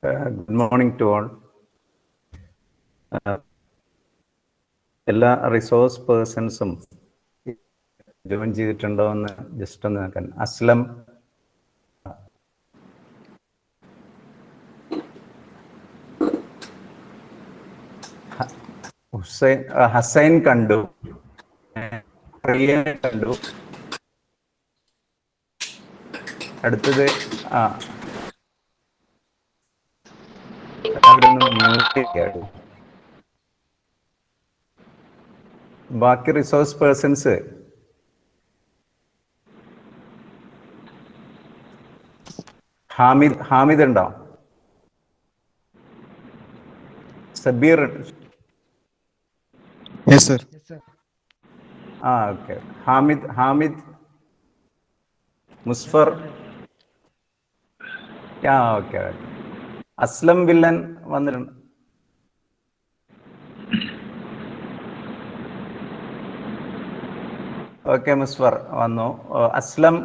Good morning to all. എല്ലാ resource പേഴ്സൺസും join ചെയ്തിട്ടുണ്ടോ എന്ന് ജസ്റ്റ് ഒന്ന് നോക്കാൻ. അസ്ലം, ഹസൈൻ കണ്ടു, പ്രിയനെ കണ്ടു. അടുത്തത് ബാക്കി റിസോഴ്സ് പേഴ്സൺസ് ഹാമിദ് ഉണ്ടോ? Sabeer? Yes, sir. Okay. Hamid, Musfar? Okay. Aslam villain വന്നിട്ടുണ്ട്. ഓക്കെ, മുസ്ഫർ വന്നു. Aslam?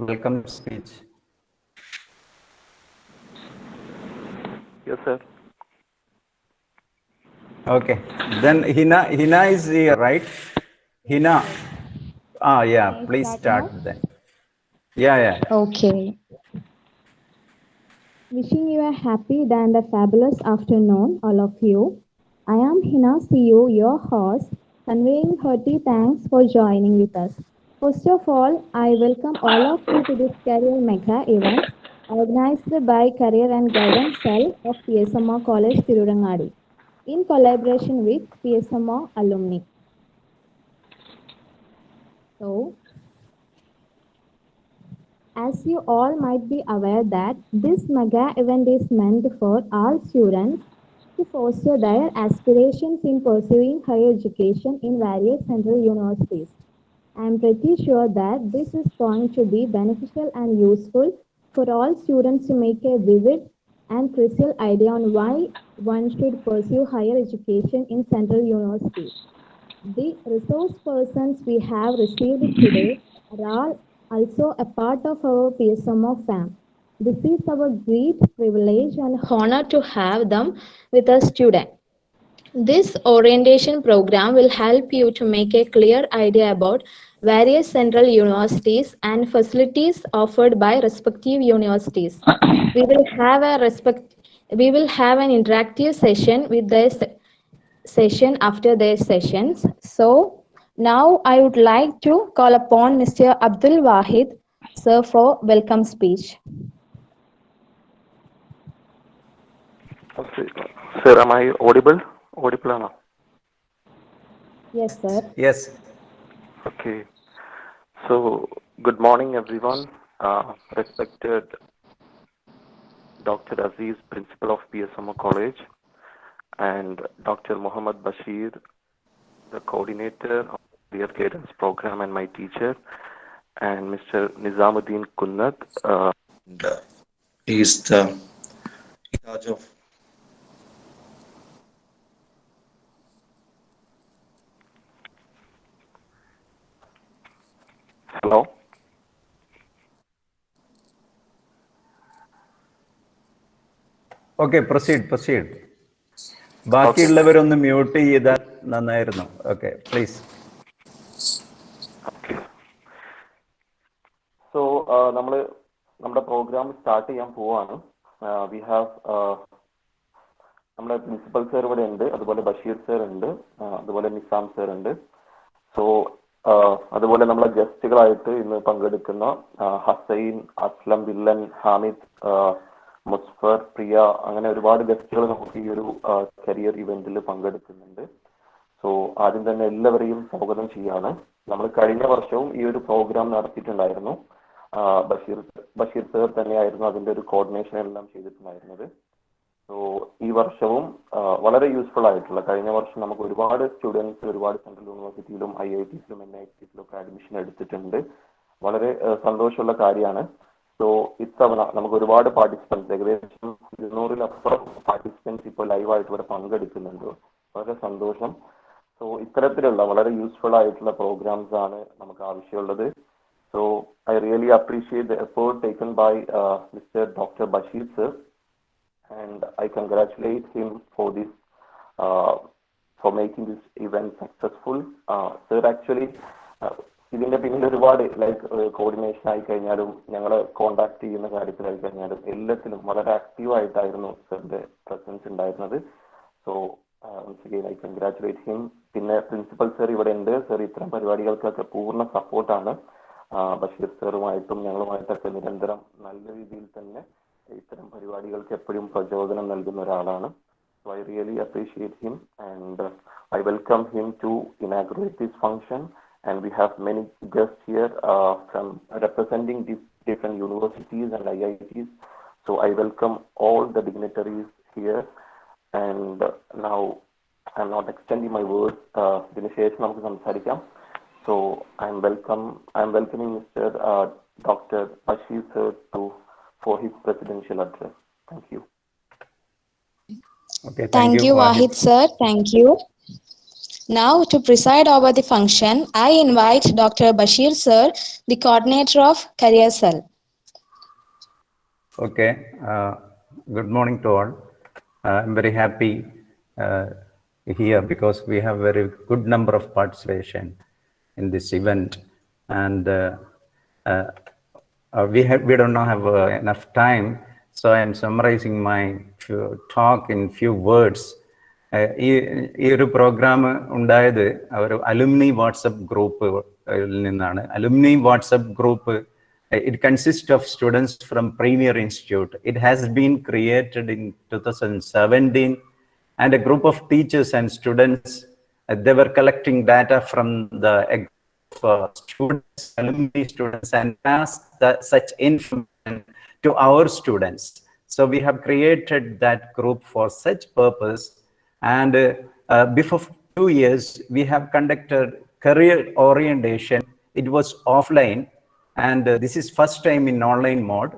Welcome to speech. Yes, sir. Okay. Then Hina is here, right? Hina. Yeah. Please start then. Yeah. Okay. Wishing you a happy and a fabulous afternoon, all of you. I am Hina CEO, your host, conveying hearty thanks for joining with us. First of all, I welcome all of you to this Career Mega event organized by Career and Guidance Cell of PSMO College, Tirurangadi, in collaboration with PSMO alumni. So, as you all might be aware that this mega event is meant for all students to foster their aspirations in pursuing higher education in various central universities. I am pretty sure that this is going to be beneficial and useful for all students to make a vivid and crucial idea on why one should pursue higher education in central universities. The resource persons we have received today are all also a part of our PSMO fam. This is our great privilege and honor to have them with us today. This orientation program will help you to make a clear idea about various central universities and facilities offered by respective universities. We will have an interactive session with their session after their sessions. So now I would like to call upon Mr. Abdul Wahid, sir, for welcome speech. Okay. Sir, am I audible? Audible or not? Yes, sir. Yes. Okay. So, good morning, everyone. Respected Dr. Aziz, Principal of PSMO College, and Dr. Muhammad Bashir, the Coordinator of the Career Guidance Program and my teacher, and Mr. Nizamuddin Kunnat. He is the in charge of Hello. Okay, proceed. ബാക്കിയുള്ളവരൊന്ന് mute ചെയ്താൽ നന്നായിരുന്നു. Okay, please. Okay. So നമ്മുടെ program start ചെയ്യാൻ പോവാണ്. We have നമ്മുടെ principal sir ഇവിടെ ഉണ്ട്, അതുപോലെ ബഷീർ സർ ഉണ്ട്, അതുപോലെ നിസാം സർ ഉണ്ട്. സോ അതുപോലെ നമ്മളെ ഗസ്റ്റുകളായിട്ട് ഇന്ന് പങ്കെടുക്കുന്ന ഹസൈൻ, അസ്ലം വില്ലൻ, ഹാമിദ്, മുസ്ഫർ, പ്രിയ, അങ്ങനെ ഒരുപാട് ഗസ്റ്റുകൾ നമുക്ക് ഈ ഒരു കരിയർ ഇവന്റിൽ പങ്കെടുക്കുന്നുണ്ട്. സോ ആദ്യം തന്നെ എല്ലാവരെയും സ്വാഗതം ചെയ്യാണ്. നമ്മൾ കഴിഞ്ഞ വർഷവും ഈ ഒരു പ്രോഗ്രാം നടത്തിയിട്ടുണ്ടായിരുന്നു. ബഷീർ സർ തന്നെയായിരുന്നു അതിന്റെ ഒരു കോർഡിനേഷൻ എല്ലാം ചെയ്തിട്ടുണ്ടായിരുന്നത്. സോ ഈ വർഷവും വളരെ യൂസ്ഫുൾ ആയിട്ടുള്ള, കഴിഞ്ഞ വർഷം നമുക്ക് ഒരുപാട് സ്റ്റുഡൻസ് ഒരുപാട് സെൻട്രൽ യൂണിവേഴ്സിറ്റിയിലും IITസിലും NITസിലും ഒക്കെ അഡ്മിഷൻ എടുത്തിട്ടുണ്ട്. വളരെ സന്തോഷമുള്ള കാര്യമാണ്. സോ ഇത്തവണ നമുക്ക് ഒരുപാട് പാർട്ടിസിപ്പൻസ്, ഏകദേശം 200-ലപ്പുറം പാർട്ടിസിപ്പൻസ് ഇപ്പോൾ ലൈവായിട്ട് ഇവിടെ പങ്കെടുക്കുന്നുണ്ട്. വളരെ സന്തോഷം. സോ ഇത്തരത്തിലുള്ള വളരെ യൂസ്ഫുൾ ആയിട്ടുള്ള പ്രോഗ്രാംസ് ആണ് നമുക്ക് ആവശ്യമുള്ളത്. So I really appreciate the effort taken by mister doctor Basheer sir, and I congratulate him for this, for making this event successful. Sir, actually, ഇതിന്റെ പിന്നിൽ ഒരുപാട് കോർഡിനേഷൻ ആയി കഴിഞ്ഞാലും ഞങ്ങളെ കോണ്ടാക്ട് ചെയ്യുന്ന കാര്യത്തിലായി കഴിഞ്ഞാലും എല്ലാത്തിലും വളരെ ആക്റ്റീവായിട്ടായിരുന്നു സാറിന്റെ പ്രസൻസ് ഉണ്ടായിരുന്നത്. So once again I congratulate him. പിന്നെ പ്രിൻസിപ്പൽ സർ ഇവിടെ ഉണ്ട്. സർ ഇത്തരം പരിപാടികൾക്കൊക്കെ പൂർണ്ണ സപ്പോർട്ടാണ്. ബഷീർ സാറുമായിട്ടും ഞങ്ങളുമായിട്ടൊക്കെ നിരന്തരം നല്ല രീതിയിൽ തന്നെ ഇത്തരം പരിപാടികൾക്ക് എപ്പോഴും പ്രചോദനം നൽകുന്ന ഒരാളാണ്. So I really appreciate him, and I welcome him to inaugurate this function. And we have many guests here from representing these different universities and IITs. So I welcome all the dignitaries here. And now I'm not extending my words. ഇതിന് ശേഷം നമുക്ക് സംസാരിക്കാം. So I'm welcoming Mr. Dr. Bashir sir for his presidential address. Thank you. Okay, Thank you, Wahid sir. Thank you. Now, to preside over the function, I invite Dr. Bashir sir, the coordinator of Career Cell. Okay, good morning to all. I'm very happy here because we have very good number of participation in this event, and we don't have enough time, so I am summarizing my talk in few words. ഈ ഒരു programme ഉണ്ടായത് ഒരു alumni WhatsApp ഗ്രൂപ്പിൽ നിന്നാണ്. Alumni WhatsApp group, it consists of students from Premier Institute. It has been created in 2017, and a group of teachers and students, they were collecting data from the students, alumni students, and passed such information to our students. So we have created that group for such purpose. And before 2 years, we have conducted career orientation. It was offline, and this is first time in online mode.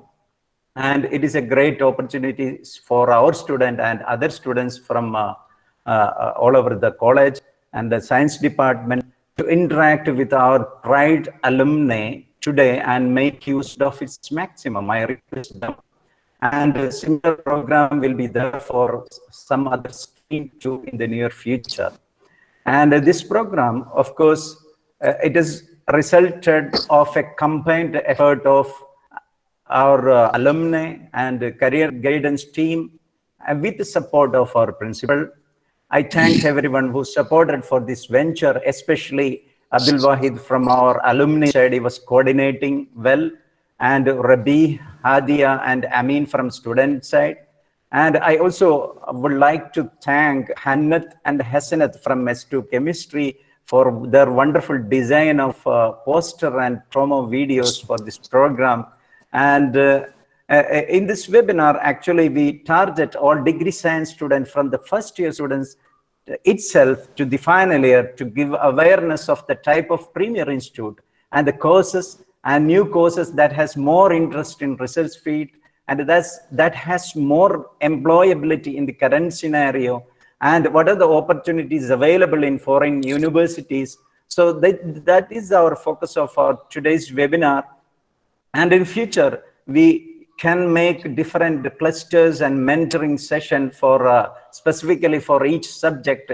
And it is a great opportunity for our student and other students from all over the college and the science department to interact with our pride alumni today and make use of its maximum. I request them. And a similar program will be there for some other stream too in the near future. And this program, of course, it is resulted of a combined effort of our alumni and career guidance team with the support of our principal. I thank everyone who supported for this venture, especially Abdul Wahid from our alumni side. He was coordinating well, and Rabi, Hadia, and Amin from student side. And I also would like to thank Hannat and Hassanat from S2 Chemistry for their wonderful design of poster and promo videos for this program. And in this webinar, actually, we target all degree science students from the first year students itself to the final year to give awareness of the type of Premier Institute and the courses and new courses that has more interest in research field, and that has more employability in the current scenario, and what are the opportunities available in foreign universities. So that is our focus of our today's webinar. And in future, we can make different clusters and mentoring session for specifically for each subject.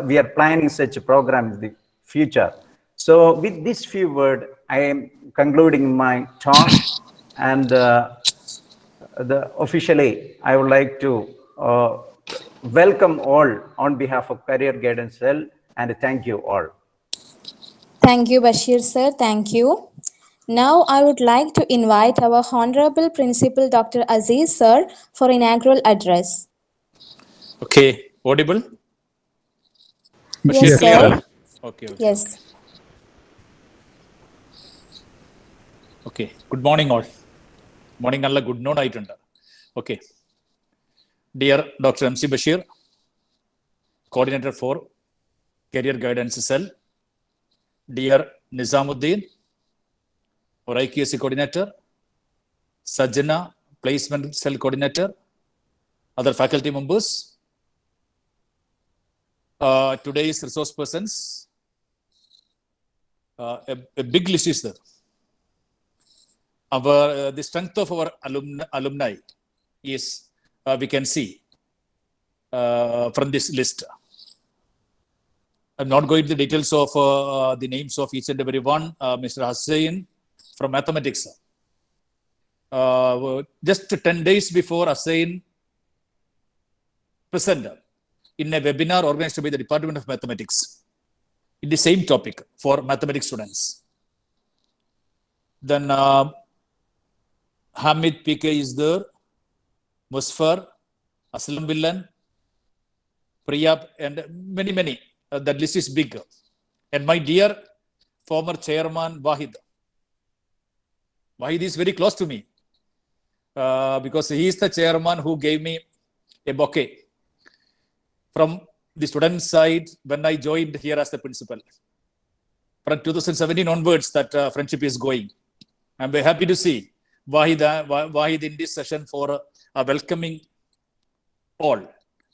We are planning such a program in the future. So with this few words, I am concluding my talk, and officially I would like to welcome all on behalf of Career Guidance Cell, and thank you all. Thank you, Bashir sir. Thank you. Now I would like to invite our Honorable Principal Dr. Aziz sir for inaugural address. Okay, audible? Yes, sir. Okay. Yes. Okay, good morning all. Morning alla good noon ആയിട്ടുണ്ട്. Okay. Dear Dr. MC Bashir, Coordinator for Career Guidance Cell. Dear Nizamuddin, our IQAC Coordinator. Sajjana, Placement Cell Coordinator, other faculty members, today's resource persons. A big list is there. The strength of our alumni is, we can see from this list. I'm not going to the details of the names of each and every one. Mr. Hussain from mathematics. Just 10 days before, Hussain presented in a webinar organized by the Department of Mathematics in the same topic for mathematics students. Then Hamid PK is there, Musfar, Aslam Billan, Priya, and many. That list is big. And my dear former chairman, Wahid. Wahid is very close to me because he is the chairman who gave me a bouquet from the student side when I joined here as the principal. From 2017 onwards, that friendship is going. I'm very happy to see Wahid in this session for welcoming all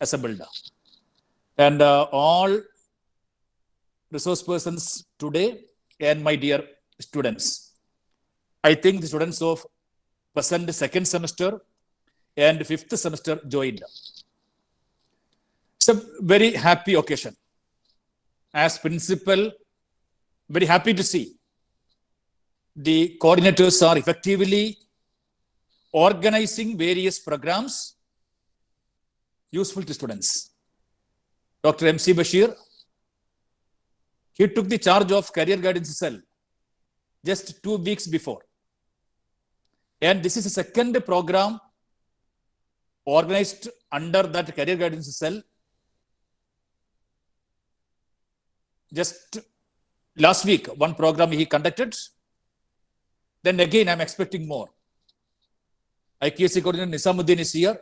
assembled. And all resource persons today and my dear students. I think the students of present second semester and fifth semester joined. It's a very happy occasion. As principal, very happy to see the coordinators are effectively organizing various programs useful to students. Dr. MC Bashir, he took the charge of career guidance cell just 2 weeks before. And this is the second program organized under that career guidance cell. Just last week, one program he conducted. Then again, I'm expecting more. IQAC coordinator Nisamuddin is here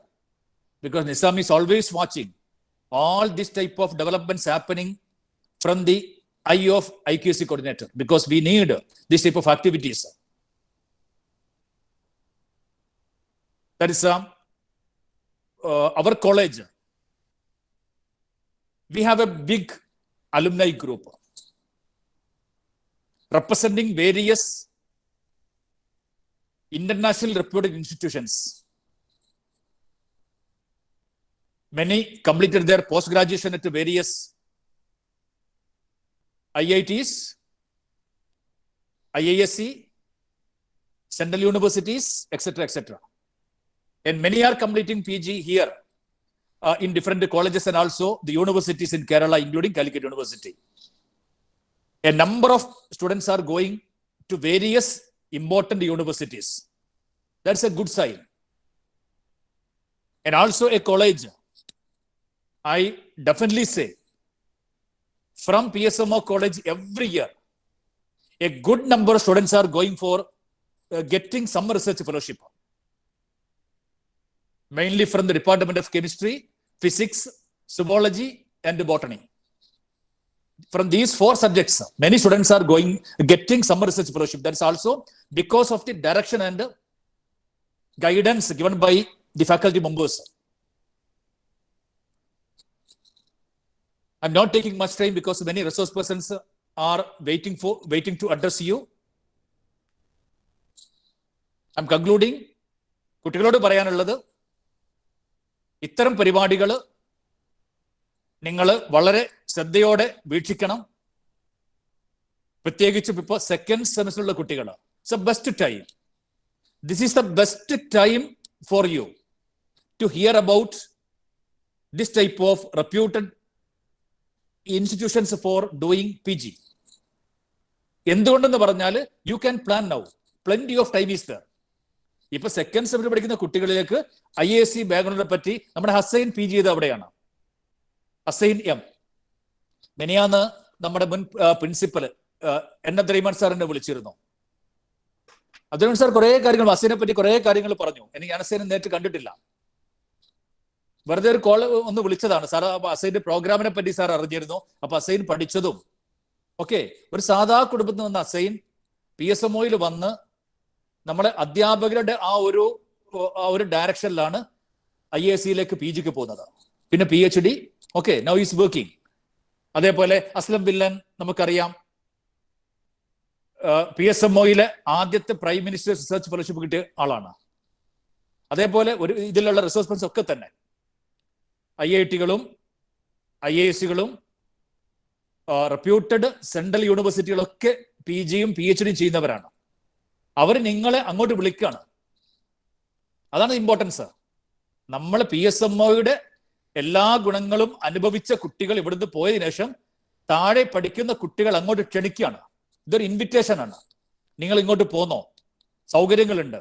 because Nisam is always watching all this type of developments happening from the eye of IQAC coordinator because we need this type of activities. That is our college. We have a big alumni group representing various international reputed institutions. Many completed their post-graduation at various IITs, IISc, central universities, etc., etc. And many are completing PG here in different colleges and also the universities in Kerala, including Calicut University. A number of students are going to various important universities. That's a good sign. And also a college, I definitely say, from PSMO college every year, a good number of students are going for getting some research fellowship. Mainly from the Department of Chemistry, Physics, Zoology, and Botany. From these 4 subjects, many students are getting some research fellowship. That is also because of the direction and guidance given by the faculty members. I'm not taking much time because many resource persons are waiting to address you. I'm concluding. കുട്ടികളോട് പറയാനുള്ളത് ഇത്തരം പരിപാടികൾ നിങ്ങൾ വളരെ ശ്രദ്ധയോടെ വീക്ഷിക്കണം. പ്രത്യേകിച്ചും ഇപ്പോൾ second സെമസ്റ്ററിലുള്ള കുട്ടികൾ. It's A best time. This is the best time for you to hear about this type of reputed institutions for doing PG. എന്തുകൊണ്ടെന്ന് പറഞ്ഞാൽ you can plan now. Plenty of time is there. ഇപ്പൊ second semester പഠിക്കുന്ന കുട്ടികളിലേക്ക് IASc ബാക്ക്ഗ്രൗണ്ടിനെ പറ്റി നമ്മുടെ Hussain PG ചെയ്ത് അവിടെയാണ്. Hussain M. മെനിയാന്ന് നമ്മുടെ മുൻ പ്രിൻസിപ്പൽ N. സാറിനെ വിളിച്ചിരുന്നു. അബ്ദുൽ സാർ കുറെ കാര്യങ്ങൾ ഹസൈനെ പറ്റി കുറെ കാര്യങ്ങൾ പറഞ്ഞു. എനിക്ക് ഹസൈനെ നേരിട്ട് കണ്ടിട്ടില്ല. വെറുതെ ഒരു കോൾ ഒന്ന് വിളിച്ചതാണ്. സാർ ഹസൈന്റെ പ്രോഗ്രാമിനെ പറ്റി സാർ അറിഞ്ഞിരുന്നു. അപ്പൊ ഹസൈൻ പഠിച്ചതും ഓക്കെ. ഒരു സാധാ കുടുംബത്തിൽ നിന്ന് ഹസൈൻ PSMOയിൽ വന്ന് നമ്മുടെ അധ്യാപകരുടെ ആ ഒരു ഡയറക്ഷനിലാണ് IASയിലേക്ക് PGക്ക് പോകുന്നത്. പിന്നെ PhD, okay, now is working. അതേപോലെ അസ്ലം ബില്ലൻ നമുക്കറിയാം, PSMOയിലെ ആദ്യത്തെ പ്രൈം മിനിസ്റ്റർ റിസർച്ച് ഫെലോഷിപ്പ് കിട്ടിയ ആളാണ്. അതേപോലെ ഇതിലുള്ള റിസോഴ്സ് ഒക്കെ തന്നെ IITകളും IASകളും റെപ്യൂട്ടഡ് സെൻട്രൽ യൂണിവേഴ്സിറ്റികളൊക്കെ PGയും PhDയും ചെയ്യുന്നവരാണ്. അവർ നിങ്ങളെ അങ്ങോട്ട് വിളിക്കുകയാണ്. അതാണ് ഇമ്പോർട്ടൻസ്. നമ്മൾ PSMOയുടെ എല്ലാ ഗുണങ്ങളും അനുഭവിച്ച കുട്ടികൾ ഇവിടുന്ന് പോയതിനു ശേഷം താഴെ പഠിക്കുന്ന കുട്ടികൾ അങ്ങോട്ട് ക്ഷണിക്കുകയാണ്. ഇതൊരു ഇൻവിറ്റേഷൻ ആണ്. നിങ്ങൾ ഇങ്ങോട്ട് പോന്നോ, സൗകര്യങ്ങളുണ്ട്,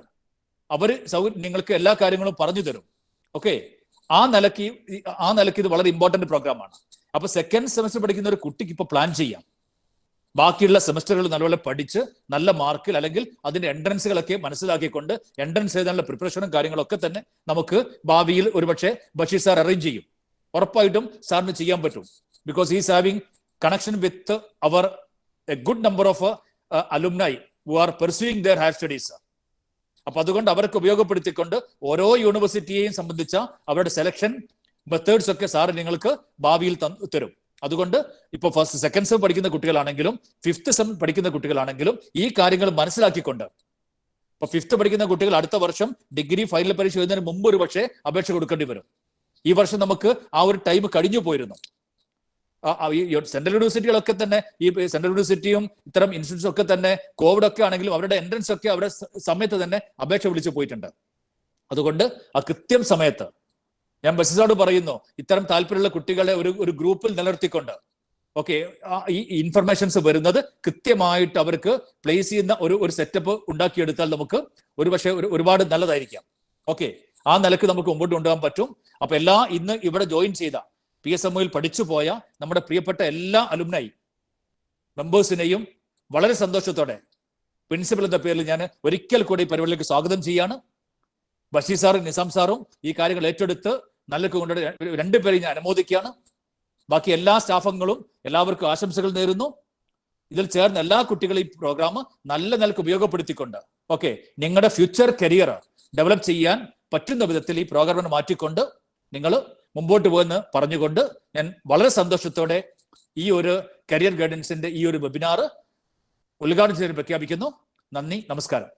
നിങ്ങൾക്ക് എല്ലാ കാര്യങ്ങളും പറഞ്ഞു തരും. ഓക്കെ, ആ നിലയ്ക്ക് ഇത് വളരെ ഇമ്പോർട്ടന്റ് പ്രോഗ്രാമാണ്. അപ്പൊ സെക്കൻഡ് സെമസ്റ്റർ പഠിക്കുന്ന ഒരു കുട്ടിക്ക് ഇപ്പൊ പ്ലാൻ ചെയ്യാം. ബാക്കിയുള്ള സെമസ്റ്ററുകൾ നല്ലപോലെ പഠിച്ച് നല്ല മാർക്കിൽ, അല്ലെങ്കിൽ അതിന്റെ എൻട്രൻസുകളൊക്കെ മനസ്സിലാക്കിക്കൊണ്ട് എൻട്രൻസ് എഴുതാനുള്ള പ്രിപ്പറേഷനും കാര്യങ്ങളൊക്കെ തന്നെ നമുക്ക് ഭാവിയിൽ ഒരുപക്ഷെ ബഷീർ സാർ അറേഞ്ച് ചെയ്യും. ഉറപ്പായിട്ടും സാറിന് ചെയ്യാൻ പറ്റും. Because he's having connection with our a good number of alumni who are pursuing their higher studies. അപ്പൊ അതുകൊണ്ട് അവർക്ക് ഉപയോഗപ്പെടുത്തിക്കൊണ്ട് ഓരോ യൂണിവേഴ്സിറ്റിയെയും സംബന്ധിച്ച അവരുടെ സെലക്ഷൻ മെത്തേഡ്സ് ഒക്കെ സാറ് നിങ്ങൾക്ക് ഭാവിയിൽ തരും. അതുകൊണ്ട് ഇപ്പൊ ഫസ്റ്റ് സെക്കൻഡ് സെം പഠിക്കുന്ന കുട്ടികളാണെങ്കിലും ഫിഫ്ത്ത് സെം പഠിക്കുന്ന കുട്ടികളാണെങ്കിലും ഈ കാര്യങ്ങൾ മനസ്സിലാക്കിക്കൊണ്ട്, ഇപ്പൊ ഫിഫ്ത്ത് പഠിക്കുന്ന കുട്ടികൾ അടുത്ത വർഷം ഡിഗ്രി ഫൈനൽ പരീക്ഷ എഴുതുന്നതിന് മുമ്പ് ഒരു പക്ഷേ അപേക്ഷ കൊടുക്കേണ്ടി വരും. ഈ വർഷം നമുക്ക് ആ ഒരു ടൈം കഴിഞ്ഞു പോയിരുന്നു. സെൻട്രൽ യൂണിവേഴ്സിറ്റികളൊക്കെ തന്നെ, ഈ സെൻട്രൽ യൂണിവേഴ്സിറ്റിയും ഇത്തരം ഇൻസ്റ്റിറ്റ്യൂട്ട്സ് ഒക്കെ തന്നെ കോവിഡ് ഒക്കെ ആണെങ്കിലും അവരുടെ എൻട്രൻസ് ഒക്കെ അവരുടെ സമയത്ത് തന്നെ അപേക്ഷ വിളിച്ചു പോയിട്ടുണ്ട്. അതുകൊണ്ട് ആ കൃത്യം സമയത്ത് ഞാൻ ബഷീറോട് പറയുന്നു, ഇത്തരം താല്പര്യമുള്ള കുട്ടികളെ ഒരു ഗ്രൂപ്പിൽ നിലനിർത്തിക്കൊണ്ട്, ഓക്കെ, ഈ ഇൻഫർമേഷൻസ് വരുന്നത് കൃത്യമായിട്ട് അവർക്ക് പ്ലേസ് ചെയ്യുന്ന ഒരു സെറ്റപ്പ് ഉണ്ടാക്കിയെടുത്താൽ നമുക്ക് ഒരുപക്ഷെ ഒരുപാട് നല്ലതായിരിക്കാം. ഓക്കെ, ആ നിലക്ക് നമുക്ക് മുമ്പോട്ട് കൊണ്ടുപോകാൻ പറ്റും. അപ്പൊ ഇന്ന് ഇവിടെ ജോയിൻ ചെയ്ത PSMOയിൽ പഠിച്ചു പോയ നമ്മുടെ പ്രിയപ്പെട്ട എല്ലാ അലുംനൈ മെമ്പേഴ്സിനെയും വളരെ സന്തോഷത്തോടെ പ്രിൻസിപ്പൽ എന്ന പേരിൽ ഞാൻ ഒരിക്കൽ കൂടി ഈ പരിപാടിയിലേക്ക് സ്വാഗതം ചെയ്യാണ്. ബഷീർ സാറും നിസാം സാറും ഈ കാര്യങ്ങൾ ഏറ്റെടുത്ത് നല്ല കൊണ്ട് രണ്ടുപേരെയും ഞാൻ അനുമോദിക്കുകയാണ്. ബാക്കി എല്ലാ സ്റ്റാഫംഗങ്ങളും എല്ലാവർക്കും ആശംസകൾ നേരുന്നു. ഇതിൽ ചേർന്ന എല്ലാ കുട്ടികളും ഈ പ്രോഗ്രാം നല്ല നിലക്ക് ഉപയോഗപ്പെടുത്തിക്കൊണ്ട്, ഓക്കെ, നിങ്ങളുടെ ഫ്യൂച്ചർ കരിയർ ഡെവലപ്പ് ചെയ്യാൻ പറ്റുന്ന വിധത്തിൽ ഈ പ്രോഗ്രാമിനെ മാറ്റിക്കൊണ്ട് നിങ്ങൾ മുമ്പോട്ട് പോകുമെന്ന് പറഞ്ഞുകൊണ്ട് ഞാൻ വളരെ സന്തോഷത്തോടെ ഈ ഒരു കരിയർ ഗൈഡൻസിന്റെ ഈ ഒരു വെബിനാർ ഉദ്ഘാടനം ചെയ്ത് പ്രഖ്യാപിക്കുന്നു. നന്ദി, നമസ്കാരം.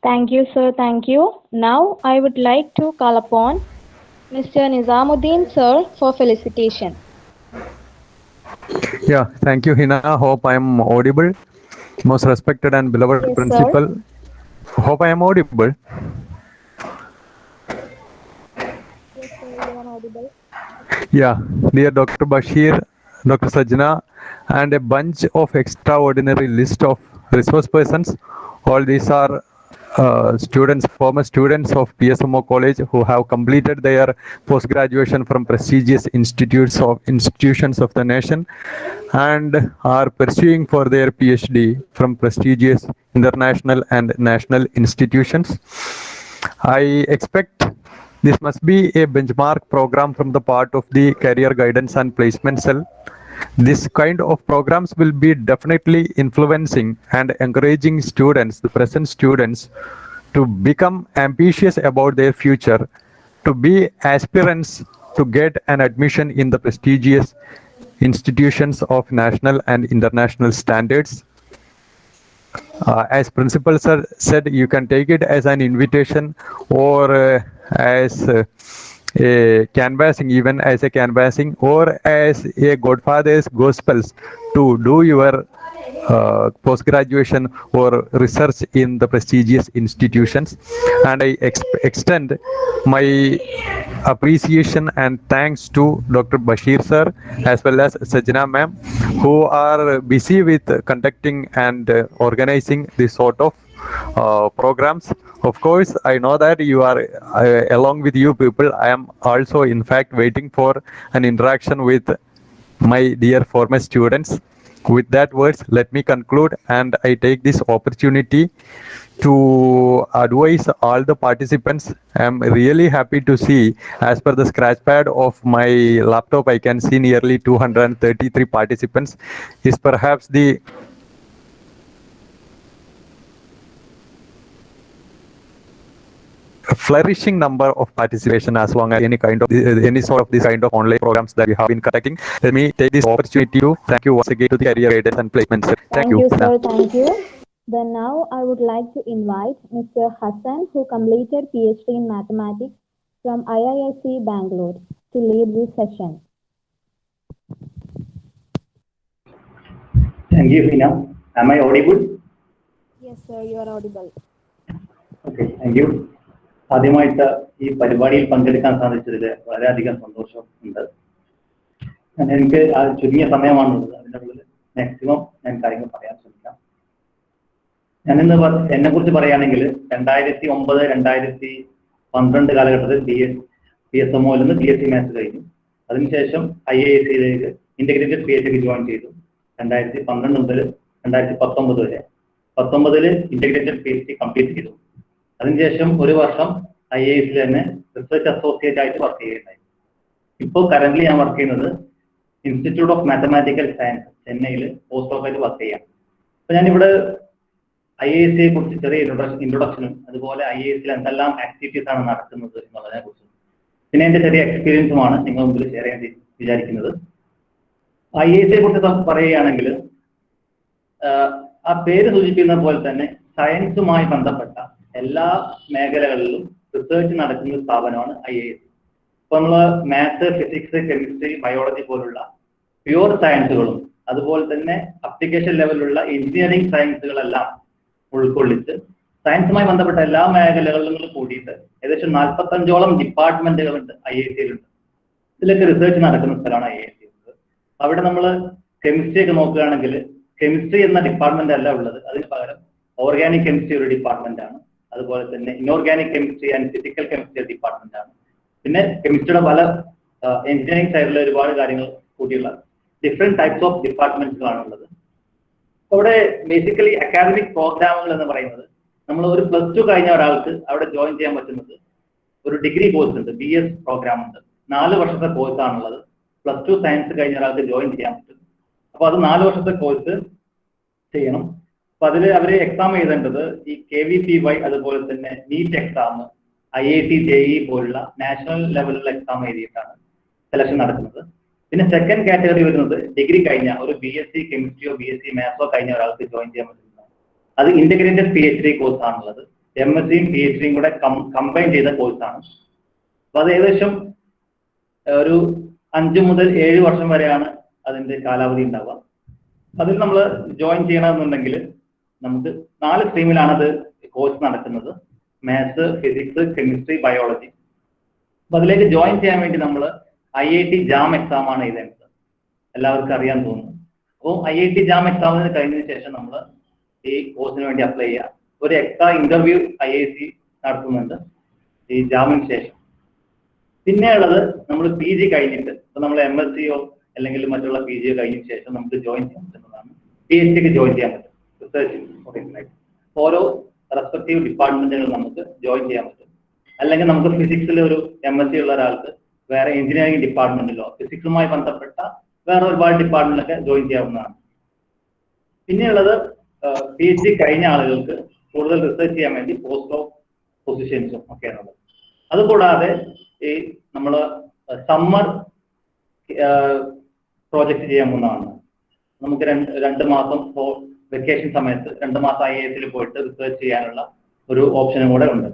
Thank you, sir. Thank you. Now, I would like to call upon Mr. Nizamuddin, sir, for felicitation. Yeah, thank you, Hina. Hope I am audible. Most respected and beloved Yes, principal. Sir. Hope I am audible. Yes, sir, you are audible. Yeah, dear Dr. Bashir, Dr. Sajna, and a bunch of extraordinary list of resource persons. All these are former students of PSMO College who have completed their post-graduation from prestigious institutions of the nation and are pursuing for their PhD from prestigious international and national institutions. I expect this must be a benchmark program from the part of the Career Guidance and Placement Cell. This kind of programs will be definitely influencing and encouraging students, the present students, to become ambitious about their future, to be aspirants to get an admission in the prestigious institutions of national and international standards. As principal sir said, you can take it as an invitation or as a canvassing, even as a canvassing, or as a Godfather's Gospels to do your post-graduation or research in the prestigious institutions. And I extend my appreciation and thanks to Dr. Bashir sir as well as Sajna ma'am, who are busy with conducting and organizing this sort of programs. Of course, I know that you are along with you people. I am also in fact waiting for an interaction with my dear former students. With that words, let me conclude, and I take this opportunity to advise all the participants. I am really happy to see, as per the scratch pad of my laptop, I can see nearly 233 participants. Is perhaps the flourishing number of participation as long as any sort of this kind of online programs that we have been conducting. Let me take this opportunity to thank you once again to the career guidance and placement. Thank you. Sir. Thank you. Then now I would like to invite Mr. Hassan, who completed PhD in Mathematics from IISc Bangalore, to lead this session. Thank you, Hina. Am I audible? Yes, sir, you are audible. Okay, thank you. ആദ്യമായിട്ട് ഈ പരിപാടിയിൽ പങ്കെടുക്കാൻ സാധിച്ചതിൽ വളരെയധികം സന്തോഷമുണ്ട്. എനിക്ക് ചുരുങ്ങിയ സമയമാണുള്ളത്, അതിൻ്റെ ഉള്ളിൽ മാക്സിമം ഞാൻ കാര്യങ്ങൾ പറയാൻ ശ്രമിക്കാം. ഞാനിന്ന് എന്നെ കുറിച്ച് പറയുകയാണെങ്കിൽ 2009-2012 കാലഘട്ടത്തിൽ PSMO നിന്ന് BSc മാത്സ് കഴിഞ്ഞു. അതിനുശേഷം IISc-യിലേക്ക് ഇന്റഗ്രേറ്റഡ് PhD ജോയിൻ ചെയ്തു. 2012 മുതൽ 2019 വരെ 19 ഇന്റഗ്രേറ്റഡ് PhD കംപ്ലീറ്റ് ചെയ്തു. അതിനുശേഷം ഒരു വർഷം IISc തന്നെ റിസർച്ച് അസോസിയേറ്റ് ആയിട്ട് വർക്ക് ചെയ്യുകയുണ്ടായി. ഇപ്പോൾ കറന്റ് ഞാൻ വർക്ക് ചെയ്യുന്നത് ഇൻസ്റ്റിറ്റ്യൂട്ട് ഓഫ് മാത്തമാറ്റിക്കൽ സയൻസ് ചെന്നൈയിൽ പോസ്റ്റ് ഡോക്ടറായിട്ട് വർക്ക് ചെയ്യാം. അപ്പൊ ഞാനിവിടെ IISc-യെ കുറിച്ച് ചെറിയ ഇൻട്രൊഡക്ഷനും അതുപോലെ IISc-ൽ എന്തെല്ലാം ആക്ടിവിറ്റീസ് ആണ് നടക്കുന്നത് എന്നുള്ളതിനെ കുറിച്ചും പിന്നെ എന്റെ ചെറിയ എക്സ്പീരിയൻസുമാണ് നിങ്ങൾ മുമ്പിൽ ഷെയർ ചെയ്യാൻ വിചാരിക്കുന്നത്. IISc-യെ കുറിച്ച് പറയുകയാണെങ്കിൽ ആ പേര് സൂചിപ്പിക്കുന്ന പോലെ തന്നെ സയൻസുമായി ബന്ധപ്പെട്ട എല്ലാ മേഖലകളിലും റിസർച്ച് നടക്കുന്ന സ്ഥാപനമാണ് IISc. ഇപ്പൊ നമ്മള് മാത്സ്, ഫിസിക്സ്, കെമിസ്ട്രി, ബയോളജി പോലുള്ള പ്യുവർ സയൻസുകളും അതുപോലെ തന്നെ അപ്ലിക്കേഷൻ ലെവലിലുള്ള എഞ്ചിനീയറിംഗ് സയൻസുകളെല്ലാം ഉൾക്കൊള്ളിച്ച് സയൻസുമായി ബന്ധപ്പെട്ട എല്ലാ മേഖലകളിലും കൂടിയിട്ട് ഏകദേശം 45ഓളം ഡിപ്പാർട്ട്മെന്റുകളുണ്ട് IISc-യിലുണ്ട്. ഇതിലൊക്കെ റിസർച്ച് നടക്കുന്ന സ്ഥലമാണ് IISc. അവിടെ നമ്മൾ കെമിസ്ട്രി ഒക്കെ നോക്കുകയാണെങ്കിൽ കെമിസ്ട്രി എന്ന ഡിപ്പാർട്ട്മെന്റ് അല്ല ഉള്ളത്, അതിന് പകരം ഓർഗാനിക് കെമിസ്ട്രി ഒരു ഡിപ്പാർട്ട്മെന്റ് ആണ്. അതുപോലെ തന്നെ inorganic chemistry and physical chemistry department ആണ്. പിന്നെ കെമിസ്ട്രിയുടെ പല എഞ്ചിനീയറിംഗ് സൈഡിലെ ഒരുപാട് കാര്യങ്ങൾ കൂടിയുള്ള ഡിഫറെന്റ് ടൈപ്സ് ഓഫ് ഡിപ്പാർട്ട്മെന്റ്സുകളാണ് ഉള്ളത്. അവിടെ ബേസിക്കലി അക്കാദമിക് പ്രോഗ്രാമുകൾ എന്ന് പറയുന്നത് നമ്മൾ ഒരു +2 കഴിഞ്ഞ ഒരാൾക്ക് അവിടെ ജോയിൻ ചെയ്യാൻ പറ്റുന്നത് ഒരു ഡിഗ്രി കോഴ്സ് ഉണ്ട്, BS പ്രോഗ്രാം ഉണ്ട്. 4 വർഷത്തെ കോഴ്സാണുള്ളത്. +2 സയൻസ് കഴിഞ്ഞ ഒരാൾക്ക് ജോയിൻ ചെയ്യാൻ പറ്റും. അപ്പൊ അത് 4 വർഷത്തെ കോഴ്സ് ചെയ്യണം. അപ്പൊ അതിൽ അവർ എക്സാം എഴുതേണ്ടത് ഈ KVPY അതുപോലെ തന്നെ നീറ്റ് എക്സാം, IIT JEE പോലുള്ള നാഷണൽ ലെവലിലുള്ള എക്സാം എഴുതിയിട്ടാണ് സെലക്ഷൻ നടക്കുന്നത്. പിന്നെ സെക്കൻഡ് കാറ്റഗറി വരുന്നത് ഡിഗ്രി കഴിഞ്ഞ ഒരു BSc കെമിസ്ട്രിയോ BSc മാത്സോ കഴിഞ്ഞ ഒരാൾക്ക് ജോയിൻ ചെയ്യാൻ പറ്റുന്നതാണ്. അത് ഇന്റഗ്രേറ്റഡ് PhD കോഴ്സ് ആണുള്ളത്. MSc-യും PhD-യും കൂടെ കമ്പൈൻ ചെയ്ത കോഴ്സാണ്. അപ്പൊ അത് ഏകദേശം ഒരു 5 മുതൽ 7 വർഷം വരെയാണ് അതിന്റെ കാലാവധി ഉണ്ടാവുക. അതിൽ നമ്മൾ ജോയിൻ ചെയ്യണമെന്നുണ്ടെങ്കിൽ നമുക്ക് 4 സ്ട്രീമിലാണ് അത് കോഴ്സ് നടക്കുന്നത്: മാത്സ്, ഫിസിക്സ്, കെമിസ്ട്രി, ബയോളജി. അപ്പൊ അതിലേക്ക് ജോയിൻ ചെയ്യാൻ വേണ്ടി നമ്മൾ IIT JAM എക്സാം ആണ് എഴുതേണ്ടത്. എല്ലാവർക്കും അറിയാൻ തോന്നുന്നു. അപ്പോൾ IIT JAM എക്സാമിന് കഴിഞ്ഞതിന് ശേഷം നമ്മൾ ഈ കോഴ്സിന് വേണ്ടി അപ്ലൈ ചെയ്യുക. ഒരു എക്സ്ട്രാ ഇന്റർവ്യൂ IISc നടത്തുന്നുണ്ട് ഈ ജാമിന് ശേഷം. പിന്നെ ഉള്ളത് നമ്മൾ PG കഴിഞ്ഞിട്ട്, ഇപ്പൊ നമ്മൾ MSc-യോ അല്ലെങ്കിൽ മറ്റുള്ള PG-യോ കഴിഞ്ഞതിന് ശേഷം നമുക്ക് ജോയിൻ ചെയ്യാൻ പറ്റുന്നതാണ്. PhD-ക്ക് ജോയിൻ ചെയ്യാൻ പറ്റും റിസർച്ച് ഓറിയന്റഡ്. ഓരോ റെസ്പെക്റ്റീവ് ഡിപ്പാർട്ട്മെന്റുകൾ നമുക്ക് ജോയിൻ ചെയ്യാൻ പറ്റും. അല്ലെങ്കിൽ നമുക്ക് ഫിസിക്സിൽ ഒരു MSc ഉള്ള ഒരാൾക്ക് വേറെ എഞ്ചിനീയറിംഗ് ഡിപ്പാർട്ട്മെന്റിലോ ഫിസിക്സുമായി ബന്ധപ്പെട്ട വേറെ ഒരുപാട് ഡിപ്പാർട്ട്മെന്റിലൊക്കെ ജോയിൻ ചെയ്യാവുന്നതാണ്. പിന്നെയുള്ളത് PhD കഴിഞ്ഞ ആളുകൾക്ക് കൂടുതൽ റിസർച്ച് ചെയ്യാൻ വേണ്ടി പോസ്റ്റ് ഡോക് പൊസിഷൻസും ഒക്കെയാണുള്ളത്. അതുകൂടാതെ ഈ നമ്മൾ സമ്മർ പ്രോജക്റ്റ് ചെയ്യാൻ പോകുന്നതാണ്. നമുക്ക് 2 മാസം വെക്കേഷൻ സമയത്ത് 2 മാസം IISc-ൽ പോയിട്ട് റിസർച്ച് ചെയ്യാനുള്ള ഒരു ഓപ്ഷനും കൂടെ ഉണ്ട്.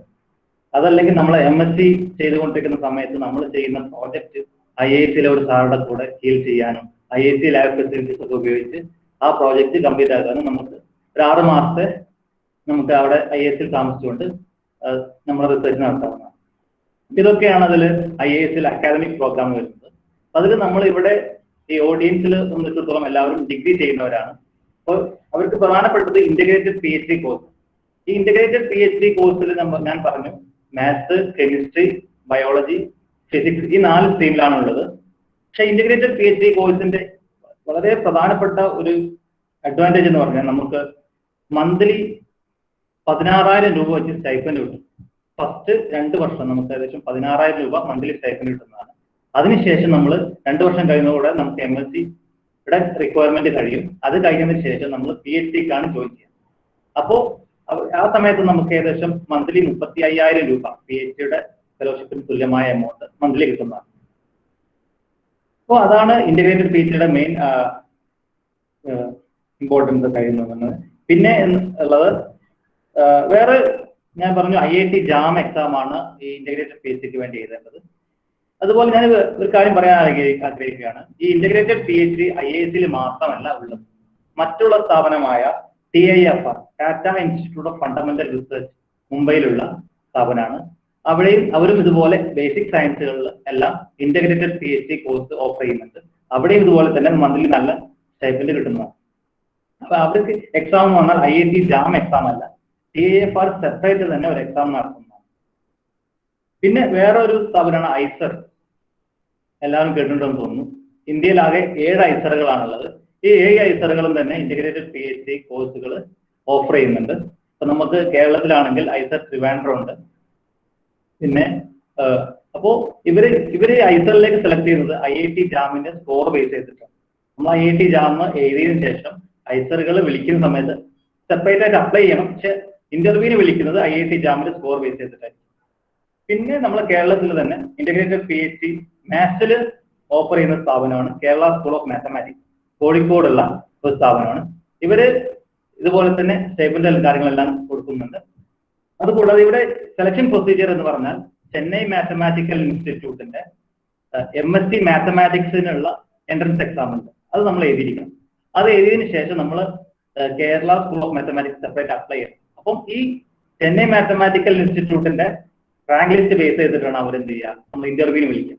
അതല്ലെങ്കിൽ നമ്മൾ MSc ചെയ്തുകൊണ്ടിരിക്കുന്ന സമയത്ത് നമ്മൾ ചെയ്യുന്ന പ്രോജക്റ്റ് IISc-ലെ ഒരു സാറുടെ കൂടെ കീഴിൽ ചെയ്യാനും IISc ലാബ് ഫെസിലിറ്റീസ് ഒക്കെ ഉപയോഗിച്ച് ആ പ്രോജക്റ്റ് കംപ്ലീറ്റ് ആക്കാനും നമുക്ക് ഒരു 6 മാസത്തെ നമുക്ക് അവിടെ IISc-ൽ താമസിച്ചുകൊണ്ട് നമ്മുടെ റിസർച്ച് നടത്താവുന്നതാണ്. ഇതൊക്കെയാണ് അതിൽ IISc-ൽ അക്കാദമിക് പ്രോഗ്രാം വരുന്നത്. അതിൽ നമ്മൾ ഇവിടെ ഈ ഓഡിയൻസിൽ സംബന്ധിച്ചിടത്തോളം എല്ലാവരും ഡിഗ്രി ചെയ്യുന്നവരാണ്. അപ്പോൾ അവർക്ക് പ്രധാനപ്പെട്ടത് ഇന്റഗ്രേറ്റഡ് PhD കോഴ്സ്. ഈ ഇന്റഗ്രേറ്റഡ് PhD കോഴ്സിൽ ഞാൻ പറഞ്ഞു മാത്സ്, കെമിസ്ട്രി, ബയോളജി, ഫിസിക്സ് ഈ 4 സ്ട്രീമിലാണ് ഉള്ളത്. പക്ഷെ ഇന്റഗ്രേറ്റഡ് PhD കോഴ്സിന്റെ വളരെ പ്രധാനപ്പെട്ട ഒരു അഡ്വാൻറ്റേജ് എന്ന് പറഞ്ഞാൽ നമുക്ക് മന്ത്ലി 16,000 രൂപ വെച്ച് സ്റ്റൈപ്പൻഡ് കിട്ടും. ഫസ്റ്റ് 2 വർഷം നമുക്ക് ഏകദേശം 16,000 രൂപ മന്ത്ലി സ്റ്റൈപ്പൻഡ് കിട്ടുന്നതാണ്. അതിനുശേഷം നമ്മൾ 2 വർഷം കഴിയുന്നതോടെ നമുക്ക് MSc-യുടെ റിക്വയർമെന്റ് കഴിയും. അത് കഴിഞ്ഞതിന് ശേഷം നമ്മൾ PhD-ക്കാണ് ജോയിൻ ചെയ്യുക. അപ്പോൾ ആ സമയത്ത് നമുക്ക് ഏകദേശം മന്ത്ലി 35,000 രൂപ PhD ഫെലോഷിപ്പിന് തുല്യമായ എമൗണ്ട് മന്ത്ലി കിട്ടുന്നതാണ്. അപ്പോൾ അതാണ് ഇന്റഗ്രേറ്റഡ് PhD മെയിൻ ഇമ്പോർട്ടൻസ് കഴിയുന്നത്. പിന്നെ ഉള്ളത് വേറെ ഞാൻ പറഞ്ഞു IIT JAM എക്സാം ആണ് ഈ ഇന്റഗ്രേറ്റഡ് PhDക്ക് വേണ്ടി എഴുതേണ്ടത്. അതുപോലെ ഞാൻ ഒരു കാര്യം പറയാൻ ആഗ്രഹിക്കുകയാണ്. ഈ ഇന്റഗ്രേറ്റഡ് PhD IISc മാത്രമല്ല ഉള്ളത്, മറ്റുള്ള സ്ഥാപനമായ TIFR Tata institute of fundamental research മുംബൈയിലുള്ള സ്ഥാപനമാണ്. അവരും ഇതുപോലെ ബേസിക് സയൻസുകളിൽ എല്ലാം ഇന്റഗ്രേറ്റഡ് PhD കോഴ്സ് ഓഫർ ചെയ്യുന്നുണ്ട്. അവിടെയും ഇതുപോലെ തന്നെ മന്ത്ലി നല്ല സ്റ്റൈപ്പൻഡ് കിട്ടുന്നതാണ്. അപ്പൊ അവർക്ക് എക്സാം എന്ന് പറഞ്ഞാൽ IIT JAM എക്സാം അല്ല, TIFR സെപ്പറേറ്റ് തന്നെ ഒരു എക്സാം നടത്തുന്നതാണ്. പിന്നെ വേറെ ഒരു സ്ഥാപനമാണ് ഐസർ. എല്ലാവരും കേട്ടിട്ടുണ്ടെന്ന് തോന്നുന്നു. ഇന്ത്യയിലാകെ 7 ഐസറുകളാണുള്ളത്. ഈ 7 ഐസറുകളും തന്നെ ഇന്റഗ്രേറ്റഡ് PhD കോഴ്സുകൾ ഓഫർ ചെയ്യുന്നുണ്ട്. ഇപ്പൊ നമുക്ക് കേരളത്തിലാണെങ്കിൽ ഐസർ ട്രിവാൻഡ്രം ഉണ്ട്. പിന്നെ അപ്പോ ഇവര് ഐസറിലേക്ക് സെലക്ട് ചെയ്യുന്നത് IIT JAMന്റെ സ്കോർ ബേസ് ചെയ്തിട്ടാണ്. നമ്മൾ IIT JAM എഴുതിയതിനു ശേഷം ഐസറുകൾ വിളിക്കുന്ന സമയത്ത് സെപ്പറേറ്റ് ആയിട്ട് അപ്ലൈ ചെയ്യണം. പക്ഷെ ഇന്റർവ്യൂവിന് വിളിക്കുന്നത് IIT JAMന്റെ സ്കോർ ബേസ് ചെയ്തിട്ടായിരിക്കും. പിന്നെ നമ്മൾ കേരളത്തിൽ തന്നെ ഇന്റഗ്രേറ്റഡ് PhD മാത്സിൽ ഓഫർ ചെയ്യുന്ന സ്ഥാപനമാണ് കേരള സ്കൂൾ ഓഫ് മാത്തമാറ്റിക്സ്, കോഴിക്കോടുള്ള ഒരു സ്ഥാപനമാണ്. ഇവര് ഇതുപോലെ തന്നെ സ്റ്റേറ്റ്മെന്റ് കാര്യങ്ങളെല്ലാം കൊടുക്കുന്നുണ്ട്. അതുകൂടാതെ ഇവിടെ സെലക്ഷൻ പ്രൊസീജിയർ എന്ന് പറഞ്ഞാൽ ചെന്നൈ മാത്തമാറ്റിക്കൽ ഇൻസ്റ്റിറ്റ്യൂട്ടിന്റെ MSc മാത്തമാറ്റിക്സിനുള്ള എൻട്രൻസ് എക്സാം ഉണ്ട്. അത് നമ്മൾ എഴുതിയിരിക്കണം. അത് എഴുതിയതിനു ശേഷം നമ്മൾ Kerala school of mathematics separate apply ചെയ്യണം. അപ്പം ഈ ചെന്നൈ മാത്തമാറ്റിക്കൽ ഇൻസ്റ്റിറ്റ്യൂട്ടിന്റെ റാങ്ക് ലിസ്റ്റ് ബേസ് ചെയ്തിട്ടാണ് അവർ എന്ത് ചെയ്യുക, നമ്മൾ ഇന്റർവ്യൂവിന് വിളിക്കുക.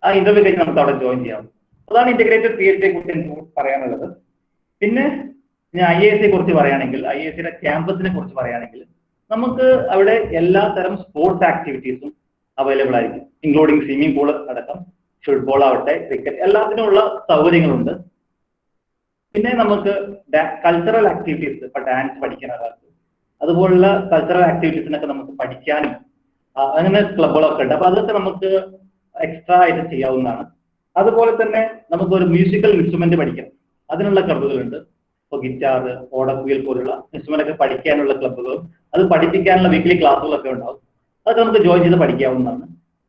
ആ ഇന്റർവ്യൂ കഴിഞ്ഞ് നമുക്ക് അവിടെ ജോയിൻ ചെയ്യാം. അതാണ് ഇന്റഗ്രേറ്റഡ് PhD കുറിച്ച് എനിക്ക് പറയാനുള്ളത്. പിന്നെ ഞാൻ IISc കുറിച്ച് പറയുകയാണെങ്കിൽ, IIScയുടെ ക്യാമ്പസിനെ കുറിച്ച് പറയുകയാണെങ്കിൽ, നമുക്ക് അവിടെ എല്ലാ തരം സ്പോർട്സ് ആക്ടിവിറ്റീസും അവൈലബിൾ ആയിരിക്കും, ഇൻക്ലൂഡിങ് സ്വിമ്മിംഗ് പൂൾ അടക്കം, ഫുട്ബോൾ ആവട്ടെ, ക്രിക്കറ്റ്, എല്ലാത്തിനുള്ള സൗകര്യങ്ങളുണ്ട്. പിന്നെ നമുക്ക് കൾച്ചറൽ ആക്ടിവിറ്റീസ്, ഇപ്പൊ ഡാൻസ് പഠിക്കാനൊക്കെ അതുപോലുള്ള കൾച്ചറൽ ആക്ടിവിറ്റീസിനൊക്കെ നമുക്ക് പഠിക്കാനും അങ്ങനെ ക്ലബുകളൊക്കെ ഉണ്ട്. അപ്പൊ അതൊക്കെ നമുക്ക് എക്സ്ട്രാ ആയിട്ട് ചെയ്യാവുന്നതാണ്. അതുപോലെ തന്നെ നമുക്ക് ഒരു മ്യൂസിക്കൽ ഇൻസ്ട്രുമെന്റ് പഠിക്കണം, അതിനുള്ള ക്ലബുകളുണ്ട്. ഇപ്പോൾ ഗിറ്റാർ, ഓടക്കുയിൽ പോലുള്ള ഇൻസ്ട്രുമെന്റ് ഒക്കെ പഠിക്കാനുള്ള ക്ലബുകളും അത് പഠിപ്പിക്കാനുള്ള വീക്ക്ലി ക്ലാസ്സുകളൊക്കെ ഉണ്ടാവും. അതൊക്കെ നമുക്ക് ജോയിൻ ചെയ്ത് പഠിക്കാവുന്നതാണ്.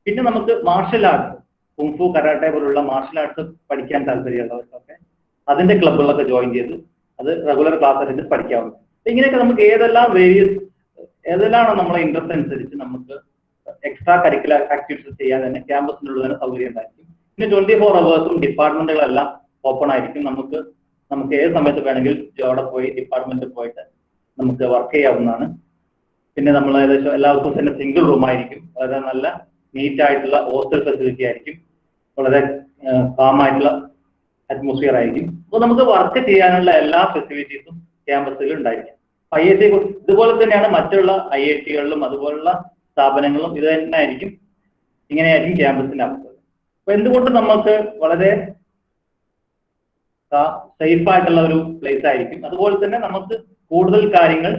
പിന്നെ നമുക്ക് മാർഷൽ ആർട്സ്, കുങ്ഫു, കരാട്ടെ പോലുള്ള മാർഷൽ ആർട്സ് പഠിക്കാൻ താല്പര്യമുള്ളവർക്കൊക്കെ അതിന്റെ ക്ലബുകളൊക്കെ ജോയിൻ ചെയ്ത് അത് റെഗുലർ ക്ലാസ് ആയിട്ട് പഠിക്കാവുന്നതാണ്. ഇങ്ങനെയൊക്കെ നമുക്ക് ഏതെല്ലാമാണോ നമ്മളെ ഇൻട്രസ്റ്റ് അനുസരിച്ച് നമുക്ക് എക്സ്ട്രാ കരിക്കുലർ ആക്ടിവിറ്റീസ് ചെയ്യാൻ തന്നെ ക്യാമ്പസിനുള്ളിൽ തന്നെ സൗകര്യം ഉണ്ടായിരിക്കും. പിന്നെ 24 hours ഡിപ്പാർട്ട്മെന്റുകളെല്ലാം ഓപ്പൺ ആയിരിക്കും. നമുക്ക് ഏത് സമയത്ത് വേണമെങ്കിൽ അവിടെ പോയി ഡിപ്പാർട്ട്മെന്റിൽ പോയിട്ട് നമുക്ക് വർക്ക് ചെയ്യാവുന്നതാണ്. പിന്നെ നമ്മൾ ഏകദേശം എല്ലാവർക്കും തന്നെ സിംഗിൾ റൂം ആയിരിക്കും, വളരെ നല്ല നീറ്റ് ആയിട്ടുള്ള ഹോസ്റ്റൽ ഫെസിലിറ്റി ആയിരിക്കും, വളരെ കാം ആയിട്ടുള്ള അറ്റ്മോസ്ഫിയർ ആയിരിക്കും. അപ്പോൾ നമുക്ക് വർക്ക് ചെയ്യാനുള്ള എല്ലാ ഫെസിലിറ്റീസും ക്യാമ്പസിൽ ഉണ്ടായിരിക്കും. IISc ഇതുപോലെ തന്നെയാണ് മറ്റുള്ള IITകളിലും അതുപോലുള്ള സ്ഥാപനങ്ങളും ഇത് തന്നെ ആയിരിക്കും, ഇങ്ങനെയായിരിക്കും ക്യാമ്പസിന്റെ അവസ്ഥ. അപ്പൊ എന്തുകൊണ്ട് നമുക്ക് വളരെ സേഫ് ആയിട്ടുള്ള ഒരു പ്ലേസ് ആയിരിക്കും. അതുപോലെ തന്നെ നമുക്ക് കൂടുതൽ കാര്യങ്ങൾ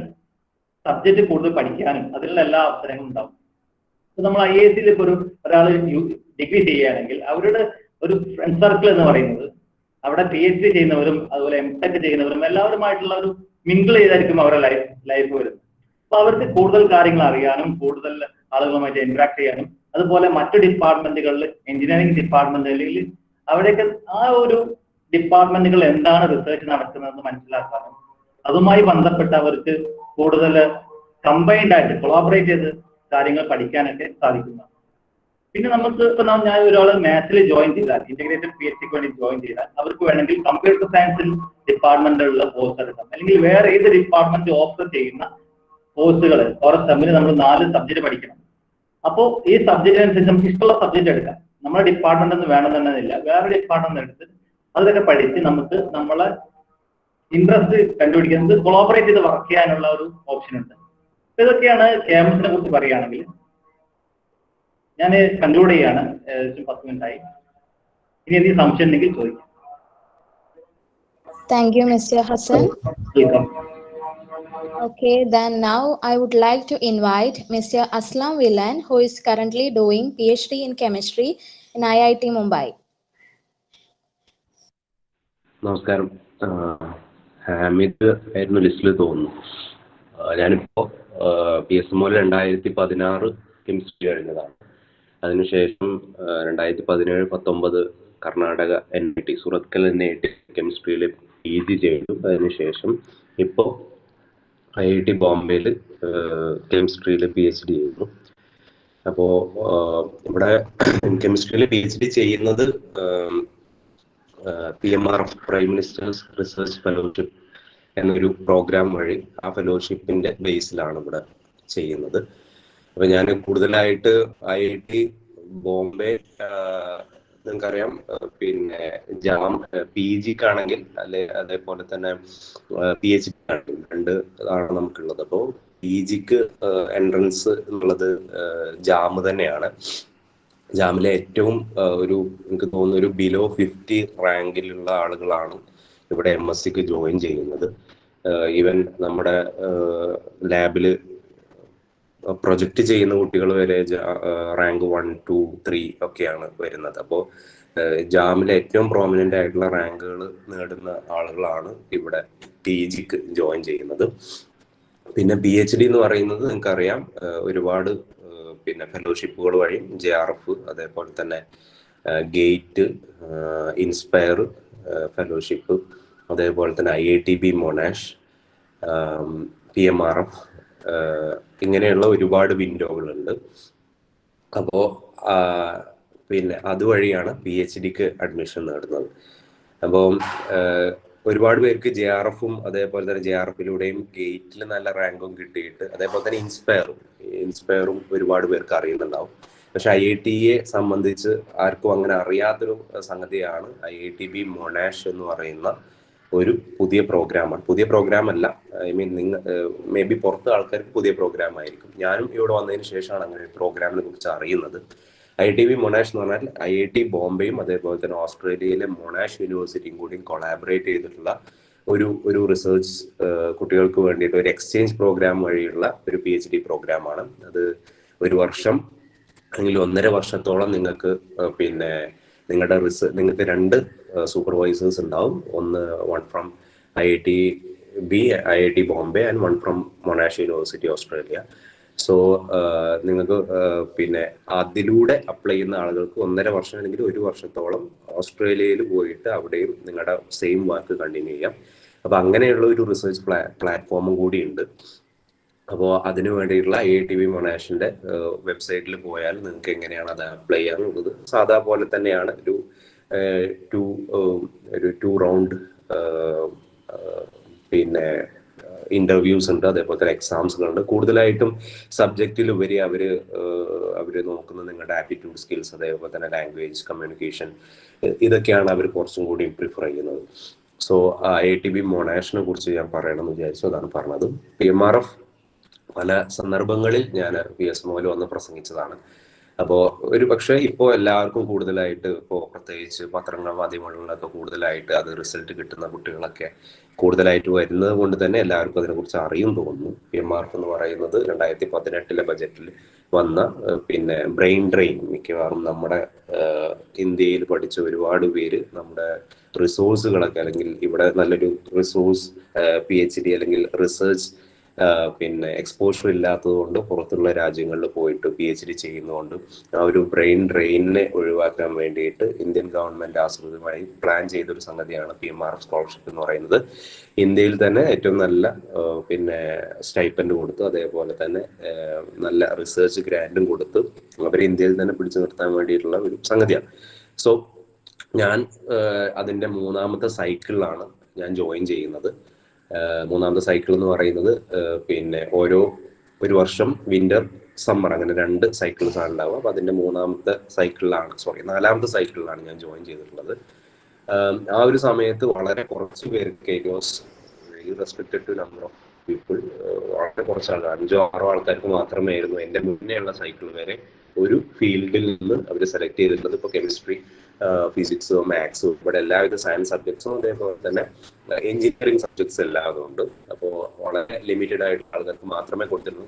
സബ്ജക്റ്റ് കൂടുതൽ പഠിക്കാനും അതിനുള്ള എല്ലാ അവസരങ്ങളും ഉണ്ടാവും. ഇപ്പൊ നമ്മൾ IIScയിൽ ഇപ്പോൾ ഒരാൾ ഡിഗ്രി ചെയ്യുകയാണെങ്കിൽ അവരുടെ ഒരു ഫ്രണ്ട് സർക്കിൾ എന്ന് പറയുന്നത് അവിടെ PhD ചെയ്യുന്നവരും അതുപോലെ MTech ചെയ്യുന്നവരും എല്ലാവരുമായിട്ടുള്ള ഒരു മിങ്കിൾ ചെയ്തായിരിക്കും അവരുടെ ലൈഫ് വരുന്നത്. അപ്പൊ അവർക്ക് കൂടുതൽ കാര്യങ്ങൾ അറിയാനും കൂടുതൽ ആളുകളുമായിട്ട് ഇന്ററാക്ട് ചെയ്യാനും അതുപോലെ മറ്റു ഡിപ്പാർട്ട്മെന്റുകളിൽ, എഞ്ചിനീയറിംഗ് ഡിപ്പാർട്ട്മെന്റുകളിൽ അവിടെയൊക്കെ ആ ഒരു ഡിപ്പാർട്ട്മെന്റുകൾ എന്താണ് റിസർച്ച് നടക്കുന്നതെന്ന് മനസ്സിലാക്കാനും അതുമായി ബന്ധപ്പെട്ട് അവർക്ക് കൂടുതൽ കമ്പൈൻഡ് ആയിട്ട് കൊളാബറേറ്റ് ചെയ്ത് കാര്യങ്ങൾ പഠിക്കാനൊക്കെ സാധിക്കുന്നതാണ്. പിന്നെ നമുക്ക് ഇപ്പൊ ഞാൻ ഒരാൾ മാത്സിൽ ജോയിൻ ചെയ്താൽ, ഇന്റഗ്രേറ്റഡ് PhDക്ക് വേണ്ടി ജോയിൻ ചെയ്താൽ അവർക്ക് വേണമെങ്കിൽ കമ്പ്യൂട്ടർ സയൻസിൽ ഡിപ്പാർട്ട്മെന്റുള്ള കോഴ്സ് എടുക്കാം, അല്ലെങ്കിൽ വേറെ ഏത് ഡിപ്പാർട്ട്മെന്റ് ഓഫർ ചെയ്യുന്ന കോഴ്സുകൾ ഓരോ സെമ്മിന് നമ്മൾ 4 സബ്ജക്ട് പഠിക്കണം. അപ്പോൾ ഈ സബ്ജക്റ്റിനനുസരിച്ച് നമുക്ക് ഇഷ്ടമുള്ള സബ്ജക്ട് എടുക്കാം. നമ്മുടെ ഡിപ്പാർട്ട്മെന്റ് ഒന്നും വേണമെന്നില്ല, വേറെ ഡിപ്പാർട്ട്മെന്റ് എടുത്ത് അതൊക്കെ പഠിച്ച് നമുക്ക് നമ്മളെ ഇൻട്രസ്റ്റ് കണ്ടുപിടിക്കുന്നത് കൊളാബറേറ്റ് ചെയ്ത് വർക്ക് ചെയ്യാനുള്ള ഒരു ഓപ്ഷൻ ഉണ്ട്. ഇതൊക്കെയാണ് ക്യാമ്പസിനെ കുറിച്ച് പറയുകയാണെങ്കിൽ. ഞാൻ കൺക്ലൂഡ് ചെയ്യാണ്, 10 മിനിറ്റ് ആയി. ഇനി എന്തെങ്കിലും സംശയം ഉണ്ടെങ്കിൽ ചോദിക്കാം. Thank you, Mr. Hassan. Welcome. Okay, then now I would like to invite Mr. Aslam Vilan, who is currently doing PhD in chemistry in IIT Mumbai. നമസ്കാരം. ഹാമിദ് ആയിരുന്നു ലിസ്റ്റിൽ തോന്നുന്നു. ഞാനിപ്പോൾ PSMO 2016 കെമിസ്ട്രി കഴിഞ്ഞതാണ്. അതിനുശേഷം 2017-19 കർണാടക NIT സുറത്കൽ NIT കെമിസ്ട്രിയിൽ PG ചെയ്തു. അതിനുശേഷം ഇപ്പോൾ IIT ബോംബെയിൽ കെമിസ്ട്രിയിൽ PhD ചെയ്യുന്നു. അപ്പോൾ ഇവിടെ കെമിസ്ട്രിയിൽ PhD ചെയ്യുന്നത് PMRF prime ministers research fellowship എന്നൊരു പ്രോഗ്രാം വഴി ആ ഫെലോഷിപ്പിന്റെ ബേസിലാണ് ഇവിടെ ചെയ്യുന്നത്. അപ്പൊ ഞാൻ കൂടുതലായിട്ട് IIT ബോംബെ നിങ്ങൾക്കറിയാം, പിന്നെ PGക്കാണെങ്കിൽ അതേപോലെ തന്നെ PhD ആണെങ്കിൽ രണ്ട് ആണ് നമുക്കുള്ളത്. അപ്പോൾ PGക്ക് എൻട്രൻസ് എന്നുള്ളത് ജാം തന്നെയാണ്. ജാമിലെ ഏറ്റവും എനിക്ക് തോന്നുന്നു ഒരു ബിലോ 50 റാങ്കിലുള്ള ആളുകളാണ് ഇവിടെ MSCക്ക് ജോയിൻ ചെയ്യുന്നത്. ഈവൻ നമ്മുടെ ലാബില് പ്രൊജക്റ്റ് ചെയ്യുന്ന കുട്ടികൾ വരെ റാങ്ക് 1, 2, 3 ഒക്കെയാണ് വരുന്നത്. അപ്പോൾ ജാമിലെ ഏറ്റവും പ്രോമിനന്റ് ആയിട്ടുള്ള റാങ്കുകൾ നേടുന്ന ആളുകളാണ് ഇവിടെ PGക്ക് ജോയിൻ ചെയ്യുന്നത്. പിന്നെ PhD എന്ന് പറയുന്നത് നിങ്ങൾക്കറിയാം, ഒരുപാട് പിന്നെ ഫെലോഷിപ്പുകൾ വഴിയും JRF, അതേപോലെ തന്നെ ഗേറ്റ്, ഇൻസ്പയർ ഫെലോഷിപ്പ്, അതേപോലെ തന്നെ IITB മൊനാഷ്, PMRF, ഇങ്ങനെയുള്ള ഒരുപാട് വിൻഡോകളുണ്ട്. അപ്പോൾ പിന്നെ അതുവഴിയാണ് PhDക്ക് അഡ്മിഷൻ നേടുന്നത്. അപ്പോൾ ഒരുപാട് പേർക്ക് JRFും അതേപോലെ തന്നെ JRFിലൂടെയും ഗേറ്റിൽ നല്ല റാങ്കും കിട്ടിയിട്ട്, അതേപോലെ തന്നെ ഇൻസ്പയറും ഒരുപാട് പേർക്ക് അറിയുന്നുണ്ടാവും. പക്ഷെ IITയെ സംബന്ധിച്ച് ആർക്കും അങ്ങനെ അറിയാത്തൊരു സംഗതിയാണ് IITB മൊനാഷ് എന്ന് പറയുന്ന ഒരു പുതിയ പ്രോഗ്രാമാണ്. പുതിയ പ്രോഗ്രാം അല്ല, മേ ബി പുറത്ത് ആൾക്കാർക്ക് പുതിയ പ്രോഗ്രാം ആയിരിക്കും. ഞാനും ഇവിടെ വന്നതിന് ശേഷമാണ് അങ്ങനെ ഒരു പ്രോഗ്രാമിനെ കുറിച്ച് അറിയുന്നത്. IITB മൊനാഷ് എന്ന് പറഞ്ഞാൽ IIT ബോംബെയും അതേപോലെ തന്നെ ഓസ്ട്രേലിയയിലെ മൊനാഷ് യൂണിവേഴ്സിറ്റിയും കൂടി കൊളാബറേറ്റ് ചെയ്തിട്ടുള്ള ഒരു റിസർച്ച് കുട്ടികൾക്ക് വേണ്ടിയിട്ട് ഒരു എക്സ്ചേഞ്ച് പ്രോഗ്രാം വഴിയുള്ള ഒരു PhD പ്രോഗ്രാമാണ്. അത് ഒരു വർഷം അല്ലെങ്കിൽ 1.5 വർഷത്തോളം നിങ്ങൾക്ക് പിന്നെ നിങ്ങൾക്ക് 2 സൂപ്പർവൈസേഴ്സ് ഉണ്ടാവും. one from IITB, IIT Bombay and one from Monash university Australia. So നിങ്ങൾക്ക് പിന്നെ അതിലൂടെ അപ്ലൈ ചെയ്യുന്ന ആളുകൾക്ക് 1.5 വർഷം അല്ലെങ്കിൽ 1 വർഷത്തോളം ഓസ്ട്രേലിയയിൽ പോയിട്ട് അവിടെയും നിങ്ങളുടെ സെയിം വർക്ക് കണ്ടിന്യൂ ചെയ്യാം. അപ്പൊ അങ്ങനെയുള്ള ഒരു റിസർച്ച് പ്ലാറ്റ്ഫോമും കൂടി ഉണ്ട്. അപ്പോൾ അതിനു വേണ്ടിയിട്ടുള്ള IITB മൊനാഷിന്റെ വെബ്സൈറ്റിൽ പോയാൽ നിങ്ങൾക്ക് എങ്ങനെയാണ് അത് അപ്ലൈ ചെയ്യാനുള്ളത്. സാധാ പോലെ തന്നെയാണ് ഒരു 2 റൗണ്ട് പിന്നെ ഇന്റർവ്യൂസ് ഉണ്ട്, അതേപോലെ തന്നെ എക്സാംസുകളുണ്ട്. കൂടുതലായിട്ടും സബ്ജക്റ്റിലുപരി അവര് നോക്കുന്നത് നിങ്ങളുടെ ആപ്റ്റിറ്റ്യൂഡ് സ്കിൽസ്, അതേപോലെ തന്നെ ലാംഗ്വേജ്, കമ്മ്യൂണിക്കേഷൻ, ഇതൊക്കെയാണ് അവർ കുറച്ചും കൂടി പ്രിഫർ ചെയ്യുന്നത്. സോ IITB മൊനാഷിനെ കുറിച്ച് ഞാൻ പറയണമെന്ന് വിചാരിച്ചു, അതാണ് പറഞ്ഞത്. PMRF പല സന്ദർഭങ്ങളിൽ ഞാൻ PSMOയിൽ വന്ന് പ്രസംഗിച്ചതാണ്. അപ്പോൾ ഒരു പക്ഷേ ഇപ്പോൾ എല്ലാവർക്കും കൂടുതലായിട്ട്, ഇപ്പോൾ പ്രത്യേകിച്ച് പത്രങ്ങൾ മാധ്യമങ്ങളിലൊക്കെ കൂടുതലായിട്ട് അത് റിസൾട്ട് കിട്ടുന്ന കുട്ടികളൊക്കെ കൂടുതലായിട്ട് വരുന്നത് കൊണ്ട് തന്നെ എല്ലാവർക്കും അതിനെക്കുറിച്ച് അറിയും തോന്നുന്നു. PMRF എന്ന് പറയുന്നത് 2018 ബജറ്റിൽ വന്ന പിന്നെ ബ്രെയിൻ ഡ്രെയിൻ, മിക്കവാറും നമ്മുടെ ഇന്ത്യയിൽ പഠിച്ച ഒരുപാട് പേര് നമ്മുടെ റിസോഴ്സുകളൊക്കെ, അല്ലെങ്കിൽ ഇവിടെ നല്ലൊരു റിസോഴ്സ് PhD അല്ലെങ്കിൽ റിസർച്ച് പിന്നെ എക്സ്പോഷർ ഇല്ലാത്തത് കൊണ്ട് പുറത്തുള്ള രാജ്യങ്ങളിൽ പോയിട്ട് PhD ചെയ്യുന്നതുകൊണ്ട് ആ ഒരു ബ്രെയിൻ ഡ്രെയിനിനെ ഒഴിവാക്കാൻ വേണ്ടിയിട്ട് ഇന്ത്യൻ ഗവൺമെന്റ് ആസൂത്രിതമായി പ്ലാൻ ചെയ്തൊരു സംഗതിയാണ് PMRF സ്കോളർഷിപ്പ് എന്ന് പറയുന്നത്. ഇന്ത്യയിൽ തന്നെ ഏറ്റവും നല്ല പിന്നെ സ്റ്റൈപ്പൻഡ് കൊടുത്ത്, അതേപോലെ തന്നെ നല്ല റിസർച്ച് ഗ്രാൻഡും കൊടുത്ത് അവരെ ഇന്ത്യയിൽ തന്നെ പിടിച്ചു നിർത്താൻ വേണ്ടിയിട്ടുള്ള ഒരു സംഗതിയാണ്. സോ ഞാൻ അതിന്റെ 3ാമത്തെ സൈക്കിളിലാണ് ഞാൻ ജോയിൻ ചെയ്യുന്നത്. 3ാമത്തെ സൈക്കിൾ എന്ന് പറയുന്നത് പിന്നെ ഒരു വർഷം വിന്റർ സമ്മർ അങ്ങനെ 2 സൈക്കിൾസ് ആണ് ഉണ്ടാവുക. അപ്പൊ അതിന്റെ 4ാമത്തെ സൈക്കിളിലാണ് ഞാൻ ജോയിൻ ചെയ്തിട്ടുള്ളത്. ആ ഒരു സമയത്ത് വളരെ കുറച്ച് പേർക്ക്, it was very restricted to number of people, വളരെ കുറച്ച് ആൾക്കാർ, 5-6 ആൾക്കാർക്ക് മാത്രമായിരുന്നു എൻ്റെ മുന്നേയുള്ള സൈക്കിൾ വരെ ഒരു ഫീൽഡിൽ നിന്ന് അവർ സെലക്ട് ചെയ്തിട്ടുള്ളത്. ഇപ്പോൾ കെമിസ്ട്രി, ഫിസിക്സ്, മാത്സ്, ഇവിടെ എല്ലാവിധ സയൻസ് സബ്ജക്ട്സും അതേപോലെ തന്നെ എഞ്ചിനീയറിംഗ് സബ്ജക്ട്സ് എല്ലാം അതുകൊണ്ട്. അപ്പോൾ വളരെ ലിമിറ്റഡ് ആയിട്ട് ആൾക്കാർക്ക് മാത്രമേ കൊടുത്തിരുന്നു.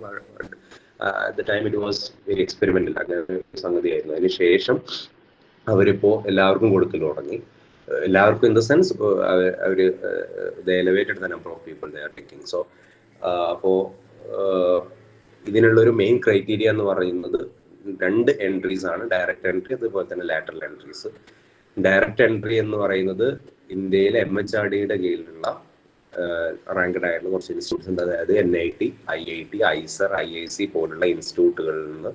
At the time it was very experimental, അങ്ങനെ ഒരു സംഗതിയായിരുന്നു. അതിനുശേഷം അവരിപ്പോൾ എല്ലാവർക്കും കൊടുക്കൽ തുടങ്ങി. എല്ലാവർക്കും ഇൻ ദ സെൻസ് അവർ the elevated the number of people they are taking. So അപ്പോൾ ഇതിനുള്ളൊരു മെയിൻ ക്രൈറ്റീരിയ എന്ന് പറയുന്നത് 2 എൻട്രീസ് ആണ്, ഡയറക്റ്റ് എൻട്രി അതുപോലെ തന്നെ ലാറ്ററൽ എൻട്രീസ്. ഡയറക്റ്റ് എൻട്രി എന്ന് പറയുന്നത് ഇന്ത്യയിലെ MHRDയുടെ കീഴിലുള്ള റാങ്ക്ഡ് ആയിട്ടുള്ള കുറച്ച് ഇൻസ്റ്റിറ്റ്യൂട്ട്സ് ഉണ്ട്. അതായത് NIT, IIT, IISER, IIC പോലുള്ള ഇൻസ്റ്റിറ്റ്യൂട്ടുകളിൽ നിന്ന്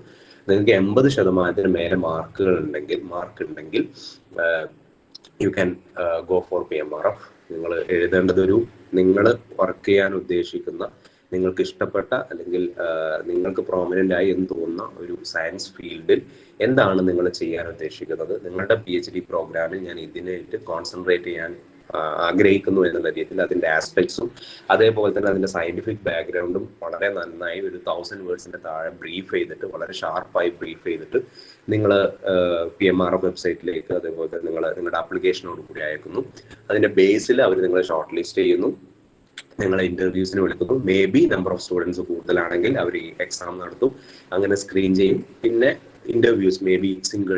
നിങ്ങൾക്ക് 80% മേലെ മാർക്ക് ഉണ്ടെങ്കിൽ U can go four PMRF. നിങ്ങൾ എഴുതേണ്ടത് നിങ്ങൾ വർക്ക് ചെയ്യാൻ ഉദ്ദേശിക്കുന്ന, നിങ്ങൾക്ക് ഇഷ്ടപ്പെട്ട അല്ലെങ്കിൽ നിങ്ങൾക്ക് പ്രോമിനൻ്റ് ആയി എന്ന് തോന്നുന്ന ഒരു സയൻസ് ഫീൽഡിൽ എന്താണ് നിങ്ങൾ ചെയ്യാൻ ഉദ്ദേശിക്കുന്നത്. നിങ്ങളുടെ PhD പ്രോഗ്രാമിൽ ഞാൻ ഇതിനായിട്ട് കോൺസെൻട്രേറ്റ് ചെയ്യാൻ ആഗ്രഹിക്കുന്നു എന്നുള്ള രീതിയിൽ അതിൻ്റെ ആസ്പെക്ട്സും അതേപോലെ തന്നെ അതിൻ്റെ സയൻറ്റിഫിക് ബാക്ക്ഗ്രൗണ്ടും വളരെ നന്നായി ഒരു 1000 വേർഡ്സിൻ്റെ താഴെ ബ്രീഫ് ചെയ്തിട്ട്, വളരെ ഷാർപ്പായി ബ്രീഫ് ചെയ്തിട്ട് നിങ്ങൾ PMRF വെബ്സൈറ്റിലേക്ക് അതേപോലെ തന്നെ നിങ്ങളുടെ ആപ്ലിക്കേഷനോട് കൂടി അയക്കുന്നു. അതിൻ്റെ ബേസിൽ അവർ നിങ്ങളെ ഷോർട്ട് ലിസ്റ്റ് ചെയ്യുന്നു, നിങ്ങളെ ഇന്റർവ്യൂസിന് വിളിക്കുന്നു. May be number of students കൂടുതലാണെങ്കിൽ അവർ ഈ എക്സാം നടത്തും, അങ്ങനെ സ്ക്രീൻ ചെയ്യും. പിന്നെ interviews may be single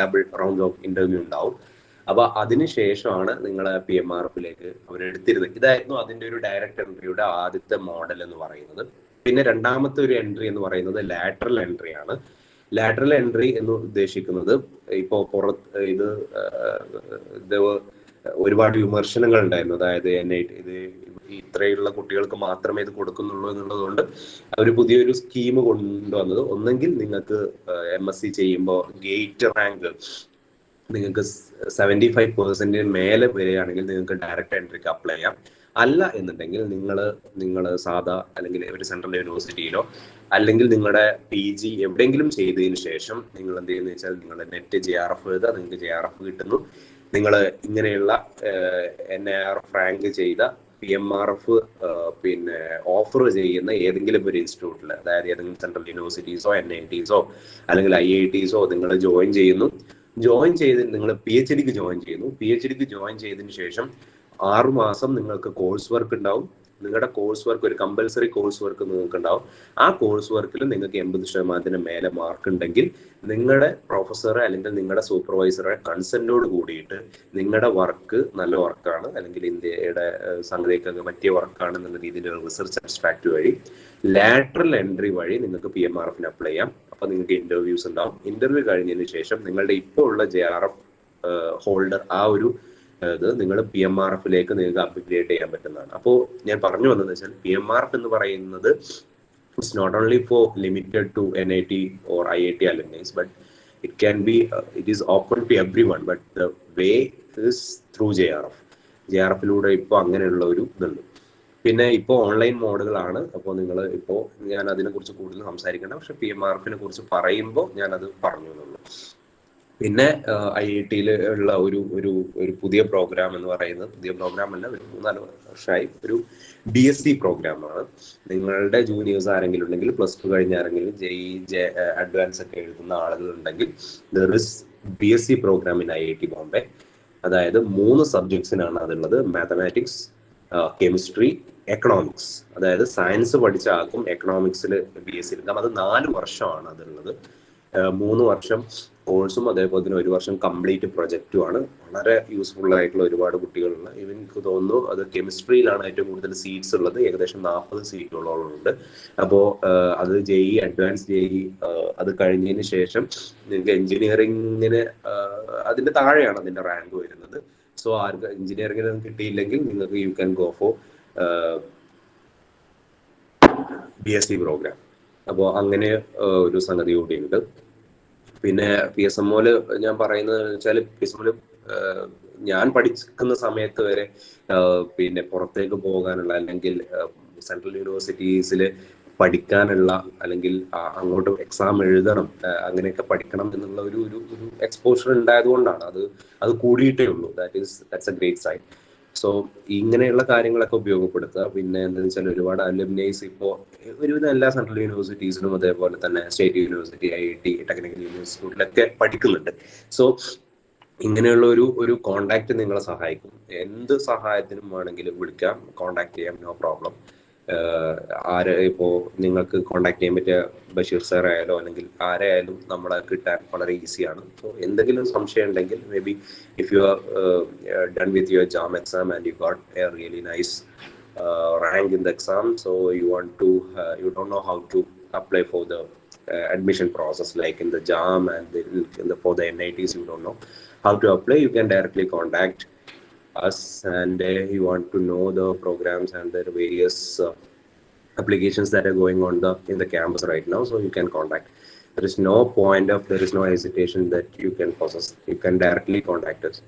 double round of interview ഉണ്ടാവും. അപ്പൊ അതിനുശേഷമാണ് നിങ്ങളെ PMRFിലേക്ക് അവരെടുത്തിരുന്നത്. ഇതായിരുന്നു അതിൻ്റെ ഒരു ഡയറക്റ്റ് എൻട്രിയുടെ ആദ്യത്തെ മോഡൽ എന്ന് പറയുന്നത്. പിന്നെ രണ്ടാമത്തെ ഒരു എൻട്രി എന്ന് പറയുന്നത് ലാറ്ററൽ എൻട്രി ആണ്. ലാറ്ററൽ എൻട്രി എന്ന് ഉദ്ദേശിക്കുന്നത് ഇപ്പോൾ ഇത് ഒരുപാട് വിമർശനങ്ങൾ ഉണ്ടായിരുന്നു. അതായത് NIT ഇത് ഇത്രയുള്ള കുട്ടികൾക്ക് മാത്രമേ ഇത് കൊടുക്കുന്നുള്ളൂ എന്നുള്ളതുകൊണ്ട് അവർ പുതിയൊരു സ്കീം കൊണ്ടുവന്നത്, ഒന്നെങ്കിൽ നിങ്ങൾക്ക് MSc ചെയ്യുമ്പോൾ ഗേറ്റ് റാങ്ക് നിങ്ങൾക്ക് 75% മേലെ വരികയാണെങ്കിൽ നിങ്ങൾക്ക് ഡയറക്റ്റ് എൻട്രിക്ക് അപ്ലൈ ചെയ്യാം. അല്ല എന്നുണ്ടെങ്കിൽ നിങ്ങൾ സാധാ അല്ലെങ്കിൽ ഒരു സെൻട്രൽ യൂണിവേഴ്സിറ്റിയിലോ അല്ലെങ്കിൽ നിങ്ങളുടെ PG എവിടെയെങ്കിലും ചെയ്തതിന് ശേഷം നിങ്ങൾ എന്ത് ചെയ്യുന്നത് വെച്ചാൽ നിങ്ങളുടെ നെറ്റ് JRF എഴുതുക, നിങ്ങൾക്ക് JRF കിട്ടുന്നു. നിങ്ങൾ ഇങ്ങനെയുള്ള NIRF റാങ്ക് ചെയ്ത PMRF പിന്നെ ഓഫർ ചെയ്യുന്ന ഏതെങ്കിലും ഒരു ഇൻസ്റ്റിറ്റ്യൂട്ടിൽ, അതായത് ഏതെങ്കിലും സെൻട്രൽ യൂണിവേഴ്സിറ്റീസോ NITസോ അല്ലെങ്കിൽ IITസോ നിങ്ങൾ ജോയിൻ ചെയ്യുന്നു. ജോയിൻ ചെയ്ത് നിങ്ങൾ PhDക്ക് ജോയിൻ ചെയ്യുന്നു. PhDക്ക് ജോയിൻ ചെയ്തതിന് ശേഷം 6 മാസം നിങ്ങൾക്ക് കോഴ്സ് വർക്ക് ഉണ്ടാവും. നിങ്ങളുടെ കോഴ്സ് വർക്ക് ഒരു കമ്പൽസറി കോഴ്സ് വർക്ക് നിങ്ങൾക്ക് ഉണ്ടാവും. ആ കോഴ്സ് വർക്കിൽ നിങ്ങൾക്ക് 80% മേലെ മാർക്ക് ഉണ്ടെങ്കിൽ നിങ്ങളുടെ പ്രൊഫസറെ അല്ലെങ്കിൽ നിങ്ങളുടെ സൂപ്പർവൈസറെ കൺസെന്റോട് കൂടിയിട്ട് നിങ്ങളുടെ വർക്ക് നല്ല വർക്കാണ് അല്ലെങ്കിൽ ഇന്ത്യയുടെ സംഗതിക്കൊക്കെ പറ്റിയ വർക്കാണ് എന്നുള്ള രീതിയിൽ റിസർച്ച് അബ്സ്ട്രാക്ട് വഴി ലാറ്ററൽ എൻട്രി വഴി നിങ്ങൾക്ക് PMRFന് അപ്ലൈ ചെയ്യാം. അപ്പൊ നിങ്ങൾക്ക് ഇന്റർവ്യൂസ് ഉണ്ടാവും. ഇന്റർവ്യൂ കഴിഞ്ഞതിന് ശേഷം നിങ്ങളുടെ ഇപ്പോൾ ഉള്ള JRF ഹോൾഡർ ആ ഒരു ഇത് നിങ്ങൾ PMRFിലേക്ക് നിങ്ങൾക്ക് അപ്ഗ്രേഡ് ചെയ്യാൻ പറ്റുന്നതാണ്. അപ്പോൾ ഞാൻ പറഞ്ഞു വന്നത് വെച്ചാൽ PMRF എന്ന് പറയുന്നത് it's not only for limited to NIT or IIT alumni, but it can be it is open to everyone, but the way is through JRFിലൂടെ ഇപ്പോൾ അങ്ങനെയുള്ള ഒരു ഇതുണ്ട്. പിന്നെ ഇപ്പോൾ ഓൺലൈൻ മോഡുകളാണ്. അപ്പോൾ നിങ്ങൾ ഇപ്പോൾ ഞാൻ അതിനെക്കുറിച്ച് കൂടുതൽ സംസാരിക്കേണ്ട, പക്ഷെ PMRFിനെ കുറിച്ച് പറയുമ്പോൾ ഞാനത് പറഞ്ഞു എന്നുള്ളൂ. പിന്നെ IITയിൽ ഉള്ള ഒരു പുതിയ പ്രോഗ്രാം എന്ന് പറയുന്നത്, പുതിയ പ്രോഗ്രാം അല്ല, ഒരു 3-4 വർഷമായി ഒരു BSc പ്രോഗ്രാമാണ്. നിങ്ങളുടെ ജൂനിയേഴ്സ് ആരെങ്കിലും ഉണ്ടെങ്കിൽ, +2 കഴിഞ്ഞ ആരെങ്കിലും JEE അഡ്വാൻസ് ഒക്കെ എഴുതുന്ന ആളുകളുണ്ടെങ്കിൽ there is BSc program in IIT Bombay. അതായത് 3 സബ്ജക്ട്സിനാണ് അതുള്ളത്: മാത്തമാറ്റിക്സ്, കെമിസ്ട്രി, എക്കണോമിക്സ്. അതായത് സയൻസ് പഠിച്ച ആൾക്കും എക്കണോമിക്സിൽ BSc എടുക്കാം. അത് 4 വർഷമാണ് അതുള്ളത്. 3 വർഷം കോഴ്സും അതേപോലെ തന്നെ 1 വർഷം കംപ്ലീറ്റ് പ്രൊജക്റ്റുമാണ്. വളരെ യൂസ്ഫുൾ ആയിട്ടുള്ള ഒരുപാട് കുട്ടികളുള്ള, ഈവൻ എനിക്ക് തോന്നുന്നു അത് കെമിസ്ട്രിയിലാണ് ഏറ്റവും കൂടുതൽ സീറ്റ്സ് ഉള്ളത്. ഏകദേശം 40 സീറ്റുകളോളമുണ്ട്. അപ്പോൾ അത് JEE അഡ്വാൻസ് JEE അത് കഴിഞ്ഞതിന് ശേഷം നിങ്ങൾക്ക് എഞ്ചിനീയറിങ്ങിന് അതിന്റെ താഴെയാണ് അതിന്റെ റാങ്ക് വരുന്നത്. സോ ആർക്ക് എഞ്ചിനീയറിങ്ങിന് കിട്ടിയില്ലെങ്കിൽ നിങ്ങൾക്ക് you can go for BSc programme. അപ്പോൾ അങ്ങനെ ഒരു സംഗതി കൂടിയുണ്ട്. പിന്നെ PSMOല് ഞാൻ പറയുന്നത് വെച്ചാൽ PSMOല് ഞാൻ പഠിക്കുന്ന സമയത്ത് വരെ പിന്നെ പുറത്തേക്ക് പോകാനുള്ള അല്ലെങ്കിൽ സെൻട്രൽ യൂണിവേഴ്സിറ്റീസിൽ പഠിക്കാനുള്ള അല്ലെങ്കിൽ അങ്ങോട്ട് എക്സാം എഴുതണം, അങ്ങനെയൊക്കെ പഠിക്കണം എന്നുള്ള ഒരു എക്സ്പോഷർ ഉണ്ടായതുകൊണ്ടാണ് അത് കൂടിയിട്ടേ ഉള്ളൂ. That's a great sign. So ഇങ്ങനെയുള്ള കാര്യങ്ങളൊക്കെ ഉപയോഗപ്പെടുത്തുക. പിന്നെ എന്താണെന്ന് വെച്ചാൽ ഒരുപാട് അലുമിനൈസ് ഇപ്പോൾ ഒരുവിധം എല്ലാ സെൻട്രൽ യൂണിവേഴ്സിറ്റീസിലും അതേപോലെ തന്നെ സ്റ്റേറ്റ് യൂണിവേഴ്സിറ്റി, IIT, ടെക്നിക്കൽ യൂണിവേഴ്സിറ്റിയിലൊക്കെ പഠിക്കുന്നുണ്ട്. സോ ഇങ്ങനെയുള്ള ഒരു കോണ്ടാക്ട് നിങ്ങളെ സഹായിക്കും. എന്ത് സഹായത്തിനും വേണമെങ്കിലും വിളിക്കാം, കോണ്ടാക്ട് ചെയ്യാം, നോ പ്രോബ്ലം. ഇപ്പോൾ നിങ്ങൾക്ക് കോണ്ടാക്ട് ചെയ്യാൻ പറ്റിയ ബഷീർ സാർ ആയാലോ അല്ലെങ്കിൽ ആരെയായാലും നമ്മളെ കിട്ടാൻ വളരെ ഈസിയാണ്. സോ എന്തെങ്കിലും സംശയം ഉണ്ടെങ്കിൽ may be if you are done with your jam exam and you got A really nice rank in the exam, so you want to you don't know how to apply for the admission process, like in the JAM and for the NITs, you don't know how to apply, you can directly contact us. And you want to know the programs and the various applications that are going on in the campus right now, so you can contact. There is no hesitation that you can possess. You can directly contact us.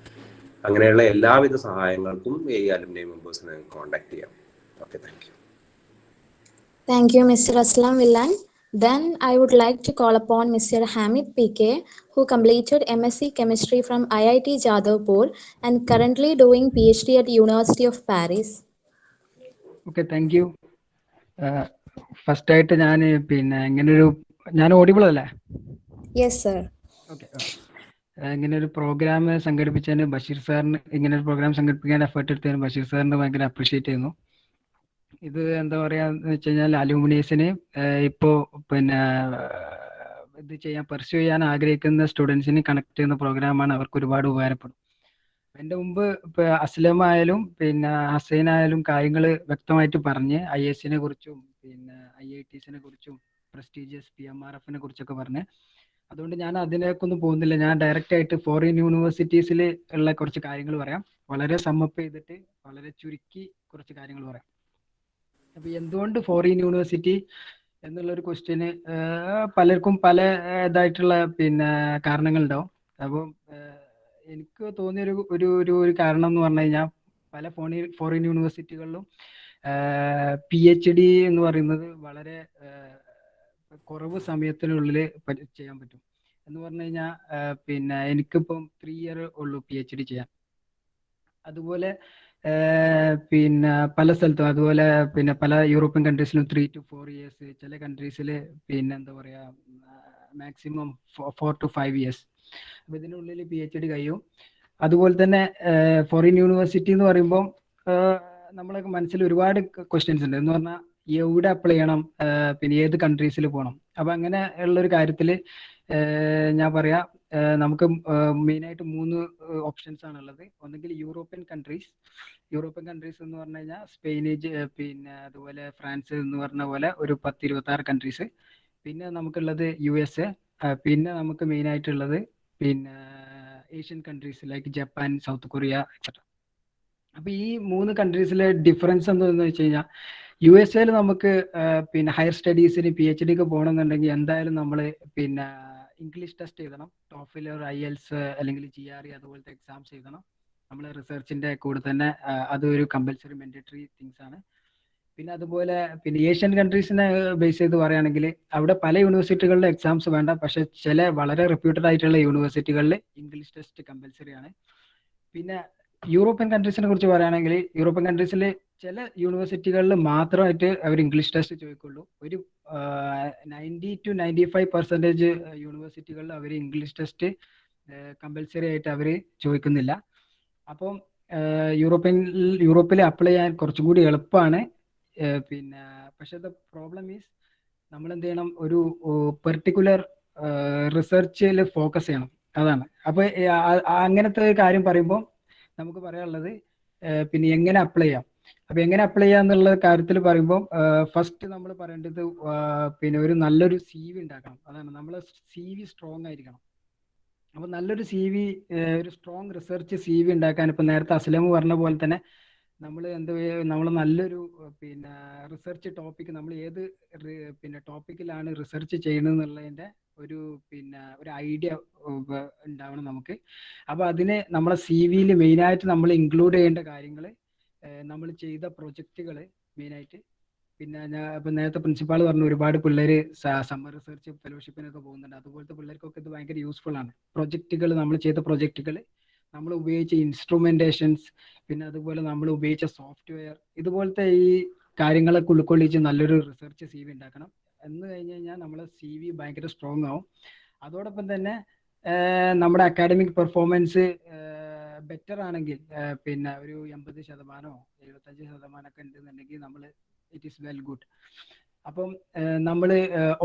അങ്ങനെയുള്ള എല്ലാവിധ സഹായങ്ങൾക്കും ഈ alumni മെമ്പേഴ്സിനെ contact ചെയ്യാം. Okay, thank U. Thank you, Mr. Aslam Villan. Then I would like to call upon Mr. Hamid PK, who completed MSc Chemistry from IIT Jadavpur and currently doing PhD at University of Paris. Okay, thank U. First ആയിട്ട് ഞാൻ ഞാൻ audible അല്ലേ? Yes, sir. Okay, ഇങ്ങനെ ഒരു programme സംഘടിപ്പിച്ചതിന് Basheer സാറിന്, ഇങ്ങനെ ഒരു programme സംഘടിപ്പിക്കാൻ എഫേർട്ട് എടുത്തതിന് ബഷീർ സാറിന് ഭയങ്കര അപ്രീഷിയേറ്റ് ചെയ്യുന്നു. ഇത് എന്താ പറയാന്ന് വെച്ച് കഴിഞ്ഞാൽ അലൂമിനിയസിന് ഇപ്പോൾ ഇത് പെർസ്യൂ ചെയ്യാൻ ആഗ്രഹിക്കുന്ന സ്റ്റുഡൻസിന് കണക്ട് ചെയ്യുന്ന പ്രോഗ്രാമാണ്. അവർക്ക് ഒരുപാട് ഉപകാരപ്പെടും. എൻ്റെ മുമ്പ് അസ്ലം ആയാലും ഹസൈൻ ആയാലും കാര്യങ്ങൾ വ്യക്തമായിട്ട് പറഞ്ഞ് IASനെ കുറിച്ചും IITസിനെ കുറിച്ചും പ്രസ്റ്റീജിയസ് PMRFനെ കുറിച്ചൊക്കെ പറഞ്ഞ്, അതുകൊണ്ട് ഞാൻ അതിലേക്കൊന്നും പോകുന്നില്ല. ഞാൻ ഡയറക്റ്റ് ആയിട്ട് ഫോറിൻ യൂണിവേഴ്സിറ്റീസിൽ ഉള്ള കുറച്ച് കാര്യങ്ങൾ പറയാം. വളരെ സമ്മപ്പ് ചെയ്തിട്ട് വളരെ ചുരുക്കി കുറച്ച് കാര്യങ്ങൾ പറയാം. അപ്പൊ എന്തുകൊണ്ട് ഫോറിൻ യൂണിവേഴ്സിറ്റി എന്നുള്ളൊരു ക്വസ്റ്റ്യന് പലർക്കും പല ഇതായിട്ടുള്ള കാരണങ്ങളുണ്ടാവും. അപ്പം എനിക്ക് തോന്നിയൊരു ഒരു ഒരു കാരണം എന്ന് പറഞ്ഞു കഴിഞ്ഞാൽ പല ഫോറിൻ യൂണിവേഴ്സിറ്റികളിലും PhD എന്ന് പറയുന്നത് വളരെ കുറവ് സമയത്തിനുള്ളിൽ ചെയ്യാൻ പറ്റും. എന്ന് പറഞ്ഞു കഴിഞ്ഞാൽ എനിക്കിപ്പം 3 year ഉള്ളൂ PhD ചെയ്യാൻ. അതുപോലെ പല സ്ഥലത്തും അതുപോലെ പല യൂറോപ്യൻ കൺട്രീസിലും 3 to 4 years, ചില കൺട്രീസിൽ എന്താ പറയുക മാക്സിമം 4 to 5 years. അപ്പോൾ ഇതിനുള്ളിൽ PhD കഴിയും. അതുപോലെ തന്നെ ഫോറിൻ യൂണിവേഴ്സിറ്റി എന്ന് പറയുമ്പോൾ നമ്മളെ മനസ്സിൽ ഒരുപാട് ക്വസ്റ്റ്യൻസ് ഉണ്ട്. എന്ന് പറഞ്ഞാൽ എവിടെ അപ്ലൈ ചെയ്യണം, ഏത് കൺട്രീസിൽ പോകണം. അപ്പം അങ്ങനെ ഉള്ളൊരു കാര്യത്തിൽ ഞാൻ പറയാം, നമുക്ക് മെയിനായിട്ട് 3 ഓപ്ഷൻസ് ആണുള്ളത്. ഒന്നെങ്കിൽ യൂറോപ്യൻ കൺട്രീസ് എന്ന് പറഞ്ഞു കഴിഞ്ഞാൽ സ്പെയിൻ, അതുപോലെ ഫ്രാൻസ് എന്ന് പറഞ്ഞ പോലെ ഒരു 10-26 കൺട്രീസ്. പിന്നെ നമുക്കുള്ളത് USA. പിന്നെ നമുക്ക് മെയിനായിട്ടുള്ളത് Asian countries like Japan, south Korea etcetera. അപ്പൊ ഈ 3 കൺട്രീസിലെ ഡിഫറൻസ് എന്താണെന്ന് വെച്ച് കഴിഞ്ഞാൽ USA നമുക്ക് ഹയർ സ്റ്റഡീസിന് PhDക്ക് പോകണമെന്നുണ്ടെങ്കിൽ എന്തായാലും നമ്മൾ ഇംഗ്ലീഷ് ടെസ്റ്റ് എഴുതണം. TOEFL or IELTS അല്ലെങ്കിൽ GRE അതുപോലത്തെ എക്സാംസ് എഴുതണം. നമ്മൾ റിസർച്ചിന്റെ കൂടെ തന്നെ അതൊരു കമ്പൽസറി മാൻഡേറ്ററി തിങ്സ് ആണ്. പിന്നെ അതുപോലെ ഏഷ്യൻ കൺട്രീസിനെ ബേസ് ചെയ്ത് പറയുകയാണെങ്കിൽ അവിടെ പല യൂണിവേഴ്സിറ്റികളിലെ എക്സാംസ് വേണ്ട, പക്ഷെ ചില വളരെ റെപ്യൂട്ടഡ് ആയിട്ടുള്ള യൂണിവേഴ്സിറ്റികളിൽ ഇംഗ്ലീഷ് ടെസ്റ്റ് കമ്പൽസറി ആണ്. പിന്നെ യൂറോപ്യൻ കൺട്രീസിനെ കുറിച്ച് പറയുകയാണെങ്കിൽ യൂറോപ്യൻ കൺട്രീസിൽ ചില യൂണിവേഴ്സിറ്റികളിൽ മാത്രമായിട്ട് അവർ ഇംഗ്ലീഷ് ടെസ്റ്റ് ചോദിക്കുള്ളൂ. ഒരു 90 to 95% യൂണിവേഴ്സിറ്റികളിൽ അവർ ഇംഗ്ലീഷ് ടെസ്റ്റ് കമ്പൽസറി ആയിട്ട് അവർ ചോദിക്കുന്നില്ല. അപ്പം യൂറോപ്പിൽ അപ്ലൈ ചെയ്യാൻ കുറച്ചും കൂടി എളുപ്പമാണ്. പക്ഷേ ദ പ്രോബ്ലം ഈസ് നമ്മൾ എന്ത് ചെയ്യണം, ഒരു പെർട്ടിക്കുലർ റിസർച്ചിൽ ഫോക്കസ് ചെയ്യണം. അതാണ്. അപ്പോൾ അങ്ങനത്തെ ഒരു കാര്യം പറയുമ്പോൾ നമുക്ക് പറയാനുള്ളത് എങ്ങനെ അപ്ലൈ ചെയ്യാം. അപ്പൊ എങ്ങനെ അപ്ലൈ ചെയ്യാം എന്നുള്ള കാര്യത്തിൽ പറയുമ്പോൾ ഫസ്റ്റ് നമ്മൾ പറയേണ്ടത് ഒരു നല്ലൊരു CV ഉണ്ടാക്കണം. അതാണ്, നമ്മളെ CV സ്ട്രോങ് ആയിരിക്കണം. അപ്പൊ നല്ലൊരു CV, ഒരു സ്ട്രോങ് റിസർച്ച് CV ഉണ്ടാക്കാൻ ഇപ്പൊ നേരത്തെ അസ്ലം പറഞ്ഞ പോലെ തന്നെ നമ്മൾ നമ്മൾ നല്ലൊരു റിസർച്ച് ടോപ്പിക്, നമ്മൾ ഏത് ടോപ്പിക്കിലാണ് റിസർച്ച് ചെയ്യുന്നത് എന്നുള്ളതിന്റെ ഒരു ഒരു ഐഡിയ ഉണ്ടാവണം നമുക്ക്. അപ്പൊ അതിന് നമ്മളെ CVയിൽ മെയിനായിട്ട് നമ്മൾ ഇൻക്ലൂഡ് ചെയ്യേണ്ട കാര്യങ്ങൾ, നമ്മൾ ചെയ്ത പ്രൊജക്റ്റുകൾ മെയിനായിട്ട്. ഞാൻ ഇപ്പൊ നേരത്തെ പ്രിൻസിപ്പാൾ പറഞ്ഞു ഒരുപാട് പിള്ളേർ സമ്മർ റിസർച്ച് ഫെലോഷിപ്പിനൊക്കെ പോകുന്നുണ്ട്. അതുപോലത്തെ പിള്ളേർക്കൊക്കെ ഇത് ഭയങ്കര യൂസ്ഫുൾ ആണ്. പ്രൊജക്റ്റുകൾ, നമ്മൾ ചെയ്ത പ്രൊജക്റ്റുകൾ, നമ്മൾ ഉപയോഗിച്ച ഇൻസ്ട്രുമെന്റേഷൻസ്, പിന്നെ അതുപോലെ നമ്മൾ ഉപയോഗിച്ച സോഫ്റ്റ്വെയർ, ഇതുപോലത്തെ ഈ കാര്യങ്ങളൊക്കെ ഉൾക്കൊള്ളിച്ച് നല്ലൊരു റിസർച്ച് CV ഉണ്ടാക്കണം. എന്ന് കഴിഞ്ഞ് കഴിഞ്ഞാൽ നമ്മളെ CV ഭയങ്കര സ്ട്രോങ് ആവും. അതോടൊപ്പം തന്നെ നമ്മുടെ അക്കാഡമിക് പെർഫോമൻസ് ബെറ്റർ ആണെങ്കിൽ ഒരു 80% 75% ഒക്കെ ഉണ്ടെന്നുണ്ടെങ്കിൽ നമ്മൾ ഇറ്റ് ഈസ് വെൽ ഗുഡ്. അപ്പം നമ്മൾ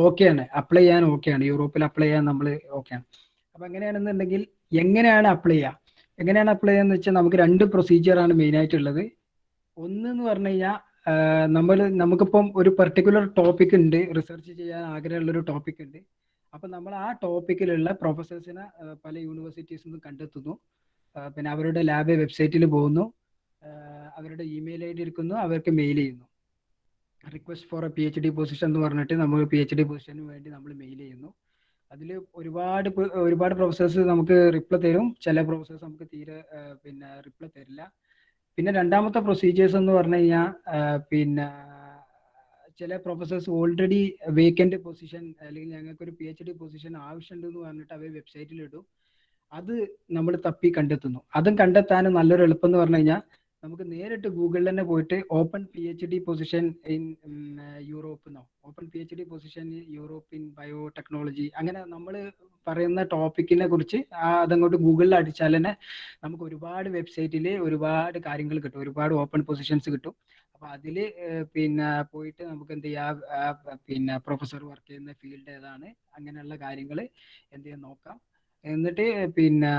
ഓക്കെയാണ്, അപ്ലൈ ചെയ്യാൻ ഓക്കെയാണ്, യൂറോപ്പിൽ അപ്ലൈ ചെയ്യാൻ നമ്മൾ ഓക്കെയാണ്. അപ്പം എങ്ങനെയാണെന്നുണ്ടെങ്കിൽ എങ്ങനെയാണ് അപ്ലൈ ചെയ്യാന്ന് വെച്ചാൽ നമുക്ക് 2 പ്രൊസീജിയറാണ് മെയിനായിട്ടുള്ളത്. ഒന്ന് എന്ന് പറഞ്ഞു കഴിഞ്ഞാൽ നമുക്കിപ്പം ഒരു പെർട്ടിക്കുലർ ടോപ്പിക് ഉണ്ട്, റിസർച്ച് ചെയ്യാൻ ആഗ്രഹമുള്ള ഒരു ടോപ്പിക് ഉണ്ട്. അപ്പം നമ്മൾ ആ ടോപ്പിക്കിലുള്ള പ്രൊഫസേഴ്സിനെ പല യൂണിവേഴ്സിറ്റീസിൽ നിന്ന് കണ്ടെത്തുന്നു. പിന്നെ അവരുടെ ലാബ് വെബ്സൈറ്റിൽ പോകുന്നു, അവരുടെ ഇമെയിൽ ഐ ഡി എടുക്കുന്നു, അവർക്ക് മെയിൽ ചെയ്യുന്നു. Request for A PhD position എന്ന് പറഞ്ഞിട്ട് നമ്മൾ PhD പൊസിഷന് വേണ്ടി നമ്മൾ മെയിൽ ചെയ്യുന്നു. അതിൽ ഒരുപാട് പ്രൊഫസേഴ്സ് നമുക്ക് റിപ്ലൈ തരും, ചില പ്രൊഫസേഴ്സ് നമുക്ക് തീരെ പിന്നെ റിപ്ലൈ തരില്ല. പിന്നെ രണ്ടാമത്തെ പ്രൊസീജിയേഴ്സ് എന്ന് പറഞ്ഞു കഴിഞ്ഞാൽ പിന്നെ ചില പ്രൊഫസേഴ്സ് ഓൾറെഡി വേക്കൻറ്റ് പൊസിഷൻ അല്ലെങ്കിൽ ഞങ്ങൾക്ക് ഒരു PhD പൊസിഷൻ ആവശ്യമുണ്ട് എന്ന് പറഞ്ഞിട്ട് അവർ വെബ്സൈറ്റിൽ ഇടും. അത് നമ്മൾ തപ്പി കണ്ടെത്തുന്നു. അതും കണ്ടെത്താൻ നല്ലൊരു എളുപ്പം എന്ന് പറഞ്ഞു കഴിഞ്ഞാൽ നമുക്ക് നേരിട്ട് ഗൂഗിളിൽ തന്നെ പോയിട്ട് open PhD position in Europe എന്നോ open PhD position in Europe in biotechnology, അങ്ങനെ നമ്മൾ പറയുന്ന ടോപ്പിക്കിനെ കുറിച്ച് അതങ്ങോട്ട് ഗൂഗിളിൽ അടിച്ചാൽ തന്നെ നമുക്ക് ഒരുപാട് വെബ്സൈറ്റിൽ ഒരുപാട് കാര്യങ്ങൾ കിട്ടും, ഒരുപാട് ഓപ്പൺ പൊസിഷൻസ് കിട്ടും. അപ്പൊ അതിൽ പിന്നെ പോയിട്ട് നമുക്ക് എന്ത് ചെയ്യാം, പിന്നെ പ്രൊഫസർ വർക്ക് ചെയ്യുന്ന ഫീൽഡ് ഏതാണ്, അങ്ങനെയുള്ള കാര്യങ്ങൾ എന്ത് ചെയ്യാൻ നോക്കാം. എന്നിട്ട് പിന്നെ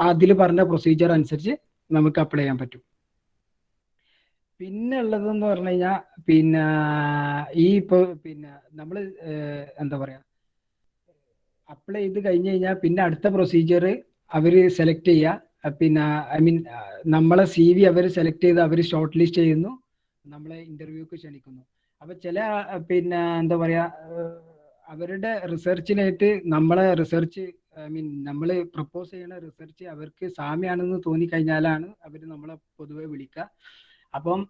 അതിൽ പറഞ്ഞ പ്രൊസീജിയർ അനുസരിച്ച് നമുക്ക് അപ്ലൈ ചെയ്യാൻ പറ്റും. പിന്നെ ഉള്ളതെന്ന് പറഞ്ഞു കഴിഞ്ഞാൽ പിന്നെ പിന്നെ നമ്മൾ എന്താ പറയാ, അപ്ലൈ ചെയ്ത് കഴിഞ്ഞ് കഴിഞ്ഞാൽ പിന്നെ അടുത്ത പ്രൊസീജിയർ അവർ സെലക്ട് ചെയ്യുക. പിന്നെ നമ്മളെ CV അവർ സെലക്ട് ചെയ്ത് അവർ ഷോർട്ട് ലിസ്റ്റ് ചെയ്യുന്നു, നമ്മളെ ഇന്റർവ്യൂക്ക് ക്ഷണിക്കുന്നു. അപ്പൊ ചില പിന്നെ എന്താ പറയാ, അവരുടെ റിസർച്ചിനായിട്ട് നമ്മളെ റിസർച്ച് നമ്മൾ പ്രപ്പോസ് ചെയ്യുന്ന റിസർച്ച് അവർക്ക് സാമ്യമാണെന്ന് തോന്നിക്കഴിഞ്ഞാലാണ് അവർ നമ്മളെ പൊതുവെ വിളിക്കുക. അപ്പം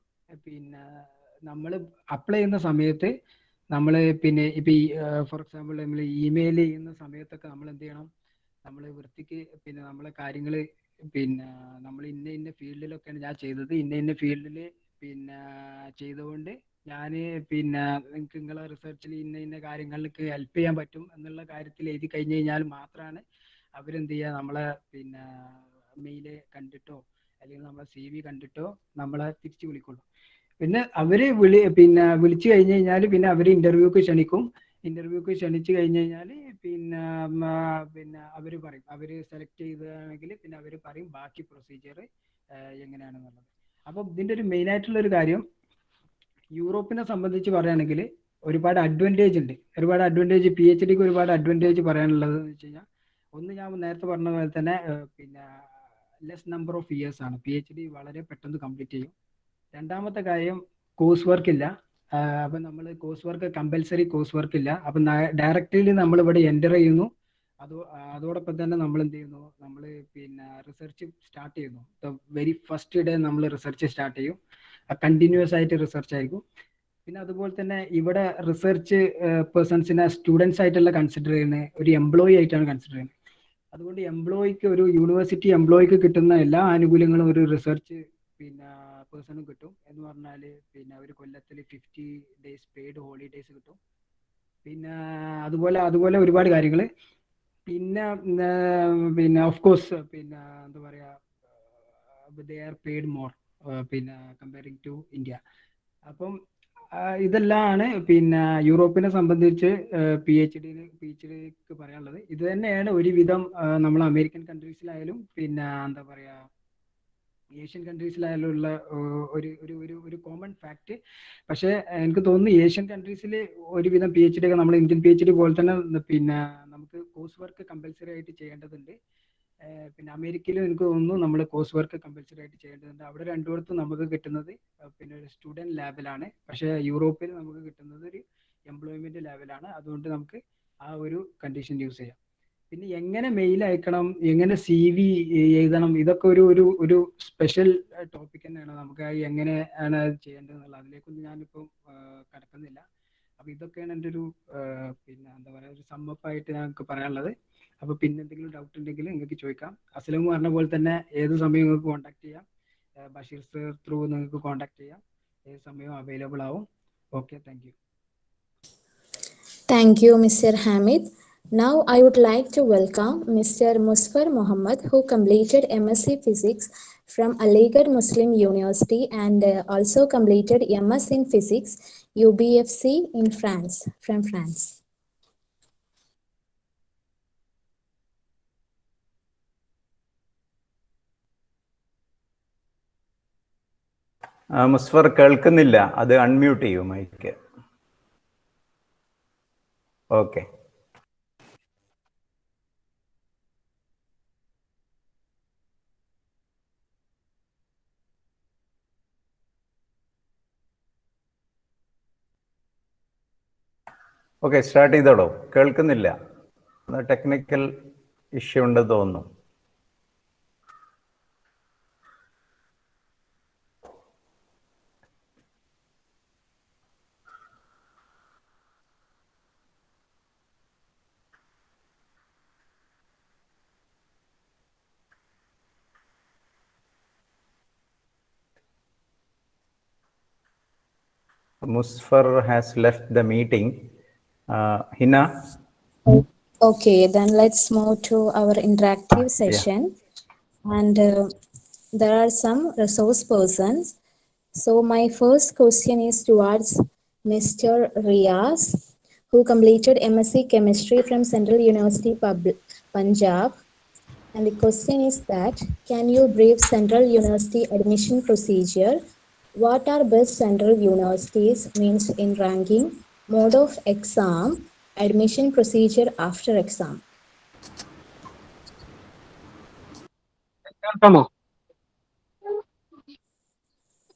പിന്നെ നമ്മൾ അപ്ലൈ ചെയ്യുന്ന സമയത്ത് നമ്മൾ പിന്നെ ഇപ്പം ഫോർ എക്സാമ്പിൾ നമ്മൾ ഇമെയിൽ ചെയ്യുന്ന സമയത്തൊക്കെ നമ്മൾ എന്ത് ചെയ്യണം, നമ്മൾ വൃത്തിക്ക് പിന്നെ നമ്മളെ കാര്യങ്ങൾ പിന്നെ നമ്മൾ ഇന്ന ഫീൽഡിലൊക്കെയാണ് ഞാൻ ചെയ്തത്, ഇന്ന ഫീൽഡിൽ പിന്നെ ചെയ്തുകൊണ്ട് ഞാൻ പിന്നെ നിങ്ങൾക്ക് നിങ്ങളെ റിസർച്ചിൽ ഇന്ന കാര്യങ്ങൾക്ക് ഹെൽപ്പ് ചെയ്യാൻ പറ്റും എന്നുള്ള കാര്യത്തിൽ എഴുതി കഴിഞ്ഞ് കഴിഞ്ഞാൽ മാത്രമാണ് അവരെന്ത് ചെയ്യുക, നമ്മളെ പിന്നെ മെയില് കണ്ടിട്ടോ അല്ലെങ്കിൽ നമ്മളെ CV കണ്ടിട്ടോ നമ്മളെ തിരിച്ചു വിളിക്കുള്ളൂ. പിന്നെ അവര് പിന്നെ വിളിച്ചു കഴിഞ്ഞ് കഴിഞ്ഞാൽ പിന്നെ അവർ ഇന്റർവ്യൂക്ക് ക്ഷണിക്കും. ഇന്റർവ്യൂക്ക് ക്ഷണിച്ചു കഴിഞ്ഞ് കഴിഞ്ഞാൽ പിന്നെ അവർ പറയും, അവർ സെലക്ട് ചെയ്തതാണെങ്കിൽ പിന്നെ അവർ പറയും ബാക്കി പ്രൊസീജിയർ എങ്ങനെയാണെന്നുള്ളത്. അപ്പം ഇതിന്റെ ഒരു മെയിൻ ആയിട്ടുള്ള ഒരു കാര്യം, യൂറോപ്പിനെ സംബന്ധിച്ച് പറയുകയാണെങ്കിൽ ഒരുപാട് അഡ്വാൻറ്റേജ് ഉണ്ട്. ഒരുപാട് അഡ്വാൻറ്റേജ് PhDക്ക് ഒരുപാട് അഡ്വാൻറ്റേജ് പറയാനുള്ളത് എന്ന് വെച്ച് കഴിഞ്ഞാൽ, ഒന്ന് ഞാൻ നേരത്തെ പറഞ്ഞ പോലെ തന്നെ പിന്നെ ലെസ് നമ്പർ ഓഫ് ഇയേഴ്സ് ആണ്, PhD വളരെ പെട്ടെന്ന് കംപ്ലീറ്റ് ചെയ്യും. രണ്ടാമത്തെ കാര്യം, കോഴ്സ് വർക്ക് ഇല്ല. അപ്പം നമ്മൾ course work compulsory course work ഇല്ല. അപ്പം ഡയറക്റ്റ്ലി നമ്മൾ ഇവിടെ എൻ്റർ ചെയ്യുന്നു. അതോടൊപ്പം തന്നെ നമ്മൾ എന്ത് ചെയ്യുന്നു, നമ്മൾ പിന്നെ റിസർച്ച് സ്റ്റാർട്ട് ചെയ്യുന്നു. വെരി ഫസ്റ്റ് ഡേ നമ്മൾ റിസർച്ച് സ്റ്റാർട്ട് ചെയ്യും. കണ്ടിന്യൂസ് ആയിട്ട് റിസർച്ച് ആയിരിക്കും. പിന്നെ അതുപോലെ തന്നെ ഇവിടെ റിസർച്ച് പേഴ്സൺസിനെ സ്റ്റുഡൻസ് ആയിട്ടുള്ള കൺസിഡർ ചെയ്യുന്നത് ഒരു എംപ്ലോയി ആയിട്ടാണ് കൺസിഡർ ചെയ്യുന്നത്. അതുകൊണ്ട് എംപ്ലോയിക്ക്, ഒരു യൂണിവേഴ്സിറ്റി എംപ്ലോയിക്ക് കിട്ടുന്ന എല്ലാ ആനുകൂല്യങ്ങളും ഒരു റിസർച്ച് പിന്നെ പേഴ്സണും കിട്ടും. എന്ന് പറഞ്ഞാൽ പിന്നെ ഒരു കൊല്ലത്തിൽ 50 days പെയ്ഡ് ഹോളിഡേയ്സ് കിട്ടും. പിന്നെ അതുപോലെ ഒരുപാട് കാര്യങ്ങൾ. പിന്നെ ഓഫ് കോഴ്സ് പിന്നെ എന്താ പറയാ, ദേ ആർ പെയ്ഡ് മോർ പിന്നെ കമ്പയറിങ് ടു ഇന്ത്യ. അപ്പം ഇതെല്ലാമാണ് പിന്നെ യൂറോപ്പിനെ സംബന്ധിച്ച് PhDക്ക് പറയാനുള്ളത്. ഇത് തന്നെയാണ് ഒരുവിധം നമ്മൾ അമേരിക്കൻ കൺട്രീസിലായാലും പിന്നെ എന്താ പറയാ ഏഷ്യൻ കൺട്രീസിലായാലും ഉള്ള ഒരു കോമൺ ഫാക്ട്. പക്ഷേ എനിക്ക് തോന്നുന്നു ഏഷ്യൻ കൺട്രീസിൽ ഒരുവിധം PhD ഒക്കെ നമ്മൾ ഇന്ത്യൻ PhD പോലെ തന്നെ പിന്നെ നമുക്ക് കോഴ്സ് വർക്ക് കമ്പൽസറി ആയിട്ട് ചെയ്യേണ്ടതുണ്ട്. പിന്നെ അമേരിക്കയിലും എനിക്ക് തോന്നുന്നു നമ്മൾ കോഴ്സ് വർക്ക് കമ്പൽസറി ആയിട്ട് ചെയ്യേണ്ടതുണ്ട്. അവിടെ രണ്ടിടത്തും നമുക്ക് കിട്ടുന്നത് പിന്നെ ഒരു സ്റ്റുഡൻറ് ലാബിലാണ്. പക്ഷേ യൂറോപ്പിൽ നമുക്ക് കിട്ടുന്നത് ഒരു എംപ്ലോയ്മെന്റ് ലാബിലാണ്. അതുകൊണ്ട് നമുക്ക് ആ ഒരു കണ്ടീഷൻ യൂസ് ചെയ്യാം. പിന്നെ എങ്ങനെ മെയിൽ അയക്കണം, എങ്ങനെ CV എഴുതണം, ഇതൊക്കെ ഒരു സ്പെഷ്യൽ ടോപ്പിക് തന്നെയാണ്. നമുക്ക് എങ്ങനെയാണ് അത് ചെയ്യേണ്ടതെന്നുള്ള അതിലേക്കൊന്നും ഞാനിപ്പോൾ കടക്കുന്നില്ല. അപ്പൊ ഇതൊക്കെയാണ് എൻ്റെ ഒരു പിന്നെ എന്താ പറയുക, ഒരു സമ്മപ്പായിട്ട് ഞങ്ങൾക്ക് പറയാനുള്ളത്. അപ്പൊ പിന്നെ എന്തെങ്കിലും ഡൗട്ട് ഉണ്ടെങ്കിൽ നിങ്ങൾക്ക് ചോദിക്കാം. അസ്ലം പറഞ്ഞ പോലെ തന്നെ ഏത് സമയം നിങ്ങൾക്ക് കോൺടാക്ട് ചെയ്യാം. ബഷീർ സർ ത്രൂ നിങ്ങൾക്ക് കോൺടാക്ട് ചെയ്യാം. ഏത് സമയവും അവൈലബിൾ ആവും. Okay, thank U. Thank you, Mr. Hamid. Now I would like to welcome Mr. Musfar Mohammed, who completed MSc Physics from Aligarh Muslim University and also completed MS in Physics, UBFC in France, from France. Musfar കേൾക്കുന്നില്ല, അത് unmute ചെയ്യൂ mic. Okay. Okay, start ചെയ്തോളൂ. കേൾക്കുന്നില്ല, technical issue ഉണ്ടെന്ന് തോന്നുന്നു. Musfar has left the meeting. Hina? Okay, then let's move to our interactive session. And there are some resource persons. So my first question is towards Mr. Riaz, who completed MSc Chemistry from Central University Punjab. And the question is that, can you brief Central University admission procedure? What are best Central Universities means in ranking, mode of exam, admission procedure after exam?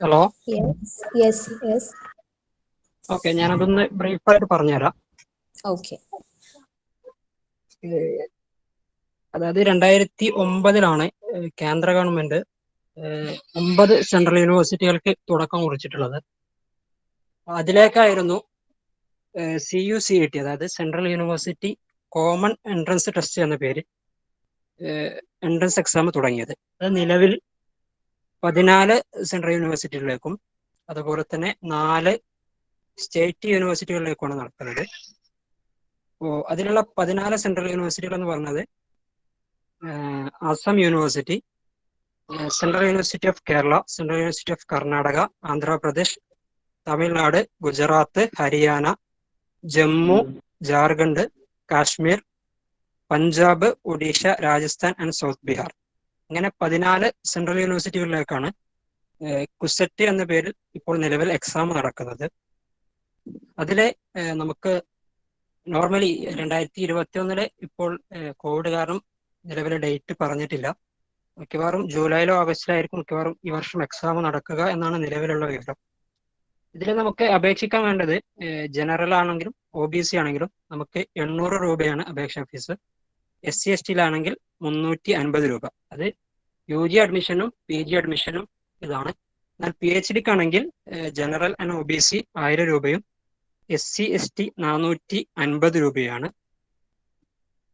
Hello. Yes. Okay, ഞാനതൊന്ന് ബ്രീഫായിട്ട് പറഞ്ഞുതരാം. Okay. അതായത് 2009 കേന്ദ്ര government 9 central യൂണിവേഴ്സിറ്റികൾക്ക് തുടക്കം കുറിച്ചിട്ടുള്ളത്. അതിലേക്കായിരുന്നു CUCET, അതായത് central university common entrance test എന്ന പേര് entrance exam തുടങ്ങിയത്. അത് നിലവിൽ 14 സെൻട്രൽ യൂണിവേഴ്സിറ്റികളിലേക്കും അതുപോലെ തന്നെ 4 സ്റ്റേറ്റ് യൂണിവേഴ്സിറ്റികളിലേക്കാണ് നടക്കുന്നത്. അപ്പോൾ അതിലുള്ള 14 സെൻട്രൽ യൂണിവേഴ്സിറ്റികൾ എന്ന് പറഞ്ഞത് Assam university, central university of Kerala, central university of Karnataka, Andhra Pradesh, Tamil Nadu, Gujarat, Haryana, Jammu, Jharkhand, Kashmir, Punjab, Odisha, Rajasthan and south Bihar. ഇങ്ങനെ 14 സെൻട്രൽ യൂണിവേഴ്സിറ്റികളിലേക്കാണ് കുസെറ്റ് എന്ന പേരിൽ ഇപ്പോൾ നിലവിൽ എക്സാം നടക്കുന്നത്. അതിലെ നമുക്ക് നോർമലി 2021 ഇപ്പോൾ കോവിഡ് കാരണം നിലവിലെ ഡേറ്റ് പറഞ്ഞിട്ടില്ല. മിക്കവാറും ജൂലൈയിലോ ആഗസ്റ്റിലായിരിക്കും മിക്കവാറും ഈ വർഷം എക്സാം നടക്കുക എന്നാണ് നിലവിലുള്ള വിവരം. ഇതിൽ നമുക്ക് അപേക്ഷിക്കാൻ വേണ്ടത് ജനറൽ ആണെങ്കിലും OBC ആണെങ്കിലും നമുക്ക് 800 രൂപയാണ് അപേക്ഷാ ഫീസ്. SC/ST-യിലാണെങ്കിൽ 350 രൂപ. അത് UG അഡ്മിഷനും PG അഡ്മിഷനും ഇതാണ്. എന്നാൽ PhD-ക്കാണെങ്കിൽ ജനറൽ ആൻഡ് OBC 1000 രൂപയും SC/ST 450 രൂപയാണ്.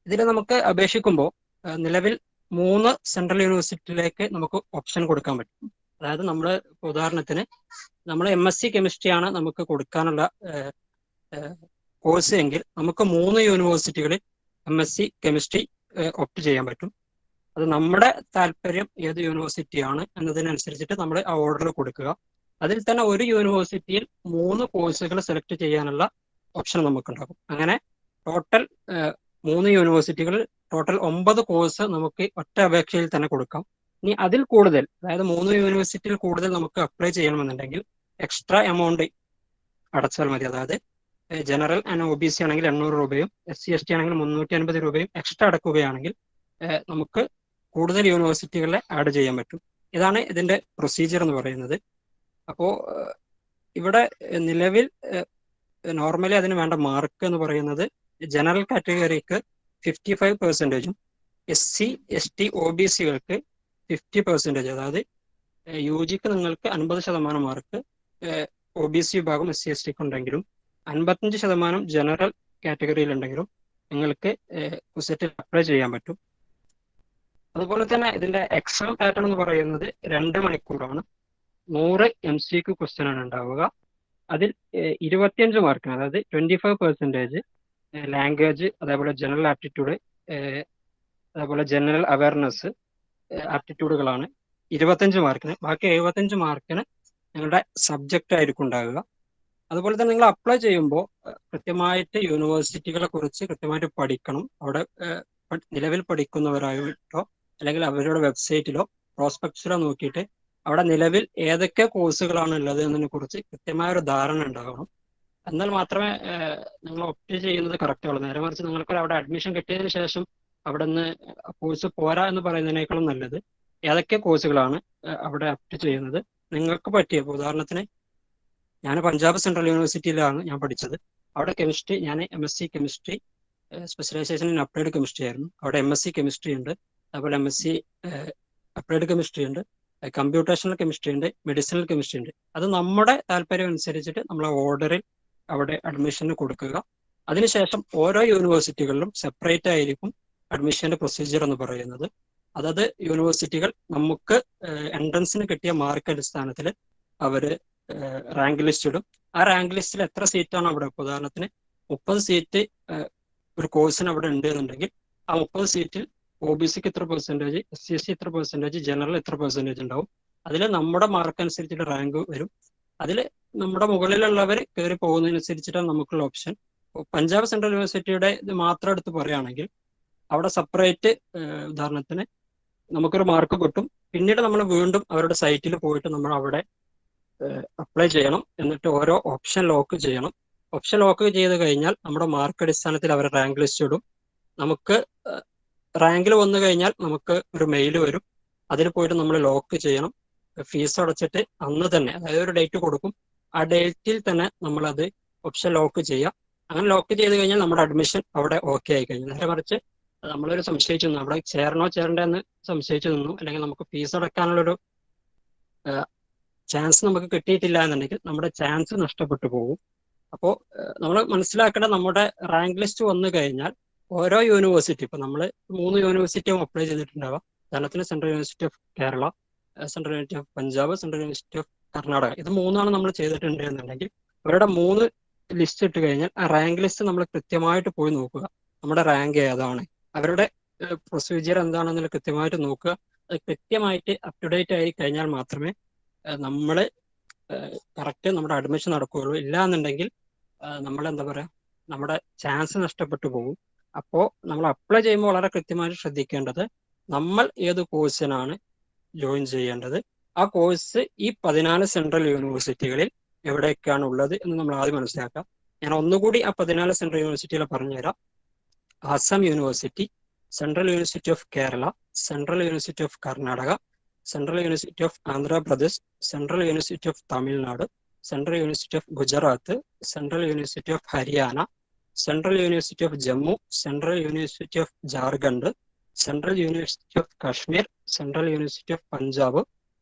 ഇതിൽ നമുക്ക് അപേക്ഷിക്കുമ്പോൾ നിലവിൽ 3 സെൻട്രൽ യൂണിവേഴ്സിറ്റിയിലേക്ക് നമുക്ക് ഓപ്ഷൻ കൊടുക്കാൻ പറ്റും. അതായത് നമ്മൾ ഉദാഹരണത്തിന് നമ്മൾ MSc കെമിസ്ട്രി ആണ് നമുക്ക് കൊടുക്കാനുള്ള കോഴ്സ് എങ്കിൽ നമുക്ക് 3 യൂണിവേഴ്സിറ്റികളിൽ MSc കെമിസ്ട്രി ഓപ്റ്റ് ചെയ്യാൻ പറ്റും. അത് നമ്മുടെ താല്പര്യം ഏത് യൂണിവേഴ്സിറ്റിയാണ് എന്നതിനനുസരിച്ചിട്ട് നമ്മൾ ആ ഓർഡർ കൊടുക്കുക. അതിൽ തന്നെ ഒരു യൂണിവേഴ്സിറ്റിയിൽ 3 കോഴ്സുകൾ സെലക്ട് ചെയ്യാനുള്ള ഓപ്ഷൻ നമുക്കുണ്ടാകും. അങ്ങനെ ടോട്ടൽ 3 യൂണിവേഴ്സിറ്റികളിൽ ടോട്ടൽ 9 കോഴ്സ് നമുക്ക് ഒറ്റ അപേക്ഷയിൽ തന്നെ കൊടുക്കാം. ഇനി അതിൽ കൂടുതൽ, അതായത് 3 യൂണിവേഴ്സിറ്റിയിൽ കൂടുതൽ നമുക്ക് അപ്ലൈ ചെയ്യണമെന്നുണ്ടെങ്കിൽ എക്സ്ട്രാ എമൗണ്ട് അടച്ചാൽ മതി. അതായത് ജനറൽ ആൻഡ് OBC ആണെങ്കിൽ 800 രൂപയും SC/ST ആണെങ്കിൽ 350 രൂപയും എക്സ്ട്രാ അടക്കുകയാണെങ്കിൽ നമുക്ക് കൂടുതൽ യൂണിവേഴ്സിറ്റികളെ ആഡ് ചെയ്യാൻ പറ്റും. ഇതാണ് ഇതിന്റെ പ്രൊസീജിയർ എന്ന് പറയുന്നത്. അപ്പോൾ ഇവിടെ നിലവിൽ നോർമലി അതിന് വേണ്ട മാർക്ക് എന്ന് പറയുന്നത് ജനറൽ കാറ്റഗറിക്ക് 55%, SC/ST OBC-കൾക്ക് 50%, അതായത് UG-ക്ക് നിങ്ങൾക്ക് 50% മാർക്ക് OBC വിഭാഗം SC/ST-ക്ക് ഉണ്ടെങ്കിലും 55% ജനറൽ കാറ്റഗറിയിൽ ഉണ്ടെങ്കിലും നിങ്ങൾക്ക് കുസെറ്റിൽ അപ്ലൈ ചെയ്യാൻ പറ്റും. അതുപോലെ തന്നെ ഇതിന്റെ എക്സാം പാറ്റേൺ എന്ന് പറയുന്നത് 2 മണിക്കൂറാണ്. 100 MCQ ക്വസ്റ്റ്യൻ ആണ് ഉണ്ടാവുക. അതിൽ 25 മാർക്കിന്, അതായത് 25% ലാംഗ്വേജ്, അതേപോലെ ജനറൽ ആപ്റ്റിറ്റ്യൂഡ്, അതേപോലെ ജനറൽ അവയർനെസ് ആപ്റ്റിറ്റ്യൂഡുകളാണ് 25 മാർക്കിന്. ബാക്കി 75 മാർക്കിന് നിങ്ങളുടെ സബ്ജക്റ്റ് ആയിരിക്കും ഉണ്ടാവുക. അതുപോലെ തന്നെ നിങ്ങൾ അപ്ലൈ ചെയ്യുമ്പോൾ കൃത്യമായിട്ട് യൂണിവേഴ്സിറ്റികളെ കുറിച്ച് കൃത്യമായിട്ട് പഠിക്കണം. അവിടെ നിലവിൽ പഠിക്കുന്നവരായിട്ടോ അല്ലെങ്കിൽ അവരുടെ വെബ്സൈറ്റിലോ പ്രോസ്പെക്ട്സിലോ നോക്കിയിട്ട് അവിടെ നിലവിൽ ഏതൊക്കെ കോഴ്സുകളാണ് ഉള്ളത് എന്നതിനെ കുറിച്ച് കൃത്യമായ ഒരു ധാരണ ഉണ്ടാകണം. എന്നാൽ മാത്രമേ നിങ്ങൾ ഒപ്റ്റ് ചെയ്യുന്നത് കറക്റ്റ് ആവുള്ളൂ. നേരെ മറിച്ച് നിങ്ങൾക്ക് അവിടെ അഡ്മിഷൻ കിട്ടിയതിന് ശേഷം അവിടെ നിന്ന് കോഴ്സ് പോരാ എന്ന് പറയുന്നതിനേക്കാളും നല്ലത് ഏതൊക്കെ കോഴ്സുകളാണ് അവിടെ അപ്റ്റ് ചെയ്യുന്നത് നിങ്ങൾക്ക് പറ്റിയ. ഉദാഹരണത്തിന് ഞാൻ പഞ്ചാബ് സെൻട്രൽ യൂണിവേഴ്സിറ്റിയിലാണ് ഞാൻ പഠിച്ചത്. അവിടെ കെമിസ്ട്രി, ഞാൻ MSc chemistry specialisation in applied chemistry ആയിരുന്നു. അവിടെ MSc കെമിസ്ട്രി ഉണ്ട്, അതുപോലെ MSc അപ്ലൈഡ് കെമിസ്ട്രി ഉണ്ട്, കമ്പ്യൂട്ടേഷണൽ കെമിസ്ട്രി ഉണ്ട്, മെഡിസിനൽ കെമിസ്ട്രി ഉണ്ട്. അത് നമ്മുടെ താല്പര്യം അനുസരിച്ചിട്ട് നമ്മൾ ഓർഡറിൽ അവിടെ അഡ്മിഷന് കൊടുക്കുക. അതിനുശേഷം ഓരോ യൂണിവേഴ്സിറ്റികളിലും സെപ്പറേറ്റ് ആയിരിക്കും അഡ്മിഷന്റെ പ്രൊസീജിയർ എന്ന് പറയുന്നത്. അതത് യൂണിവേഴ്സിറ്റികൾ നമുക്ക് എൻട്രൻസിന് കിട്ടിയ മാർക്ക് അടിസ്ഥാനത്തിൽ അവര് റാങ്ക് ലിസ്റ്റ് ഇടും. ആ റാങ്ക് ലിസ്റ്റിൽ എത്ര സീറ്റാണ് അവിടെ, ഉദാഹരണത്തിന് 30 സീറ്റ് ഒരു കോഴ്സിന് അവിടെ ഉണ്ട് എന്നുണ്ടെങ്കിൽ ആ 30 സീറ്റിൽ OBCക്ക് ഇത്ര പെർസെൻറ്റേജ്, SC ഇത്ര പെർസെൻറ്റേജ്, ജനറൽ ഇത്ര പെർസെൻറ്റേജ് ഉണ്ടാവും. അതിൽ നമ്മുടെ മാർക്ക് അനുസരിച്ചിട്ട് റാങ്ക് വരും. അതിൽ നമ്മുടെ മുകളിലുള്ളവർ കയറി പോകുന്നതിനനുസരിച്ചിട്ടാണ് നമുക്കുള്ള ഓപ്ഷൻ. പഞ്ചാബ് സെൻട്രൽ യൂണിവേഴ്സിറ്റിയുടെ ഇത് മാത്രം എടുത്ത് പറയുകയാണെങ്കിൽ അവിടെ സെപ്പറേറ്റ് ഉദാഹരണത്തിന് നമുക്കൊരു മാർക്ക് കിട്ടും. പിന്നീട് നമ്മൾ വീണ്ടും അവരുടെ സൈറ്റിൽ പോയിട്ട് നമ്മൾ അവിടെ അപ്ലൈ ചെയ്യണം. എന്നിട്ട് ഓരോ ഓപ്ഷൻ ലോക്ക് ചെയ്യണം. ഓപ്ഷൻ ലോക്ക് ചെയ്ത് കഴിഞ്ഞാൽ നമ്മുടെ മാർക്ക് അടിസ്ഥാനത്തിൽ അവർ റാങ്ക് ലിസ്റ്റ് ഇടും. നമുക്ക് റാങ്കിൽ വന്നു കഴിഞ്ഞാൽ നമുക്ക് ഒരു മെയിൽ വരും. അതിൽ പോയിട്ട് നമ്മൾ ലോക്ക് ചെയ്യണം. ഫീസ് അടച്ചിട്ട് അന്ന് തന്നെ, അതായത് ഒരു ഡേറ്റ് കൊടുക്കും, ആ ഡേറ്റിൽ തന്നെ നമ്മളത് ഓപ്ഷൻ ലോക്ക് ചെയ്യാം. അങ്ങനെ ലോക്ക് ചെയ്ത് കഴിഞ്ഞാൽ നമ്മുടെ അഡ്മിഷൻ അവിടെ ഓക്കെ ആയി കഴിഞ്ഞു. നേരെ മറിച്ച് നമ്മളൊരു സംശയിച്ചു നിന്നു, അവിടെ ചേരണോ ചേരണ്ടെന്ന് സംശയിച്ചു നിന്നു, അല്ലെങ്കിൽ നമുക്ക് ഫീസ് അടക്കാനുള്ളൊരു ചാൻസ് നമുക്ക് കിട്ടിയിട്ടില്ല എന്നുണ്ടെങ്കിൽ നമ്മുടെ ചാൻസ് നഷ്ടപ്പെട്ടു പോകും. അപ്പോൾ നമ്മൾ മനസ്സിലാക്കേണ്ട, നമ്മുടെ റാങ്ക് ലിസ്റ്റ് വന്നു കഴിഞ്ഞാൽ ഓരോ യൂണിവേഴ്സിറ്റി, ഇപ്പൊ നമ്മൾ 3 യൂണിവേഴ്സിറ്റിയും അപ്ലൈ ചെയ്തിട്ടുണ്ടാവാം. ഉദാഹരണത്തിന് central university of Kerala, central university of Punjab, central university of Karnataka, ഇത് 3 നമ്മൾ ചെയ്തിട്ടുണ്ട് എന്നുണ്ടെങ്കിൽ അവരുടെ 3 ലിസ്റ്റ് ഇട്ട് കഴിഞ്ഞാൽ ആ റാങ്ക് ലിസ്റ്റ് നമ്മൾ കൃത്യമായിട്ട് പോയി നോക്കുക. നമ്മുടെ റാങ്ക് ഏതാണ്, അവരുടെ പ്രൊസീജിയർ എന്താണെന്നുള്ള കൃത്യമായിട്ട് നോക്കുക. അത് കൃത്യമായിട്ട് അപ് ടു ഡേറ്റ് ആയി കഴിഞ്ഞാൽ മാത്രമേ നമ്മൾ കറക്റ്റ് നമ്മുടെ അഡ്മിഷൻ നടക്കുകയുള്ളൂ. ഇല്ല എന്നുണ്ടെങ്കിൽ നമ്മൾ എന്താ പറയുക, നമ്മുടെ ചാൻസ് നഷ്ടപ്പെട്ടു പോകും. അപ്പോൾ നമ്മൾ അപ്ലൈ ചെയ്യുമ്പോൾ വളരെ കൃത്യമായിട്ട് ശ്രദ്ധിക്കേണ്ടത്, നമ്മൾ ഏത് കോഴ്സിനാണ് ജോയിൻ ചെയ്യേണ്ടത്, ആ കോഴ്സ് ഈ 14 സെൻട്രൽ യൂണിവേഴ്സിറ്റികളിൽ എവിടെയൊക്കെയാണ് ഉള്ളത് എന്ന് നമ്മൾ ആദ്യം മനസ്സിലാക്കാം. ഞാൻ ഒന്നുകൂടി ആ 14 സെൻട്രൽ യൂണിവേഴ്സിറ്റികളെ പറഞ്ഞുതരാം. Assam university, central university of Kerala, central university of Karnataka, central university of Andhra Pradesh, central university of Tamil Nadu, central university of Gujarat, central university of Haryana, central university of Jammu, central university of Jharkhand, central university of Kashmir, central university of Punjab,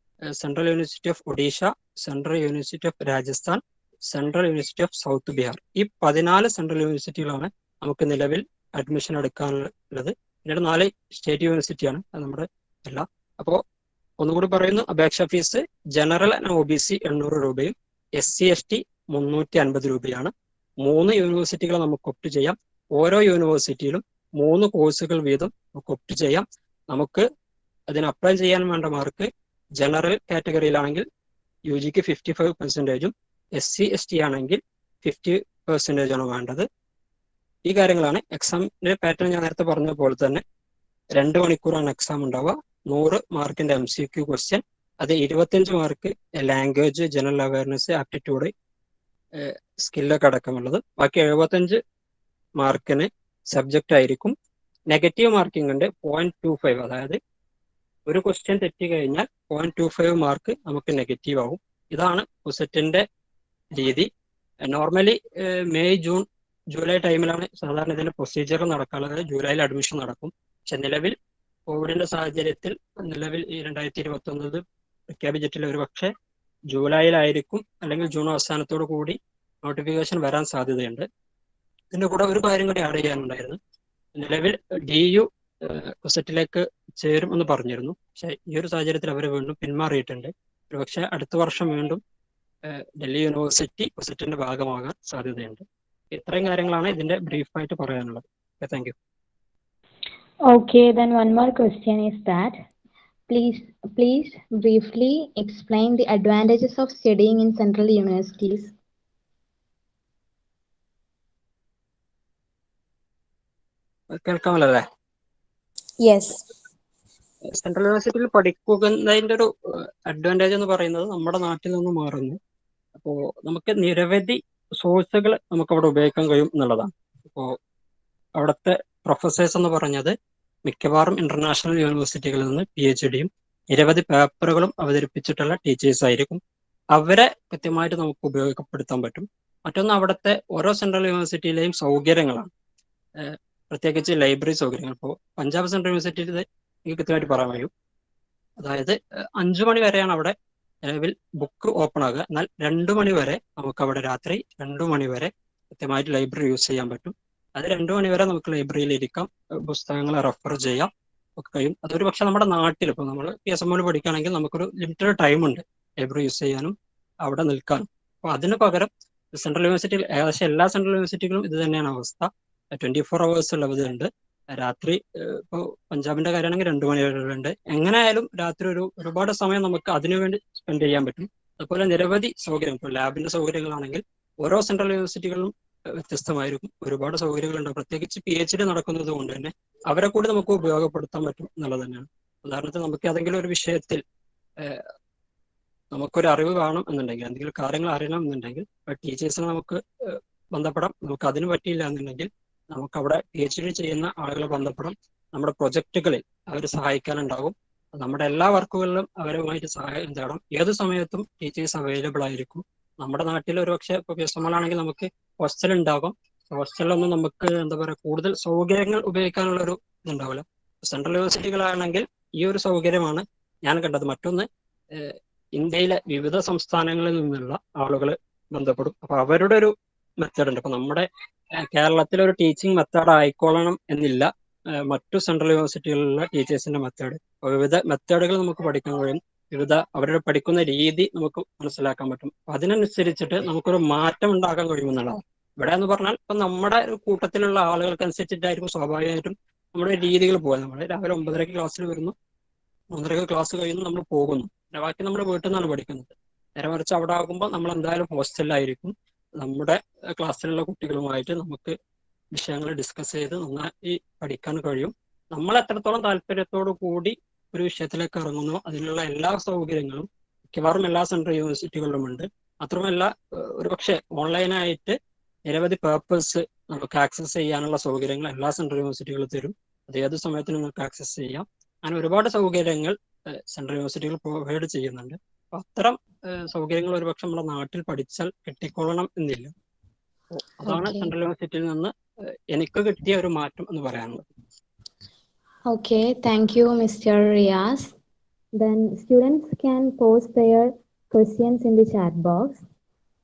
central university of Odisha, central university of Rajasthan, central university of south Bihar. ഈ 14 central യൂണിവേഴ്സിറ്റികളാണ് നമുക്ക് നിലവിൽ admission എടുക്കാനുള്ളത്. പിന്നീട് 4 state യൂണിവേഴ്സിറ്റിയാണ് നമ്മുടെ എല്ലാം. അപ്പോൾ ഒന്നുകൂടി പറയുന്നു, അപേക്ഷാ ഫീസ് ജനറൽ ആൻഡ് OBC 800 രൂപയും SC ST 350 രൂപയാണ്. 3 യൂണിവേഴ്സിറ്റികൾ നമുക്ക് ഒപ്റ്റ് ചെയ്യാം. ഓരോ യൂണിവേഴ്സിറ്റിയിലും 3 കോഴ്സുകൾ വീതം നമുക്ക് ഒപ്റ്റ് ചെയ്യാം. നമുക്ക് അതിന് അപ്ലൈ ചെയ്യാൻ വേണ്ട മാർക്ക് ജനറൽ കാറ്റഗറിയിലാണെങ്കിൽ UGക്ക് 55%, SC ST ആണെങ്കിൽ 50% ആണ് വേണ്ടത്. ഈ കാര്യങ്ങളാണ്. എക്സാമിന്റെ പാറ്റേൺ ഞാൻ നേരത്തെ പറഞ്ഞ പോലെ തന്നെ 2 മണിക്കൂറാണ് എക്സാം ഉണ്ടാവുക. 100 മാർക്കിന്റെ MCQ ക്വസ്റ്റ്യൻ, അത് 25 mark language, general awareness, aptitude, സ്കില്ലൊക്കെ അടക്കമുള്ളത്. ബാക്കി 75 മാർക്കിന് സബ്ജക്റ്റ് ആയിരിക്കും. നെഗറ്റീവ് മാർക്കിംഗ് ഉണ്ട് 0.25, അതായത് ഒരു ക്വസ്റ്റ്യൻ തെറ്റി കഴിഞ്ഞാൽ 0.25 മാർക്ക് നമുക്ക് നെഗറ്റീവ് ആവും. ഇതാണ് കുസറ്റിന്റെ രീതി. നോർമലി മെയ് ജൂൺ ജൂലൈ ടൈമിലാണ് സാധാരണ ഇതിന്റെ പ്രൊസീജിയർ നടക്കാറുള്ളത്. ജൂലൈയിൽ അഡ്മിഷൻ നടക്കും. പക്ഷെ നിലവിൽ കോവിഡിന്റെ സാഹചര്യത്തിൽ നിലവിൽ ഈ 2021 പ്രഖ്യാപിച്ചിട്ടുള്ള ഒരു പക്ഷേ ജൂലൈയിലായിരിക്കും, അല്ലെങ്കിൽ ജൂൺ അവസാനത്തോടു കൂടി നോട്ടിഫിക്കേഷൻ വരാൻ സാധ്യതയുണ്ട്. ഇതിന്റെ കൂടെ ഒരു കാര്യം കൂടി ആഡ് ചെയ്യാനുണ്ടായിരുന്നു. നിലവിൽ DU കുസറ്റിലേക്ക് ചേരും എന്ന് പറഞ്ഞിരുന്നു. പക്ഷെ ഈ ഒരു സാഹചര്യത്തിൽ അവർ വീണ്ടും പിന്മാറിയിട്ടുണ്ട്. ഒരുപക്ഷെ അടുത്ത വർഷം വീണ്ടും ഡൽഹി യൂണിവേഴ്സിറ്റി കുസറ്റിന്റെ ഭാഗമാകാൻ സാധ്യതയുണ്ട്. ഇത്രയും കാര്യങ്ങളാണ് ഇതിന്റെ ബ്രീഫായിട്ട് പറയാനുള്ളത്. Thank you. Okay, then one more question is that please briefly explain the advantages of studying in central universities. കേൾക്കാമല്ലോ അല്ലേ? Yes. സെൻട്രൽ യൂണിവേഴ്സിറ്റിയിൽ പഠിക്കുന്നതിൻ്റെ ഒരു അഡ്വാൻറ്റേജ് എന്ന് പറയുന്നത് നമ്മുടെ നാട്ടിൽ നിന്ന് മാറുന്നു. അപ്പോൾ നമുക്ക് നിരവധി സോഴ്സുകൾ നമുക്ക് അവിടെ ഉപയോഗിക്കാൻ കഴിയും എന്നുള്ളതാണ്. ഇപ്പോൾ അവിടുത്തെ പ്രൊഫസേഴ്സ് എന്ന് പറഞ്ഞത് മിക്കവാറും ഇന്റർനാഷണൽ യൂണിവേഴ്സിറ്റികളിൽ നിന്ന് PhDയും നിരവധി പേപ്പറുകളും അവതരിപ്പിച്ചിട്ടുള്ള ടീച്ചേഴ്സ് ആയിരിക്കും. അവരെ കൃത്യമായിട്ട് നമുക്ക് ഉപയോഗപ്പെടുത്താൻ പറ്റും. മറ്റൊന്ന് അവിടുത്തെ ഓരോ സെൻട്രൽ യൂണിവേഴ്സിറ്റിയിലെയും സൗകര്യങ്ങളാണ്, പ്രത്യേകിച്ച് ലൈബ്രറി സൗകര്യങ്ങൾ. ഇപ്പോൾ പഞ്ചാബ് സെൻട്രൽ യൂണിവേഴ്സിറ്റിയിൽ എനിക്ക് കൃത്യമായിട്ട് പറയാൻ കഴിയും. അതായത് 5 മണി വരെയാണ് അവിടെ നിലവിൽ ബുക്ക് ഓപ്പൺ ആകുക. എന്നാൽ 2 മണി വരെ നമുക്ക് അവിടെ രാത്രി 2 മണി വരെ കൃത്യമായിട്ട് ലൈബ്രറി യൂസ് ചെയ്യാൻ പറ്റും. അത് 2 മണി വരെ നമുക്ക് ലൈബ്രറിയിൽ ഇരിക്കാം, പുസ്തകങ്ങൾ റെഫർ ചെയ്യാം ഒക്കെ കഴിയും. അതൊരു പക്ഷെ നമ്മുടെ നാട്ടിൽ ഇപ്പോൾ നമ്മൾ PSMOയിൽ പഠിക്കുകയാണെങ്കിൽ നമുക്കൊരു ലിമിറ്റഡ് ടൈം ഉണ്ട് ലൈബ്രറി യൂസ് ചെയ്യാനും അവിടെ നിൽക്കാനും. അപ്പോൾ അതിന് പകരം സെൻട്രൽ യൂണിവേഴ്സിറ്റിയിൽ ഏകദേശം എല്ലാ സെൻട്രൽ യൂണിവേഴ്സിറ്റികളും ഇത് തന്നെയാണ് അവസ്ഥ. 24 hours ഉള്ളതുണ്ട്. രാത്രി ഇപ്പോൾ പഞ്ചാബിന്റെ കാര്യമാണെങ്കിൽ 2 മണി വരെ ഉണ്ട്. എങ്ങനെയായാലും രാത്രി ഒരുപാട് സമയം നമുക്ക് അതിനുവേണ്ടി സ്പെൻഡ് ചെയ്യാൻ പറ്റും. അതുപോലെ നിരവധി സൗകര്യം, ഇപ്പോൾ ലാബിന്റെ സൗകര്യങ്ങളാണെങ്കിൽ ഓരോ സെൻട്രൽ യൂണിവേഴ്സിറ്റികളിലും വ്യത്യസ്തമായിരിക്കും. ഒരുപാട് സൗകര്യങ്ങളുണ്ട്. പ്രത്യേകിച്ച് PhD നടക്കുന്നത് കൊണ്ട് തന്നെ അവരെ കൂടി നമുക്ക് ഉപയോഗപ്പെടുത്താൻ പറ്റും എന്നുള്ളത് തന്നെയാണ്. ഉദാഹരണത്തിന് നമുക്ക് ഏതെങ്കിലും ഒരു വിഷയത്തിൽ നമുക്കൊരു അറിവ് വേണം എന്നുണ്ടെങ്കിൽ, എന്തെങ്കിലും കാര്യങ്ങൾ അറിയണം എന്നുണ്ടെങ്കിൽ ടീച്ചേഴ്സിനെ നമുക്ക് ബന്ധപ്പെടാം. നമുക്ക് അതിന് പറ്റിയില്ല എന്നുണ്ടെങ്കിൽ നമുക്ക് അവിടെ PhD ചെയ്യുന്ന ആളുകളെ ബന്ധപ്പെടാം. നമ്മുടെ പ്രൊജക്റ്റുകളിൽ അവർ സഹായിക്കാനുണ്ടാകും. നമ്മുടെ എല്ലാ വർക്കുകളിലും അവരുമായിട്ട് സഹായം തേടാം. ഏത് സമയത്തും ടീച്ചേഴ്സ് അവൈലബിൾ ആയിരിക്കും. നമ്മുടെ നാട്ടിൽ ഒരു പക്ഷേ ഇപ്പോൾ PSMOL ആണെങ്കിൽ നമുക്ക് ഹോസ്റ്റൽ ഉണ്ടാകും. ഹോസ്റ്റലിലൊന്നും നമുക്ക് എന്താ പറയുക കൂടുതൽ സൗകര്യങ്ങൾ ഉപയോഗിക്കാനുള്ള ഒരു ഇതുണ്ടാവില്ല. സെൻട്രൽ യൂണിവേഴ്സിറ്റികളാണെങ്കിൽ ഈ ഒരു സൗകര്യമാണ് ഞാൻ കണ്ടത്. മറ്റൊന്ന്, ഇന്ത്യയിലെ വിവിധ സംസ്ഥാനങ്ങളിൽ നിന്നുള്ള ആളുകൾ ബന്ധപ്പെടും. അപ്പൊ അവരുടെ ഒരു മെത്തേഡ് ഉണ്ട്. അപ്പൊ നമ്മുടെ കേരളത്തിലെ ഒരു ടീച്ചിങ് മെത്തേഡ് ആയിക്കോളണം എന്നില്ല മറ്റു സെൻട്രൽ യൂണിവേഴ്സിറ്റികളിലുള്ള ടീച്ചേഴ്സിന്റെ മെത്തേഡ്. വിവിധ മെത്തേഡുകൾ നമുക്ക് പഠിക്കാൻ കഴിയും. അവരുടെ പഠിക്കുന്ന രീതി നമുക്ക് മനസ്സിലാക്കാൻ പറ്റും. അപ്പൊ അതിനനുസരിച്ചിട്ട് നമുക്കൊരു മാറ്റം ഉണ്ടാക്കാൻ കഴിയുമെന്നുള്ളതാണ്. ഇവിടെ എന്ന് പറഞ്ഞാൽ ഇപ്പൊ നമ്മുടെ കൂട്ടത്തിലുള്ള ആളുകൾക്ക് അനുസരിച്ചിട്ടായിരിക്കും സ്വാഭാവികമായിട്ടും നമ്മുടെ രീതികൾ പോകുക. നമ്മൾ രാവിലെ 9:30 ക്ലാസ്സിൽ വരുന്നു, 3:30 ക്ലാസ് കഴിയുന്നു, നമ്മൾ പോകുന്നു. ബാക്കി നമ്മുടെ വീട്ടിൽ നിന്നാണ് പഠിക്കുന്നത്. നേരെ മറിച്ച് അവിടെ ആകുമ്പോൾ നമ്മൾ എന്തായാലും ഹോസ്റ്റലിലായിരിക്കും. നമ്മുടെ ക്ലാസ്സിലുള്ള കുട്ടികളുമായിട്ട് നമുക്ക് വിഷയങ്ങൾ ഡിസ്കസ് ചെയ്ത് നന്നായി പഠിക്കാൻ കഴിയും. നമ്മൾ എത്രത്തോളം താല്പര്യത്തോടു കൂടി ഒരു വിഷയത്തിലേക്ക് ഇറങ്ങുന്നു അതിനുള്ള എല്ലാ സൗകര്യങ്ങളും മിക്കവാറും എല്ലാ സെൻട്രൽ യൂണിവേഴ്സിറ്റികളിലും ഉണ്ട്. മാത്രമല്ല ഒരുപക്ഷെ ഓൺലൈനായിട്ട് നിരവധി പേപ്പേഴ്സ് നമുക്ക് ആക്സസ് ചെയ്യാനുള്ള സൗകര്യങ്ങൾ എല്ലാ സെൻട്രൽ യൂണിവേഴ്സിറ്റികളും തരും. അത് ഏത് സമയത്ത് നിങ്ങൾക്ക് ആക്സസ് ചെയ്യാം. അങ്ങനെ ഒരുപാട് സൗകര്യങ്ങൾ സെൻട്രൽ യൂണിവേഴ്സിറ്റികൾ പ്രൊവൈഡ് ചെയ്യുന്നുണ്ട്. അപ്പൊ അത്തരം സൗകര്യങ്ങൾ ഒരുപക്ഷെ നമ്മുടെ നാട്ടിൽ പഠിച്ചാൽ കിട്ടിക്കൊള്ളണം എന്നില്ല. അതാണ് സെൻട്രൽ യൂണിവേഴ്സിറ്റിയിൽ നിന്ന് എനിക്ക് കിട്ടിയ ഒരു മാറ്റം എന്ന് പറയാനുള്ളത്. Okay, thank you, Mr. Riaz. Then students can post their questions in the chat box.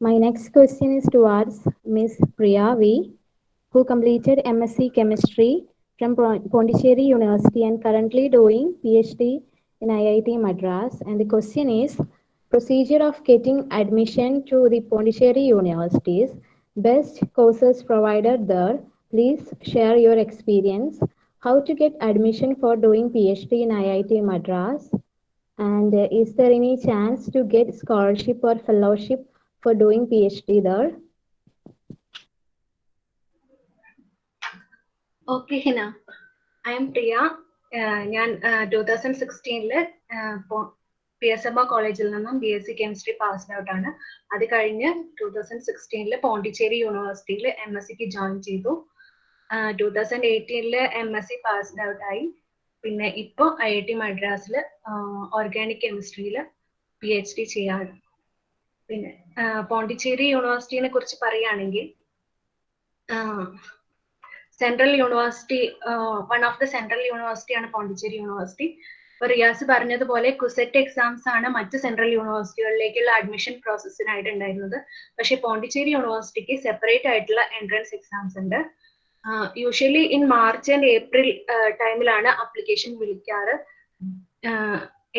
My next question is towards Ms. Priya V, who completed MSc Chemistry from Pondicherry University and currently doing PhD in IIT Madras. And the question is, procedure of getting admission to the Pondicherry Universities, best courses provided there. Please share your experience. How to get admission for doing PhD in IIT Madras? And is there any chance to get scholarship or fellowship for doing PhD there? Okay, Hina. I am Priya. ഞാൻ 2016 PSMO കോളേജിൽ നിന്നും BSc chemistry passed out ആണ്. അത് കഴിഞ്ഞ് 2016 പോണ്ടിച്ചേരി യൂണിവേഴ്സിറ്റിയിൽ MSc join ചെയ്തു. 2018 MSc passed out ആയി. പിന്നെ ഇപ്പോൾ IIT മദ്രാസിൽ ഓർഗാനിക് കെമിസ്ട്രിയിൽ PhD ചെയ്യാണ്. പിന്നെ പോണ്ടിച്ചേരി യൂണിവേഴ്സിറ്റിനെ കുറിച്ച് പറയുകയാണെങ്കിൽ central university, one of the central യൂണിവേഴ്സിറ്റിയാണ് പോണ്ടിച്ചേരി യൂണിവേഴ്സിറ്റി. ഇപ്പൊ റിയാസ് പറഞ്ഞതുപോലെ കുസെറ്റ് എക്സാംസ് ആണ് മറ്റ് സെൻട്രൽ യൂണിവേഴ്സിറ്റികളിലേക്കുള്ള അഡ്മിഷൻ പ്രോസസ്സിനായിട്ട് ഉണ്ടായിരുന്നത്. പക്ഷെ പോണ്ടിച്ചേരി യൂണിവേഴ്സിറ്റിക്ക് സെപ്പറേറ്റ് ആയിട്ടുള്ള എൻട്രൻസ് എക്സാംസ് ഉണ്ട്. Usually in March and April ടൈമിലാണ് അപ്ലിക്കേഷൻ വിളിക്കാറ്.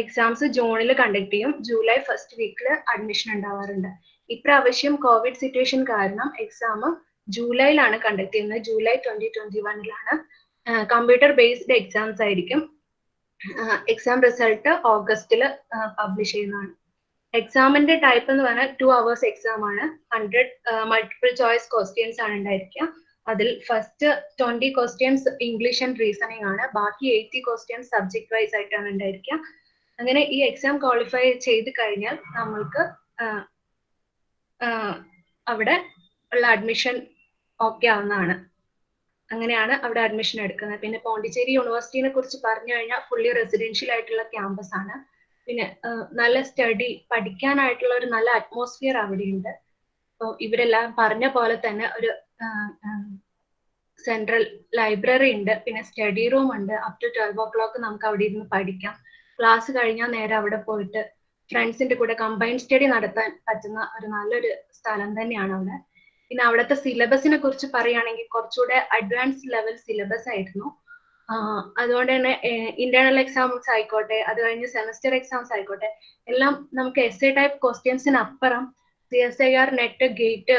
എക്സാംസ് ജൂണിൽ കണ്ടക്ട് ചെയ്യും. ജൂലൈ ഫസ്റ്റ് വീക്കിൽ അഡ്മിഷൻ ഉണ്ടാവാറുണ്ട്. ഇപ്രാവശ്യം കോവിഡ് സിറ്റുവേഷൻ കാരണം എക്സാം ജൂലൈയിലാണ് കണ്ടക്ട് ചെയ്യുന്നത്. ജൂലൈ 2021 കമ്പ്യൂട്ടർ ബേസ്ഡ് എക്സാംസ് ആയിരിക്കും. എക്സാം റിസൾട്ട് ഓഗസ്റ്റിൽ പബ്ലിഷ് ചെയ്യുന്നതാണ്. എക്സാമിന്റെ ടൈപ്പ് എന്ന് പറഞ്ഞാൽ 2 hours എക്സാം ആണ്. 100 മൾട്ടിപ്പിൾ ചോയ്സ് ക്വസ്റ്റ്യൻസ് ആണ് ഉണ്ടായിരിക്കുക. അതിൽ first 20 questions English and reasoning ആണ്, ബാക്കി 80 ക്വസ്റ്റ്യൻസ് സബ്ജക്ട് വൈസ് ആയിട്ടാണ് ഉണ്ടായിരിക്കുക. അങ്ങനെ ഈ എക്സാം ക്വാളിഫൈ ചെയ്ത് കഴിഞ്ഞാൽ നമ്മൾക്ക് അവിടെ ഉള്ള അഡ്മിഷൻ ഓക്കെ ആവുന്നതാണ്. അങ്ങനെയാണ് അവിടെ അഡ്മിഷൻ എടുക്കുന്നത്. പിന്നെ പോണ്ടിച്ചേരി യൂണിവേഴ്സിറ്റിനെ കുറിച്ച് പറഞ്ഞു കഴിഞ്ഞാൽ ഫുള്ളി റെസിഡൻഷ്യൽ ആയിട്ടുള്ള ക്യാമ്പസ് ആണ്. പിന്നെ നല്ല സ്റ്റഡി പഠിക്കാനായിട്ടുള്ള ഒരു നല്ല അറ്റ്മോസ്ഫിയർ അവിടെയുണ്ട്. അപ്പോൾ ഇവരെല്ലാം പറഞ്ഞ പോലെ തന്നെ ഒരു സെൻട്രൽ ലൈബ്രറി ഉണ്ട്, പിന്നെ സ്റ്റഡി റൂം ഉണ്ട്. അപ് ടു 12 o'clock നമുക്ക് അവിടെ ഇരുന്ന് പഠിക്കാം. ക്ലാസ് കഴിഞ്ഞാൽ നേരെ അവിടെ പോയിട്ട് ഫ്രണ്ട്സിന്റെ കൂടെ കമ്പൈൻ സ്റ്റഡി നടത്താൻ പറ്റുന്ന ഒരു നല്ലൊരു സ്ഥലം തന്നെയാണ് അവിടെ. പിന്നെ അവിടുത്തെ സിലബസിനെ കുറിച്ച് പറയുകയാണെങ്കിൽ കുറച്ചുകൂടെ അഡ്വാൻസ് ലെവൽ സിലബസ് ആയിരുന്നു. അതുകൊണ്ട് തന്നെ ഇന്റേണൽ എക്സാംസ് ആയിക്കോട്ടെ, അത് കഴിഞ്ഞ് സെമസ്റ്റർ എക്സാംസ് ആയിക്കോട്ടെ, എല്ലാം നമുക്ക് എസ്എ ടൈപ്പ് ക്വസ്റ്റ്യൻസിനപ്പുറം CSIR നെറ്റ് ഗേറ്റ്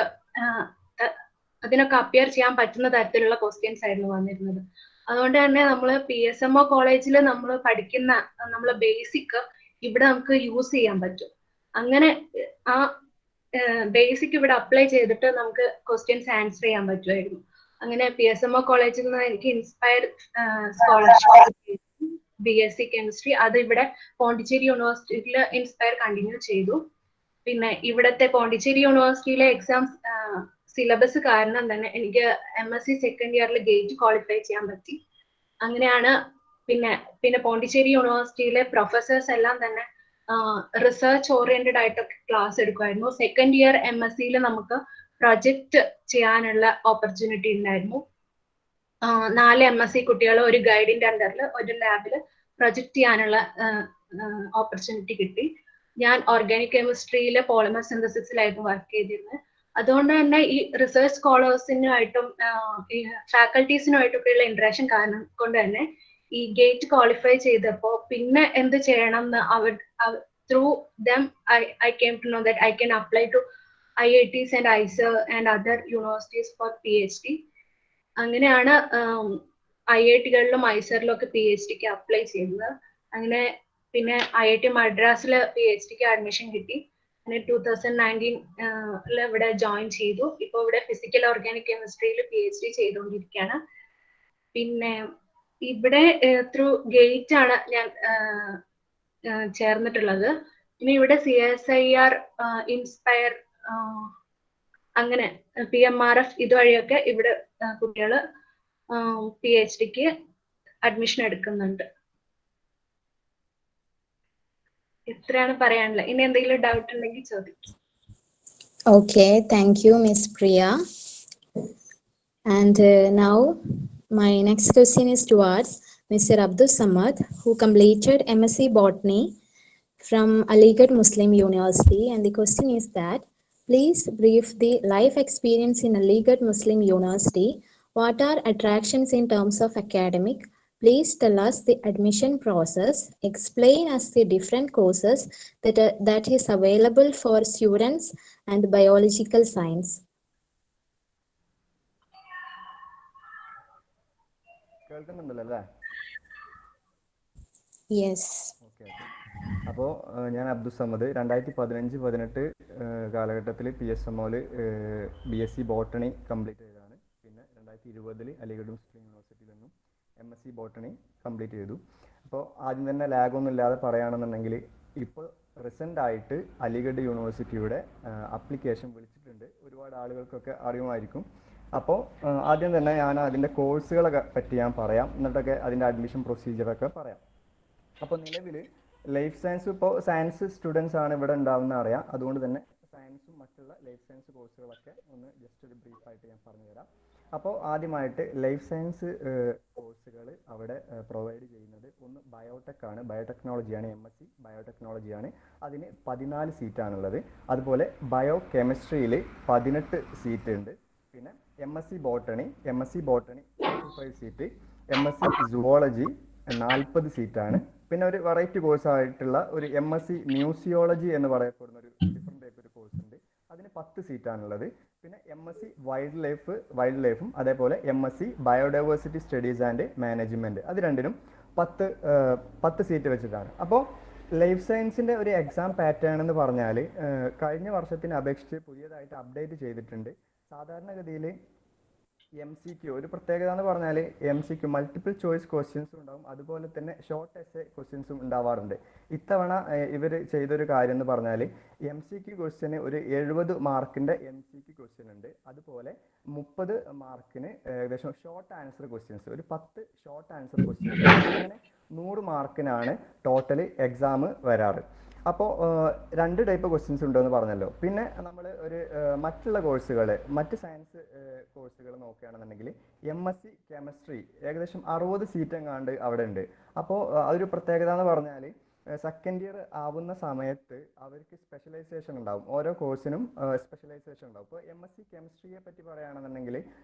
അതിനൊക്കെ അപ്പിയർ ചെയ്യാൻ പറ്റുന്ന തരത്തിലുള്ള ക്വസ്റ്റ്യൻസ് ആയിരുന്നു വന്നിരുന്നത്. അതുകൊണ്ട് തന്നെ നമ്മൾ PSMO കോളേജിൽ നമ്മൾ പഠിക്കുന്ന നമ്മളെ ബേസിക് ഇവിടെ നമുക്ക് യൂസ് ചെയ്യാൻ പറ്റും. അങ്ങനെ ആ ബേസിക് ഇവിടെ അപ്ലൈ ചെയ്തിട്ട് നമുക്ക് ക്വസ്റ്റ്യൻസ് ആൻസർ ചെയ്യാൻ പറ്റുമായിരുന്നു. അങ്ങനെ PSMO കോളേജിൽ നിന്ന് എനിക്ക് ഇൻസ്പയർ സ്കോളർഷിപ്പ് BSc കെമിസ്ട്രി, അത് ഇവിടെ പോണ്ടിച്ചേരി യൂണിവേഴ്സിറ്റിയിൽ ഇൻസ്പയർ കണ്ടിന്യൂ ചെയ്തു. പിന്നെ ഇവിടുത്തെ പോണ്ടിച്ചേരി യൂണിവേഴ്സിറ്റിയിലെ എക്സാംസ് സിലബസ് കാരണം തന്നെ എനിക്ക് MSc സെക്കൻഡ് ഇയറിൽ ഗേറ്റ് ക്വാളിഫൈ ചെയ്യാൻ പറ്റി. അങ്ങനെയാണ് പിന്നെ പോണ്ടിച്ചേരി യൂണിവേഴ്സിറ്റിയിലെ പ്രൊഫസേഴ്സ് എല്ലാം തന്നെ റിസർച്ച് ഓറിയന്റഡ് ആയിട്ടൊക്കെ ക്ലാസ് എടുക്കുമായിരുന്നു. സെക്കൻഡ് ഇയർ MScയിൽ നമുക്ക് പ്രൊജക്ട് ചെയ്യാനുള്ള ഓപ്പർച്യൂണിറ്റി ഉണ്ടായിരുന്നു. 4 MSc കുട്ടികൾ ഒരു ഗൈഡിന്റെ അണ്ടറിൽ ഒരു ലാബിൽ പ്രൊജക്ട് ചെയ്യാനുള്ള ഓപ്പർച്യൂണിറ്റി കിട്ടി. ഞാൻ ഓർഗാനിക് കെമിസ്ട്രിയിലെ പോളിമർ സിന്തസിസിലായിരുന്നു വർക്ക് ചെയ്തിരുന്നത്. അതുകൊണ്ട് തന്നെ ഈ റിസർച്ച് സ്കോളേഴ്സിനുമായിട്ടും ഈ ഫാക്കൽറ്റീസിനുമായിട്ടൊക്കെയുള്ള ഇന്ററാക്ഷൻ കാരണം കൊണ്ട് തന്നെ ഈ ഗേറ്റ് ക്വാളിഫൈ ചെയ്തപ്പോൾ പിന്നെ എന്ത് ചെയ്യണം എന്ന് through them I came to know that I can apply to IITs and IISER and other universities for PhD. അങ്ങനെയാണ് IIT-കളിലും IISER-ലും ഒക്കെ PhD-ക്ക് അപ്ലൈ ചെയ്യുന്നത്. അങ്ങനെ പിന്നെ IIT മദ്രാസിൽ PhD-ക്ക് അഡ്മിഷൻ കിട്ടി. അങ്ങനെ 2019 ഇവിടെ ജോയിൻ ചെയ്തു. ഇപ്പോൾ ഇവിടെ ഫിസിക്കൽ ഓർഗാനിക് കെമിസ്ട്രിയിൽ PhD ചെയ്തുകൊണ്ടിരിക്കുകയാണ്. പിന്നെ ഇവിടെ ത്രൂ ഗേറ്റ് ആണ് ഞാൻ ചേർന്നിട്ടുള്ളത്. പിന്നെ ഇവിടെ CSIR ഇൻസ്പയർ അങ്ങനെ PMRF ഇതുവഴിയൊക്കെ ഇവിടെ കുട്ടികൾ PhD-ക്ക് അഡ്മിഷൻ എടുക്കുന്നുണ്ട്. ഇത്രയാണ് പറയാനുള്ളത്. ഇനി എന്തെങ്കിലും ഡൗട്ട് ഉണ്ടെങ്കിൽ ചോദിക്കും. Okay, thank you, Miss Priya. And now my next question is towards Mr. Abdul Samad, who completed MSc Botany from Aligarh Muslim University. And the question is that, please brief the life experience in Aligarh Muslim University. What are attractions in terms of academic? Please tell us the admission process. Explain us the different courses that is available for students and biological science. കേൾക്കുന്നുണ്ടല്ലോ? Yes. Okay. അപ്പോൾ ഞാൻ അബ്ദുൾ സമദ് 2015-18 കാലഘട്ടത്തിൽ PSMOയിൽ BSc botany complete ചെയ്തതാണ്. പിന്നെ 2020 അലിഗഡ് മുസ്ലിം യൂണിവേഴ്സിറ്റിയിൽ നിന്നും MSc botany complete ചെയ്തു. അപ്പോൾ ആദ്യം തന്നെ ലാഗൊന്നും ഇല്ലാതെ പറയുകയാണെന്നുണ്ടെങ്കിൽ ഇപ്പോൾ റീസെൻ്റ് ആയിട്ട് അലിഗഡ് യൂണിവേഴ്സിറ്റിയുടെ അപ്ലിക്കേഷൻ വിളിച്ചിട്ടുണ്ട്. ഒരുപാട് ആളുകൾക്കൊക്കെ അറിയുമായിരിക്കും. അപ്പോൾ ആദ്യം തന്നെ ഞാൻ അതിൻ്റെ കോഴ്സുകളെ പറ്റി ഞാൻ പറയാം, എന്നിട്ടൊക്കെ അതിൻ്റെ അഡ്മിഷൻ പ്രൊസീജിയറൊക്കെ പറയാം. അപ്പോൾ നിലവിൽ ലൈഫ് സയൻസ്, ഇപ്പോൾ സയൻസ് സ്റ്റുഡൻസ് ആണ് ഇവിടെ ഉണ്ടാവുന്ന അറിയാം. അതുകൊണ്ട് തന്നെ സയൻസും മറ്റുള്ള ലൈഫ് സയൻസ് കോഴ്സുകളൊക്കെ ഒന്ന് ജസ്റ്റ് ഒരു ബ്രീഫായിട്ട് ഞാൻ പറഞ്ഞുതരാം. അപ്പോൾ ആദ്യമായിട്ട് ലൈഫ് സയൻസ് കോഴ്സുകൾ അവിടെ പ്രൊവൈഡ് ചെയ്യുന്നത് ഒന്ന് ബയോടെക്കാണ്, ബയോടെക്നോളജിയാണ്. MSc ബയോടെക്നോളജിയാണ്. അതിന് 14 സീറ്റാണുള്ളത്. അതുപോലെ ബയോ കെമിസ്ട്രിയിൽ 18 സീറ്റ് ഉണ്ട്. പിന്നെ MSc botany 25 seat. MSc zoology 40 സീറ്റാണ്. പിന്നെ ഒരു വെറൈറ്റി കോഴ്സായിട്ടുള്ള ഒരു MSc മ്യൂസിയോളജി എന്ന് പറയപ്പെടുന്ന ഒരു ഡിഫറെൻ്റ് ടൈപ്പ് ഒരു കോഴ്സ് ഉണ്ട്. അതിന് 10 സീറ്റാണുള്ളത്. പിന്നെ MSc വൈൽഡ് ലൈഫും അതേപോലെ MSc biodiversity studies and management, അത് രണ്ടിനും 10 സീറ്റ് വെച്ചിട്ടാണ്. അപ്പോൾ ലൈഫ് സയൻസിൻ്റെ ഒരു എക്സാം പാറ്റേൺ എന്ന് പറഞ്ഞാൽ കഴിഞ്ഞ വർഷത്തിനെ അപേക്ഷിച്ച് പുതിയതായിട്ട് അപ്ഡേറ്റ് ചെയ്തിട്ടുണ്ട്. സാധാരണഗതിയിൽ MCQ ഒരു പ്രത്യേകത എന്ന് പറഞ്ഞാൽ MCQ മൾട്ടിപ്പിൾ ചോയ്സ് ക്വസ്റ്റ്യൻസും ഉണ്ടാവും, അതുപോലെ തന്നെ ഷോർട്ട് എസ്സേ ക്വസ്റ്റ്യൻസും ഉണ്ടാവാറുണ്ട്. ഇത്തവണ ഇവർ ചെയ്തൊരു കാര്യം എന്ന് പറഞ്ഞാൽ MCQ ക്വസ്റ്റ്യന് ഒരു 70 മാർക്കിൻ്റെ MCQ ക്വസ്റ്റ്യൻ ഉണ്ട്, അതുപോലെ 30 മാർക്കിന് ഏകദേശം ഷോർട്ട് ആൻസർ ക്വസ്റ്റ്യൻസ്, ഒരു 10 ഷോർട്ട് ആൻസർ ക്വസ്റ്റ്യൻസ്, അങ്ങനെ 100 മാർക്കിനാണ് ടോട്ടൽ എക്സാം വരാറ്. അപ്പോൾ 2 ടൈപ്പ് ക്വസ്റ്റ്യൻസ് ഉണ്ടെന്ന് പറഞ്ഞല്ലോ. പിന്നെ നമ്മൾ ഒരു മറ്റുള്ള കോഴ്സുകൾ, മറ്റ് സയൻസ് കോഴ്സുകൾ നോക്കുകയാണെന്നുണ്ടെങ്കിൽ MSc കെമിസ്ട്രി ഏകദേശം 60 സീറ്റ് എങ്ങാണ്ട് അവിടെ ഉണ്ട്. അപ്പോൾ അതൊരു പ്രത്യേകത എന്ന് പറഞ്ഞാൽ സെക്കൻഡ് ഇയർ ആവുന്ന സമയത്ത് അവർക്ക് സ്പെഷ്യലൈസേഷൻ ഉണ്ടാവും, ഓരോ കോഴ്സിനും സ്പെഷ്യലൈസേഷൻ ഉണ്ടാവും. ഇപ്പോൾ MSc കെമിസ്ട്രിയെ പറ്റി പറയുകയാണെന്നുണ്ടെങ്കിൽ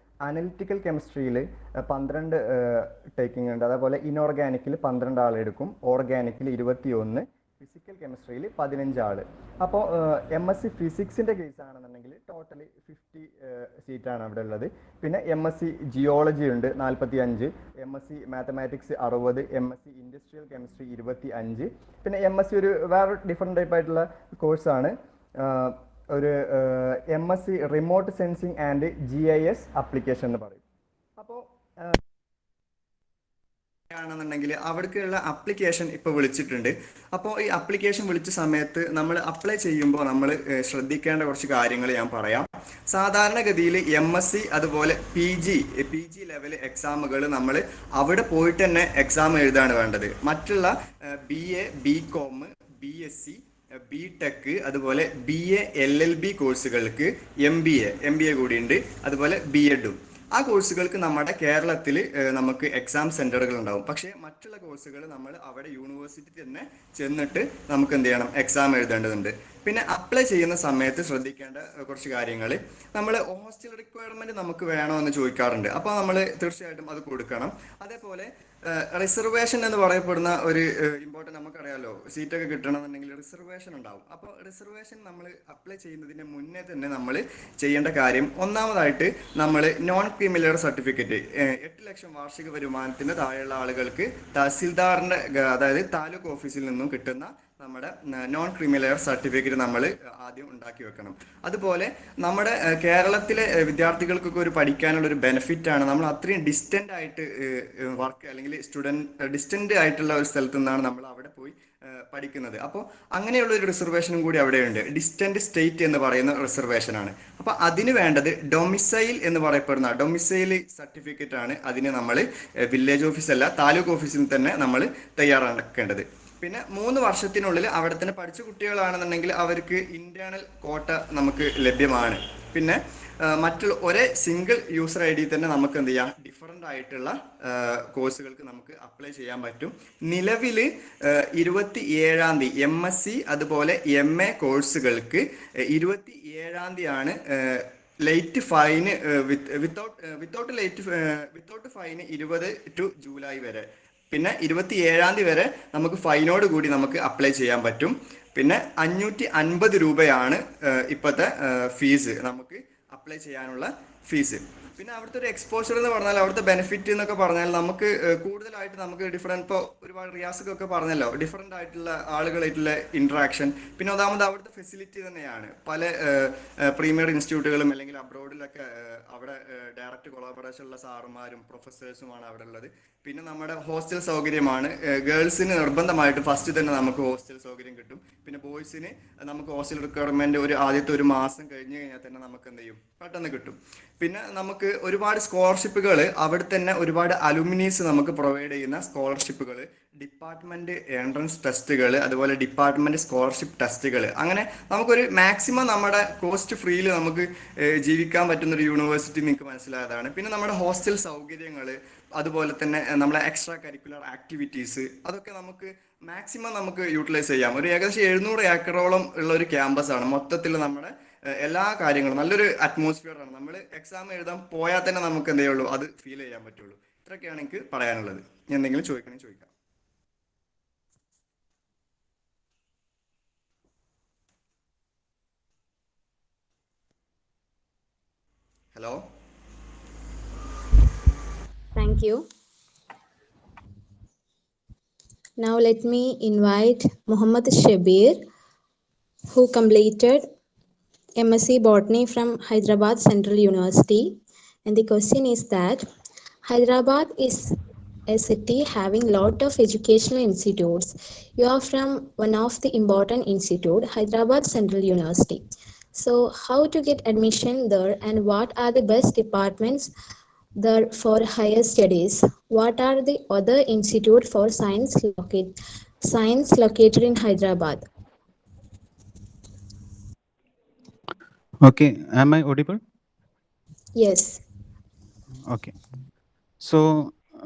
അനലിറ്റിക്കൽ കെമിസ്ട്രിയിൽ 12 ടേക്കിംഗ് ഉണ്ട്, അതേപോലെ ഇനോർഗാനിക്കിൽ 12 ആളെടുക്കും, ഓർഗാനിക്കിൽ 21, ഫിസിക്കൽ കെമിസ്ട്രിയിൽ 15 ആൾ. അപ്പോൾ MSc ഫിസിക്സിൻ്റെ കേസ് ആണെന്നുണ്ടെങ്കിൽ ടോട്ടൽ 50 സീറ്റാണ് അവിടെ ഉള്ളത്. പിന്നെ MSc ജിയോളജി ഉണ്ട് 45, MSc mathematics 60, MSc industrial chemistry 25. പിന്നെ MSc ഒരു വേറെ ഡിഫറെൻ്റ് ടൈപ്പ് ആയിട്ടുള്ള കോഴ്സാണ്, ഒരു MSc remote sensing and GIS application എന്ന് പറയും. അപ്പോൾ ആണെന്നുണ്ടെങ്കിൽ അവിടേക്കുള്ള അപ്ലിക്കേഷൻ ഇപ്പോൾ വിളിച്ചിട്ടുണ്ട്. അപ്പോൾ ഈ അപ്ലിക്കേഷൻ വിളിച്ച സമയത്ത് നമ്മൾ അപ്ലൈ ചെയ്യുമ്പോൾ നമ്മൾ ശ്രദ്ധിക്കേണ്ട കുറച്ച് കാര്യങ്ങൾ ഞാൻ പറയാം. സാധാരണഗതിയിൽ MSc അതുപോലെ PG ലെവൽ എക്സാമുകൾ നമ്മൾ അവിടെ പോയിട്ട് തന്നെ എക്സാം എഴുതാണ് വേണ്ടത്. മറ്റുള്ള BA BCom BSc BTech അതുപോലെ BA LLB കോഴ്സുകൾക്ക് MBA കൂടിയുണ്ട്, അതുപോലെ B.Edഉം. ആ കോഴ്സുകൾക്ക് നമ്മുടെ കേരളത്തിൽ നമുക്ക് എക്സാം സെൻറ്ററുകൾ ഉണ്ടാവും. പക്ഷേ മറ്റുള്ള കോഴ്സുകൾ നമ്മൾ അവിടെ യൂണിവേഴ്സിറ്റി തന്നെ ചെന്നിട്ട് നമുക്ക് എന്ത് ചെയ്യണം, എക്സാം എഴുതേണ്ടതുണ്ട്. പിന്നെ അപ്ലൈ ചെയ്യുന്ന സമയത്ത് ശ്രദ്ധിക്കേണ്ട കുറച്ച് കാര്യങ്ങൾ, നമ്മൾ ഹോസ്റ്റൽ റിക്വയർമെൻറ്റ് നമുക്ക് വേണോ എന്ന് ചോദിക്കാറുണ്ട്. അപ്പോൾ നമ്മൾ തീർച്ചയായിട്ടും അത് കൊടുക്കണം. അതേപോലെ റിസർവേഷൻ എന്ന് പറയപ്പെടുന്ന ഒരു ഇമ്പോർട്ടൻ്റ്, നമുക്കറിയാമല്ലോ സീറ്റൊക്കെ കിട്ടണമെന്നുണ്ടെങ്കിൽ റിസർവേഷൻ ഉണ്ടാവും. അപ്പോൾ റിസർവേഷൻ നമ്മൾ അപ്ലൈ ചെയ്യുന്നതിന് മുന്നേ തന്നെ നമ്മൾ ചെയ്യേണ്ട കാര്യം, ഒന്നാമതായിട്ട് നമ്മൾ നോൺ ക്രീമിലെയർ സർട്ടിഫിക്കറ്റ് 8 ലക്ഷം വാർഷിക വരുമാനത്തിന് താഴെയുള്ള ആളുകൾക്ക് തഹസിൽദാറിൻ്റെ, അതായത് താലൂക്ക് ഓഫീസിൽ നിന്നും കിട്ടുന്ന നമ്മുടെ നോൺ ക്രീമിലെയർ സർട്ടിഫിക്കറ്റ് നമ്മൾ ആദ്യം ഉണ്ടാക്കി വെക്കണം. അതുപോലെ നമ്മുടെ കേരളത്തിലെ വിദ്യാർത്ഥികൾക്കൊക്കെ ഒരു പഠിക്കാനുള്ള ഒരു ബെനിഫിറ്റാണ് നമ്മൾ അത്രയും ഡിസ്റ്റൻ്റ് ആയിട്ട് വർക്ക് അല്ലെങ്കിൽ ഡിസ്റ്റൻ്റ് ആയിട്ടുള്ള ഒരു സ്ഥലത്തു നിന്നാണ് നമ്മൾ അവിടെ പോയി പഠിക്കുന്നത്. അപ്പോൾ അങ്ങനെയുള്ള ഒരു റിസർവേഷനും കൂടി അവിടെയുണ്ട്, ഡിസ്റ്റൻ്റ് സ്റ്റേറ്റ് എന്ന് പറയുന്ന റിസർവേഷനാണ്. അപ്പോൾ അതിന് വേണ്ടത് ഡൊമിസൈൽ എന്ന് പറയപ്പെടുന്ന ഡൊമിസൈൽ സർട്ടിഫിക്കറ്റ് ആണ്. അതിന് നമ്മൾ വില്ലേജ് ഓഫീസല്ല താലൂക്ക് ഓഫീസിൽ തന്നെ നമ്മൾ തയ്യാറാക്കേണ്ടത്. പിന്നെ 3 വർഷത്തിനുള്ളിൽ അവിടെ തന്നെ പഠിച്ച കുട്ടികളാണെന്നുണ്ടെങ്കിൽ അവർക്ക് ഇന്റേണൽ കോട്ട നമുക്ക് ലഭ്യമാണ്. പിന്നെ മറ്റുള്ള ഒരേ സിംഗിൾ യൂസർ ID തന്നെ നമുക്ക് എന്ത് ചെയ്യാം, ഡിഫറൻ്റ് ആയിട്ടുള്ള കോഴ്സുകൾക്ക് നമുക്ക് അപ്ലൈ ചെയ്യാൻ പറ്റും. നിലവിൽ 27-ാം തീയതി MSc അതുപോലെ MA കോഴ്സുകൾക്ക് 27-ാം തീയതിയാണ് late fine without fine 20 July വരെ. പിന്നെ 27-ാം തീയതി വരെ നമുക്ക് ഫൈനോട് കൂടി നമുക്ക് അപ്ലൈ ചെയ്യാൻ പറ്റും. പിന്നെ 550 രൂപയാണ് ഇപ്പോഴത്തെ ഫീസ്, നമുക്ക് അപ്ലൈ ചെയ്യാനുള്ള ഫീസ്. പിന്നെ അവിടുത്തെ ഒരു എക്സ്പോഷർ എന്ന് പറഞ്ഞാൽ അവിടുത്തെ ബെനിഫിറ്റ് എന്നൊക്കെ പറഞ്ഞാൽ നമുക്ക് കൂടുതലായിട്ട് നമുക്ക് ഡിഫറെൻറ്റ്, ഇപ്പോൾ ഒരുപാട് റിയാസൊക്കെ പറഞ്ഞല്ലോ, ഡിഫറെൻ്റ് ആയിട്ടുള്ള ആളുകളായിട്ടുള്ള ഇൻട്രാക്ഷൻ. പിന്നെ ഒന്നാമത് അവിടുത്തെ ഫെസിലിറ്റി തന്നെയാണ്. പല പ്രീമിയർ ഇൻസ്റ്റിറ്റ്യൂട്ടുകളും അല്ലെങ്കിൽ അബ്രോഡിലൊക്കെ അവിടെ ഡയറക്റ്റ് കൊളാബറേഷൻ ഉള്ള സാറുമാരും പ്രൊഫസേഴ്സുമാണ് അവിടെ ഉള്ളത്. പിന്നെ നമ്മുടെ ഹോസ്റ്റൽ സൗകര്യമാണ്. ഗേൾസിന് നിർബന്ധമായിട്ട് ഫസ്റ്റ് തന്നെ നമുക്ക് ഹോസ്റ്റൽ സൗകര്യം കിട്ടും. പിന്നെ ബോയ്സിന് നമുക്ക് ഹോസ്റ്റൽ റിക്വയർമെൻറ്റ് ആദ്യത്തെ 1 മാസം കഴിഞ്ഞ് കഴിഞ്ഞാൽ തന്നെ നമുക്ക് എന്ത് ചെയ്യും, പെട്ടെന്ന് കിട്ടും. പിന്നെ നമുക്ക് ഒരുപാട് സ്കോളർഷിപ്പുകൾ അവിടെ തന്നെ, ഒരുപാട് അലുമിനീസ് നമുക്ക് പ്രൊവൈഡ് ചെയ്യുന്ന സ്കോളർഷിപ്പുകൾ, ഡിപ്പാർട്ട്മെൻറ്റ് എൻട്രൻസ് ടെസ്റ്റുകൾ, അതുപോലെ ഡിപ്പാർട്ട്മെൻറ്റ് സ്കോളർഷിപ്പ് ടെസ്റ്റുകൾ, അങ്ങനെ നമുക്കൊരു മാക്സിമം നമ്മുടെ കോസ്റ്റ് ഫ്രീയിൽ നമുക്ക് ജീവിക്കാൻ പറ്റുന്നൊരു യൂണിവേഴ്സിറ്റി നിങ്ങൾക്ക് മനസ്സിലായതാണ്. പിന്നെ നമ്മുടെ ഹോസ്റ്റൽ സൗകര്യങ്ങൾ, അതുപോലെ തന്നെ നമ്മളെ എക്സ്ട്രാ കരിക്കുലർ ആക്ടിവിറ്റീസ്, അതൊക്കെ നമുക്ക് മാക്സിമം നമുക്ക് യൂട്ടിലൈസ് ചെയ്യാം. ഒരു ഏകദേശം 700 ഏക്കറോളം ഉള്ള ഒരു ക്യാമ്പസാണ്. മൊത്തത്തിൽ നമ്മുടെ എല്ലാ കാര്യങ്ങളും നല്ലൊരു അറ്റ്മോസ്ഫിയർ ആണ്. നമ്മൾ എക്സാം എഴുതാൻ പോയാൽ തന്നെ നമുക്ക് എന്തേ ഉള്ളൂ, അത് ഫീൽ ചെയ്യാൻ പറ്റുള്ളൂ. ഇത്രയൊക്കെയാണ് എനിക്ക് പറയാനുള്ളത്. ഞാൻ എന്തെങ്കിലും ചോദിക്കണമെങ്കിൽ ചോദിക്കാം. Hello. Thank you. Now let me invite Muhammad Shabir, who completed MSc Botany from Hyderabad Central University And the question is that Hyderabad is a city having lot of educational institutes. You are from one of the important institute, Hyderabad Central University. So how to get admission there, and what are the best departments there for higher studies? What are the other institute for science located in Hyderabad? Okay, am I audible? Yes. Okay. So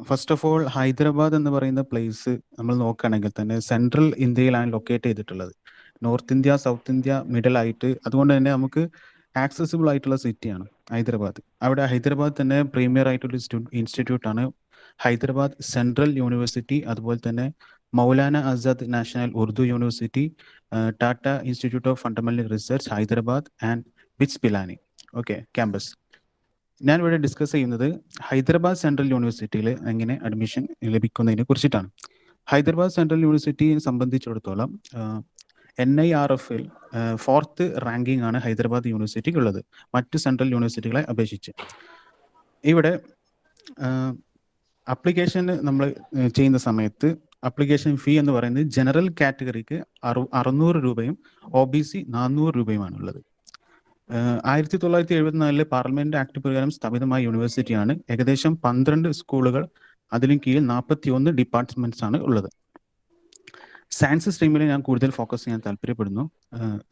first of all Hyderabad എന്ന് പറയുന്ന place നമ്മൾ നോക്കുകയാണെങ്കിൽ തന്നെ central ഇന്ത്യയിലാണ് locate ചെയ്തിട്ടുള്ളത്. North India, south India, middle ആയിട്ട്, അതുകൊണ്ട് തന്നെ നമുക്ക് ആക്സസിബിൾ ആയിട്ടുള്ള സിറ്റിയാണ് ഹൈദരാബാദ്. അവിടെ ഹൈദരാബാദ് തന്നെ പ്രീമിയർ ആയിട്ടുള്ള ഇൻസ്റ്റിറ്റ്യൂട്ടാണ് ഹൈദരാബാദ് സെൻട്രൽ യൂണിവേഴ്സിറ്റി, അതുപോലെ തന്നെ Maulana Azad national Urdu university, Tata institute of fundamental research Hyderabad and bits Pilani. Okay, campus. ഞാൻ ഇവിടെ ഡിസ്കസ് ചെയ്യുന്നത് ഹൈദരാബാദ് സെൻട്രൽ യൂണിവേഴ്സിറ്റിയിൽ എങ്ങനെ അഡ്മിഷൻ ലഭിക്കുന്നതിനെ കുറിച്ചിട്ടാണ്. ഹൈദരാബാദ് സെൻട്രൽ യൂണിവേഴ്സിറ്റിയെ സംബന്ധിച്ചിടത്തോളം NIRFൽ 4th റാങ്കിങ് ആണ് ഹൈദരാബാദ് യൂണിവേഴ്സിറ്റിക്ക് ഉള്ളത് മറ്റ് സെൻട്രൽ യൂണിവേഴ്സിറ്റികളെ അപേക്ഷിച്ച്. ഇവിടെ അപ്ലിക്കേഷൻ നമ്മൾ ചെയ്യുന്ന സമയത്ത് അപ്ലിക്കേഷൻ ഫീ എന്ന് പറയുന്നത് ജനറൽ കാറ്റഗറിക്ക് 600 രൂപയും OBC 400 രൂപയുമാണുള്ളത്. 1974 പാർലമെന്റ് ആക്ട് പ്രകാരം സ്ഥാപിതമായ യൂണിവേഴ്സിറ്റിയാണ്. ഏകദേശം 12 സ്കൂളുകൾ, അതിലും കീഴിൽ 41 ഡിപ്പാർട്ട്മെന്റ്സ് ആണ് ഉള്ളത്. സയൻസ് സ്ട്രീമിൽ ഞാൻ കൂടുതൽ ഫോക്കസ് ചെയ്യാൻ താല്പര്യപ്പെടുന്നു.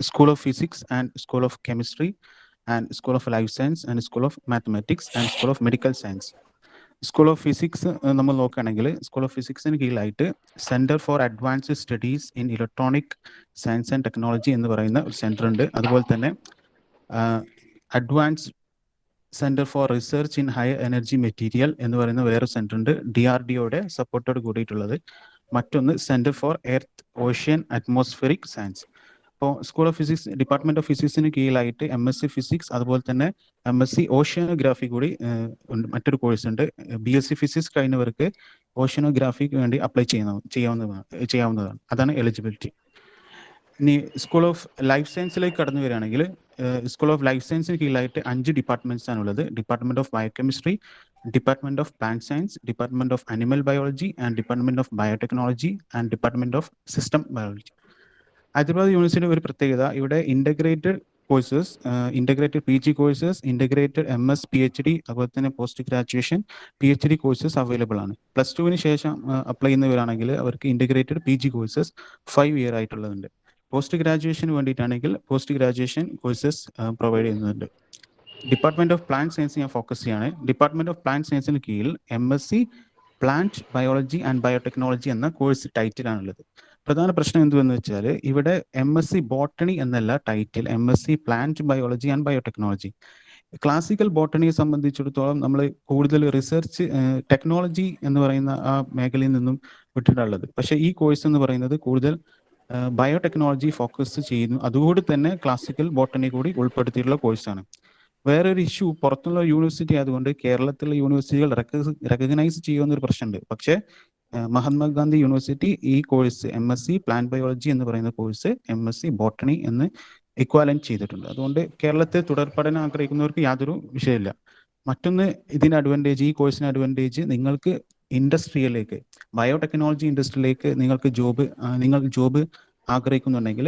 School of physics and school of chemistry and school of life science and school of mathematics and school of medical science. School of physics നമ്മൾ നോക്കുകയാണെങ്കിൽ സ്കൂൾ ഓഫ് ഫിസിക്സിന് കീഴിലായിട്ട് centre for advanced studies in electronic science and technology എന്ന് പറയുന്ന ഒരു centre ഉണ്ട്. അതുപോലെ തന്നെ advance centre for research in high energy material എന്ന് പറയുന്ന വേറെ സെന്റർ ഉണ്ട്, DRDOയുടെ സപ്പോർട്ടോട് കൂടിയിട്ടുള്ളത്. മറ്റൊന്ന് centre for earth, ocean, atmospheric science. അപ്പോൾ school of physics, department of ഫിസിക്സിന് കീഴിലായിട്ട് MSc ഫിസിക്സ്, അതുപോലെ തന്നെ MSc ഓഷ്യനോഗ്രാഫി കൂടി മറ്റൊരു കോഴ്സ് ഉണ്ട്. BSc ഫിസിക്സ് കഴിഞ്ഞവർക്ക് ഓഷ്യനോഗ്രാഫിക്ക് വേണ്ടി അപ്ലൈ ചെയ്യാവുന്നതാണ്. അതാണ് എലിജിബിലിറ്റി. ഇനി സ്കൂൾ ഓഫ് ലൈഫ് സയൻസിലേക്ക് കടന്നു വരികയാണെങ്കിൽ സ്കൂൾ ഓഫ് ലൈഫ് സയൻസിന് കീഴിലായിട്ട് 5 ഡിപ്പാർട്ട്മെന്റ്സ് ആണുള്ളത്. Department of biochemistry, department of plant science, department of animal biology and department of biotechnology and department of system biology. Hyderabad university ഒരു പ്രത്യേകത, ഇവിടെ integrated courses, integrated PG courses, integrated MS PhD, അതുപോലെ തന്നെ post graduation PhD courses available ആണ്. +2 ശേഷം apply ചെയ്യുന്നവരാണെങ്കിൽ അവർക്ക് integrated PG courses 5 year ആയിട്ടുള്ളതുണ്ട്. പോസ്റ്റ് ഗ്രാജുവേഷന് വേണ്ടിയിട്ടാണെങ്കിൽ പോസ്റ്റ് ഗ്രാജുവേഷൻ കോഴ്സസ് പ്രൊവൈഡ് ചെയ്യുന്നുണ്ട്. ഡിപ്പാർട്ട്മെന്റ് ഓഫ് പ്ലാന്റ് സയൻസ് ഞാൻ ഫോക്കസ് ചെയ്യാണ്. ഡിപ്പാർട്ട്മെന്റ് ഓഫ് പ്ലാന്റ് സയൻസിന് കീഴിൽ MSc plant biology and biotechnology എന്ന കോഴ്സ് ടൈറ്റിലാണുള്ളത്. പ്രധാന പ്രശ്നം എന്തുവെന്ന് വെച്ചാൽ ഇവിടെ MSc ബോട്ടണി എന്നല്ല title, MSc plant biology and biotechnology. Classical ബോട്ടണിയെ സംബന്ധിച്ചിടത്തോളം നമ്മൾ കൂടുതൽ റിസർച്ച് ടെക്നോളജി എന്ന് പറയുന്ന ആ മേഖലയിൽ നിന്നും വിട്ടിട്ടുള്ളത്. പക്ഷേ ഈ കോഴ്സ് എന്ന് പറയുന്നത് കൂടുതൽ ബയോടെക്നോളജി ഫോക്കസ് ചെയ്യുന്നു. അതുകൂടി തന്നെ ക്ലാസിക്കൽ ബോട്ടണി കൂടി ഉൾപ്പെടുത്തിയിട്ടുള്ള കോഴ്സാണ്. വേറൊരു ഇഷ്യൂ, പുറത്തുള്ള യൂണിവേഴ്സിറ്റി ആയതുകൊണ്ട് കേരളത്തിലെ യൂണിവേഴ്സിറ്റികൾ റെക്കഗ്നൈസ് ചെയ്യുന്നൊരു പ്രശ്നമുണ്ട്. പക്ഷേ മഹാത്മാഗാന്ധി യൂണിവേഴ്സിറ്റി ഈ കോഴ്സ് MSc പ്ലാന്റ് ബയോളജി എന്ന് പറയുന്ന കോഴ്സ് MSc ബോട്ടണി എന്ന് ഇക്വാലന്റ് ചെയ്തിട്ടുണ്ട്. അതുകൊണ്ട് കേരളത്തിൽ തുടർ പഠനം ആഗ്രഹിക്കുന്നവർക്ക് യാതൊരു വിഷയമില്ല. മറ്റൊന്ന് ഇതിന് അഡ്വാൻറ്റേജ്, ഈ കോഴ്സിന് അഡ്വാൻറ്റേജ്, നിങ്ങൾക്ക് ഇൻഡസ്ട്രിയിലേക്ക്, ബയോടെക്നോളജി ഇൻഡസ്ട്രിയിലേക്ക് നിങ്ങൾ ജോബ് ആഗ്രഹിക്കുന്നുണ്ടെങ്കിൽ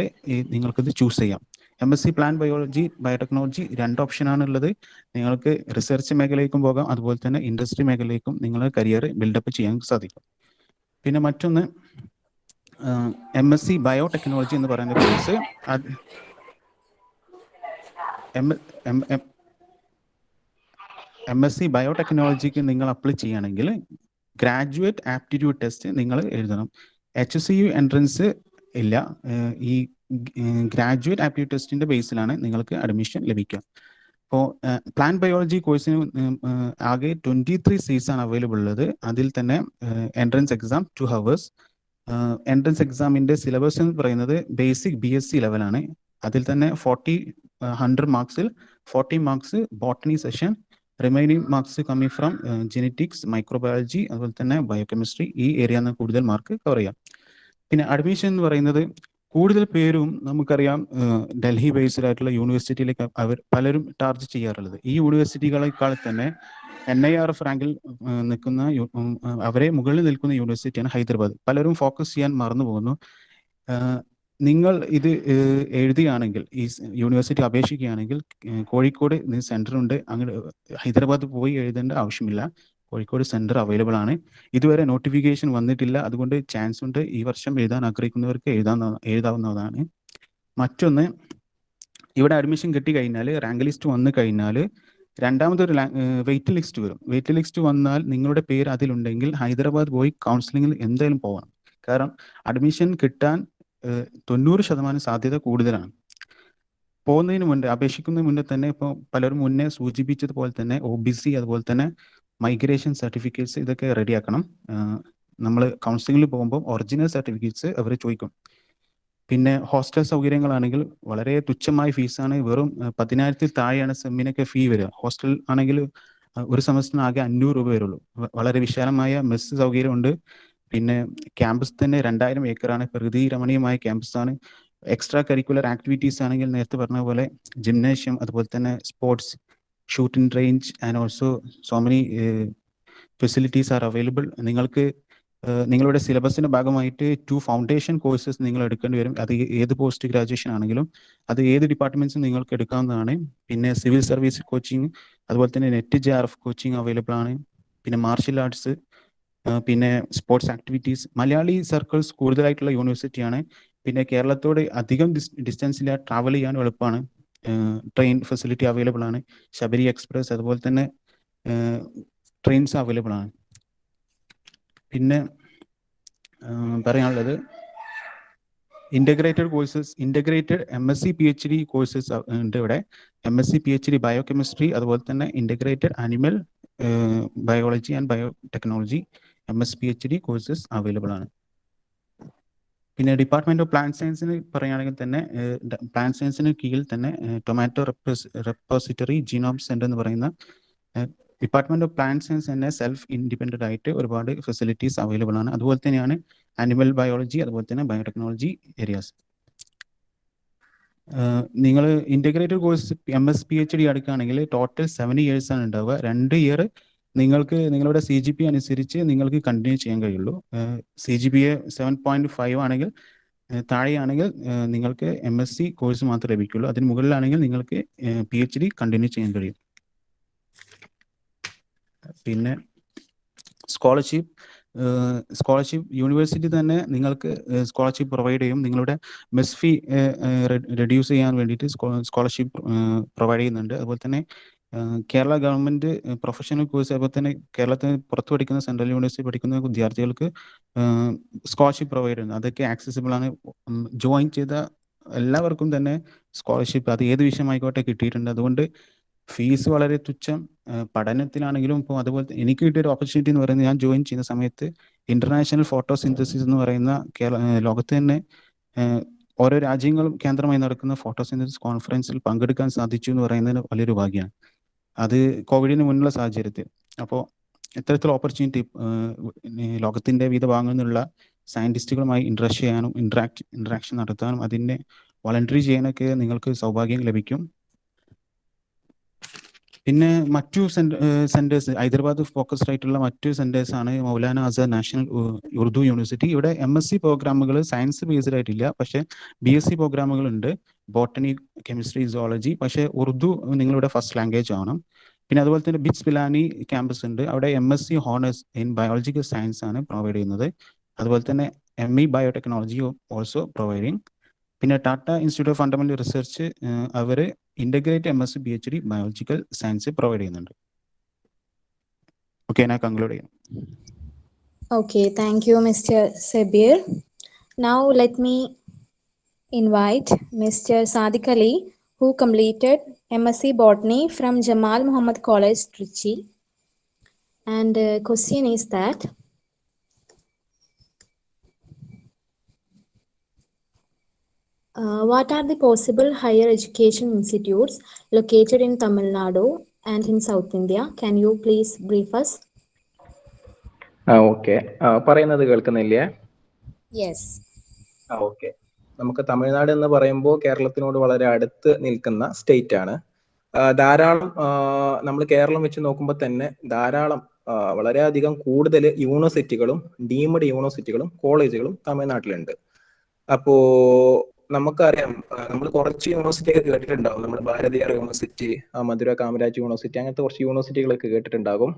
നിങ്ങൾക്കിത് ചൂസ് ചെയ്യാം. MSc പ്ലാന്റ് ബയോളജി, ബയോടെക്നോളജി 2 ഓപ്ഷനാണ് ഉള്ളത്. നിങ്ങൾക്ക് റിസർച്ച് മേഖലയിലേക്കും പോകാം, അതുപോലെ തന്നെ ഇൻഡസ്ട്രി മേഖലയിലേക്കും നിങ്ങളുടെ കരിയർ ബിൽഡപ്പ് ചെയ്യാൻ സാധിക്കും. പിന്നെ മറ്റൊന്ന് MSc ബയോടെക്നോളജി എന്ന് പറയുന്ന കോഴ്സ്, MSc ബയോടെക്നോളജിക്ക് നിങ്ങൾ അപ്ലൈ ചെയ്യുകയാണെങ്കിൽ ഗ്രാജുവേറ്റ് ആപ്റ്റിറ്റ്യൂഡ് ടെസ്റ്റ് നിങ്ങൾ എഴുതണം. HCU എൻട്രൻസ് ഇല്ല. ഈ ഗ്രാജുവേറ്റ് ആപ്റ്റിറ്റ്യൂഡ് ടെസ്റ്റിന്റെ ബേസിലാണ് നിങ്ങൾക്ക് അഡ്മിഷൻ ലഭിക്കുക. അപ്പോൾ പ്ലാന്റ് ബയോളജി കോഴ്സിന് ആകെ 23 സീറ്റ്സ് ആണ് അവൈലബിൾ ഉള്ളത്. അതിൽ തന്നെ എൻട്രൻസ് എക്സാം 2 hours. എൻട്രൻസ് എക്സാമിന്റെ സിലബസ് എന്ന് പറയുന്നത് ബേസിക് BSc ലെവലാണ്. അതിൽ തന്നെ 100 മാർക്സിൽ 40 marks botany session, remaining marks coming from genetics, microbiology, അതുപോലെ തന്നെ ബയോകെമിസ്ട്രി. ഈ ഏരിയ കൂടുതൽ മാർക്ക് കവർ ചെയ്യാം. പിന്നെ അഡ്മിഷൻ എന്ന് പറയുന്നത് കൂടുതൽ പേരും നമുക്കറിയാം ഡൽഹി ബേസ്ഡ് ആയിട്ടുള്ള യൂണിവേഴ്സിറ്റിയിലേക്ക് അവർ പലരും ടാർഗറ്റ് ചെയ്യാറുള്ളത്. ഈ യൂണിവേഴ്സിറ്റികളെക്കാൾ തന്നെ NIRF റാങ്കിൽ നിൽക്കുന്ന അവരെ മുകളിൽ നിൽക്കുന്ന യൂണിവേഴ്സിറ്റിയാണ് ഹൈദരാബാദ്. പലരും ഫോക്കസ് ചെയ്യാൻ മറന്നു പോകുന്നു. നിങ്ങൾ ഇത് എഴുതുകയാണെങ്കിൽ, ഈ യൂണിവേഴ്സിറ്റി അപേക്ഷിക്കുകയാണെങ്കിൽ കോഴിക്കോട് സെൻറ്റർ ഉണ്ട്. അങ്ങനെ ഹൈദരാബാദ് പോയി എഴുതേണ്ട ആവശ്യമില്ല. കോഴിക്കോട് സെൻറ്റർ അവൈലബിൾ ആണ്. ഇതുവരെ നോട്ടിഫിക്കേഷൻ വന്നിട്ടില്ല. അതുകൊണ്ട് ചാൻസ് ഉണ്ട്. ഈ വർഷം എഴുതാൻ ആഗ്രഹിക്കുന്നവർക്ക് എഴുതാവുന്നതാണ്. മറ്റൊന്ന്, ഇവിടെ അഡ്മിഷൻ കിട്ടിക്കഴിഞ്ഞാൽ, റാങ്ക് ലിസ്റ്റ് വന്നു കഴിഞ്ഞാൽ രണ്ടാമതൊരു വെയിറ്റ് ലിസ്റ്റ് വരും. വെയിറ്റ് ലിസ്റ്റ് വന്നാൽ നിങ്ങളുടെ പേര് അതിലുണ്ടെങ്കിൽ ഹൈദരാബാദ് പോയി കൗൺസിലിങ്ങിൽ എന്തായാലും പോകണം. കാരണം അഡ്മിഷൻ കിട്ടാൻ 90% സാധ്യത കൂടുതലാണ്. പോകുന്നതിന് മുന്നേ, അപേക്ഷിക്കുന്നതിന് മുന്നേ തന്നെ ഇപ്പോൾ പലരും മുന്നേ സൂചിപ്പിച്ചതുപോലെ തന്നെ OBC അതുപോലെ തന്നെ മൈഗ്രേഷൻ സർട്ടിഫിക്കറ്റ്സ് ഇതൊക്കെ റെഡിയാക്കണം. നമ്മൾ കൗൺസിലിങ്ങിൽ പോകുമ്പോൾ ഒറിജിനൽ സർട്ടിഫിക്കറ്റ്സ് അവർ ചോദിക്കും. പിന്നെ ഹോസ്റ്റൽ സൗകര്യങ്ങളാണെങ്കിൽ വളരെ തുച്ഛമായ ഫീസാണ്. വെറും 10,000 താഴെയാണ് സെമ്മിനൊക്കെ ഫീ വരിക. ഹോസ്റ്റൽ ആണെങ്കിൽ ഒരു സെമസ്റ്ററിന് ആകെ 500 രൂപ വരുള്ളൂ. വളരെ വിശാലമായ മെസ് സൗകര്യമുണ്ട്. പിന്നെ ക്യാമ്പസ് തന്നെ 2000 ഏക്കറാണ്. പ്രകൃതി രമണീയമായ ക്യാമ്പസാണ്. എക്സ്ട്രാ കരിക്കുലർ ആക്ടിവിറ്റീസ് ആണെങ്കിൽ നേരത്തെ പറഞ്ഞ പോലെ ജിംനേഷ്യം, അതുപോലെ തന്നെ sports, shooting range and also so many facilities are available. നിങ്ങൾക്ക് നിങ്ങളുടെ സിലബസിന്റെ ഭാഗമായിട്ട് 2 ഫൗണ്ടേഷൻ കോഴ്സസ് നിങ്ങൾ എടുക്കേണ്ടി വരും. അത് ഏത് പോസ്റ്റ് ഗ്രാജുവേഷൻ ആണെങ്കിലും അത് ഏത് ഡിപ്പാർട്ട്മെന്റ്സും നിങ്ങൾക്ക് എടുക്കാവുന്നതാണ്. പിന്നെ സിവിൽ സർവീസ് കോച്ചിങ്, അതുപോലെ തന്നെ നെറ്റ് JRF കോച്ചിങ് അവൈലബിൾ ആണ്. പിന്നെ മാർഷ്യൽ ആർട്സ്, പിന്നെ സ്പോർട്സ് ആക്ടിവിറ്റീസ്. മലയാളി സർക്കിൾസ് കൂടുതലായിട്ടുള്ള യൂണിവേഴ്സിറ്റിയാണ്. പിന്നെ കേരളത്തോട് അധികം ഡിസ്റ്റൻസിൽ ട്രാവൽ ചെയ്യാൻ എളുപ്പമാണ്. ട്രെയിൻ ഫെസിലിറ്റി അവൈലബിൾ ആണ്. ശബരി എക്സ്പ്രസ് അതുപോലെ തന്നെ ട്രെയിൻസ് അവൈലബിൾ ആണ്. പിന്നെ പറയാനുള്ളത് integrated courses, integrated MSc PhD courses ഉണ്ട് ഇവിടെ. MSc PhD ബയോകെമിസ്ട്രി, അതുപോലെ തന്നെ integrated animal biology and biotechnology MS PhD courses available ആണ്. പിന്നെ ഡിപ്പാർട്ട്മെന്റ് ഓഫ് പ്ലാന്റ് സയൻസിന് പറയുകയാണെങ്കിൽ തന്നെ പ്ലാന്റ് സയൻസിന് കീഴിൽ തന്നെ ടൊമാറ്റോ റെപ്പോസിറ്ററി ജീനോം സെന്റർ എന്ന് പറയുന്ന ഡിപ്പാർട്ട്മെന്റ് ഓഫ് പ്ലാന്റ് സയൻസ് തന്നെ സെൽഫ് ഇൻഡിപെൻഡന്റ് ആയിട്ട് ഒരുപാട് ഫെസിലിറ്റീസ് അവൈലബിൾ ആണ്. അതുപോലെ തന്നെയാണ് ആനിമൽ ബയോളജി, അതുപോലെ തന്നെ ബയോടെക്നോളജി ഏരിയാസ്. നിങ്ങൾ ഇൻ്റഗ്രേറ്റഡ് കോഴ്സ് MS PhD എടുക്കുകയാണെങ്കിൽ ടോട്ടൽ 7 years ആണ് ഉണ്ടാവുക. 2 year നിങ്ങൾക്ക് നിങ്ങളുടെ CGPA അനുസരിച്ച് നിങ്ങൾക്ക് കണ്ടിന്യൂ ചെയ്യാൻ കഴിയുള്ളൂ. CGPA 7.5 ആണെങ്കിൽ താഴെയാണെങ്കിൽ നിങ്ങൾക്ക് MSc കോഴ്സ് മാത്രമേ ലഭിക്കുള്ളൂ. അതിന് മുകളിലാണെങ്കിൽ നിങ്ങൾക്ക് PhD കണ്ടിന്യൂ ചെയ്യാൻ കഴിയും. പിന്നെ സ്കോളർഷിപ്പ് യൂണിവേഴ്സിറ്റി തന്നെ നിങ്ങൾക്ക് സ്കോളർഷിപ്പ് പ്രൊവൈഡ് ചെയ്യും. നിങ്ങളുടെ മെസ് ഫീ റെഡ്യൂസ് ചെയ്യാൻ വേണ്ടിയിട്ട് സ്കോളർഷിപ്പ് പ്രൊവൈഡ് ചെയ്യുന്നുണ്ട്. അതുപോലെ തന്നെ കേരള ഗവൺമെന്റ് പ്രൊഫഷണൽ കോഴ്സ്, അതുപോലെ തന്നെ കേരളത്തിന് പുറത്ത് പഠിക്കുന്ന സെൻട്രൽ യൂണിവേഴ്സിറ്റി പഠിക്കുന്ന വിദ്യാർത്ഥികൾക്ക് സ്കോളർഷിപ്പ് പ്രൊവൈഡ് ചെയ്യുന്നത് അതൊക്കെ ആക്സസിബിൾ ആണ്. ജോയിൻ ചെയ്ത എല്ലാവർക്കും തന്നെ സ്കോളർഷിപ്പ് അത് ഏത് വിഷയമായിക്കോട്ടെ കിട്ടിയിട്ടുണ്ട്. അതുകൊണ്ട് ഫീസ് വളരെ തുച്ഛം. പഠനത്തിലാണെങ്കിലും ഇപ്പോൾ അതുപോലെ എനിക്ക് കിട്ടിയൊരു ഓപ്പർച്യൂണിറ്റി എന്ന് പറയുന്നത്, ഞാൻ ജോയിൻ ചെയ്യുന്ന സമയത്ത് ഇന്റർനാഷണൽ ഫോട്ടോസിന്തസിസ് എന്ന് പറയുന്ന ലോകത്ത് തന്നെ ഓരോ രാജ്യങ്ങളും കേന്ദ്രമായി നടക്കുന്ന ഫോട്ടോസിന്തസിസ് കോൺഫറൻസിൽ പങ്കെടുക്കാൻ സാധിച്ചു എന്ന് പറയുന്നത് വലിയൊരു ഭാഗ്യമാണ്. അത് കോവിഡിന് മുന്നുള്ള സാഹചര്യത്തിൽ. അപ്പോൾ ഇത്തരത്തിലുള്ള ഓപ്പർച്യൂണിറ്റി ലോകത്തിന്റെ വിവിധ ഭാഗങ്ങളിൽ നിന്നുള്ള സയന്റിസ്റ്റുകളുമായി ഇൻട്രാക്ട് ചെയ്യാനും ഇന്ററാക്ഷൻ നടത്താനും അതിനെ വളണ്ടറി ചെയ്യാനൊക്കെ നിങ്ങൾക്ക് സൗഭാഗ്യം ലഭിക്കും. പിന്നെ മറ്റു സെന്റേഴ്സ് ഹൈദരാബാദ് ഫോക്കസ്ഡ് ആയിട്ടുള്ള മറ്റു സെന്റേഴ്സ് ആണ് മൗലാന ആസാദ് നാഷണൽ ഉറുദു യൂണിവേഴ്സിറ്റി. ഇവിടെ MSc പ്രോഗ്രാമുകൾ സയൻസ് ബേസ്ഡ് ആയിട്ടില്ല, പക്ഷേ BSc പ്രോഗ്രാമുകൾ ഉണ്ട്. Botany, chemistry, zoology. പക്ഷേ ഉറുദു നിങ്ങളുടെ ഫസ്റ്റ് ലാംഗ്വേജ് ആവണം. പിന്നെ അതുപോലെ തന്നെ ബിറ്റ്സ് പിലാനി ക്യാമ്പസ് ഉണ്ട്. അവിടെ MSc honours in biological science ആണ് പ്രൊവൈഡ് ചെയ്യുന്നത്. അതുപോലെ തന്നെ ME ബയോടെക്നോളജി ഓൾസോ പ്രൊവൈഡിങ്. പിന്നെ Tata institute of fundamental Research അവർ integrate MSc PhD biological science provide ചെയ്യുന്നുണ്ട്. ഓക്കെ, ഞാൻ കൺക്ലൂഡ് ചെയ്യാം. Okay, thank you, Mr. Sabir. Now let me invite Mr. Sadiq Ali, who completed MSc Botany from Jamal Muhammad College, Trichy. And question is that what are the possible higher education institutes located in Tamil Nadu and in South India? Can you please brief us? Okay, പറയുന്നത് കേൾക്കുന്നില്ലേ? Yes. Okay, നമുക്ക് തമിഴ്നാട് എന്ന് പറയുമ്പോൾ കേരളത്തിനോട് വളരെ അടുത്ത് നിൽക്കുന്ന state ആണ്. ധാരാളം നമ്മൾ കേരളം വെച്ച് നോക്കുമ്പോൾ തന്നെ ധാരാളം വളരെയധികം കൂടുതൽ യൂണിവേഴ്സിറ്റികളും ഡീംഡ് യൂണിവേഴ്സിറ്റികളും കോളേജുകളും തമിഴ്നാട്ടിലുണ്ട്. അപ്പോ നമുക്കറിയാം, നമ്മൾ കുറച്ച് യൂണിവേഴ്സിറ്റി ഒക്കെ കേട്ടിട്ടുണ്ടാവും. നമ്മൾ ഭാരതീയർ യൂണിവേഴ്സിറ്റി, മധുര കാമരാജ് യൂണിവേഴ്സിറ്റി, അങ്ങനത്തെ കുറച്ച് യൂണിവേഴ്സിറ്റികളൊക്കെ കേട്ടിട്ടുണ്ടാകും.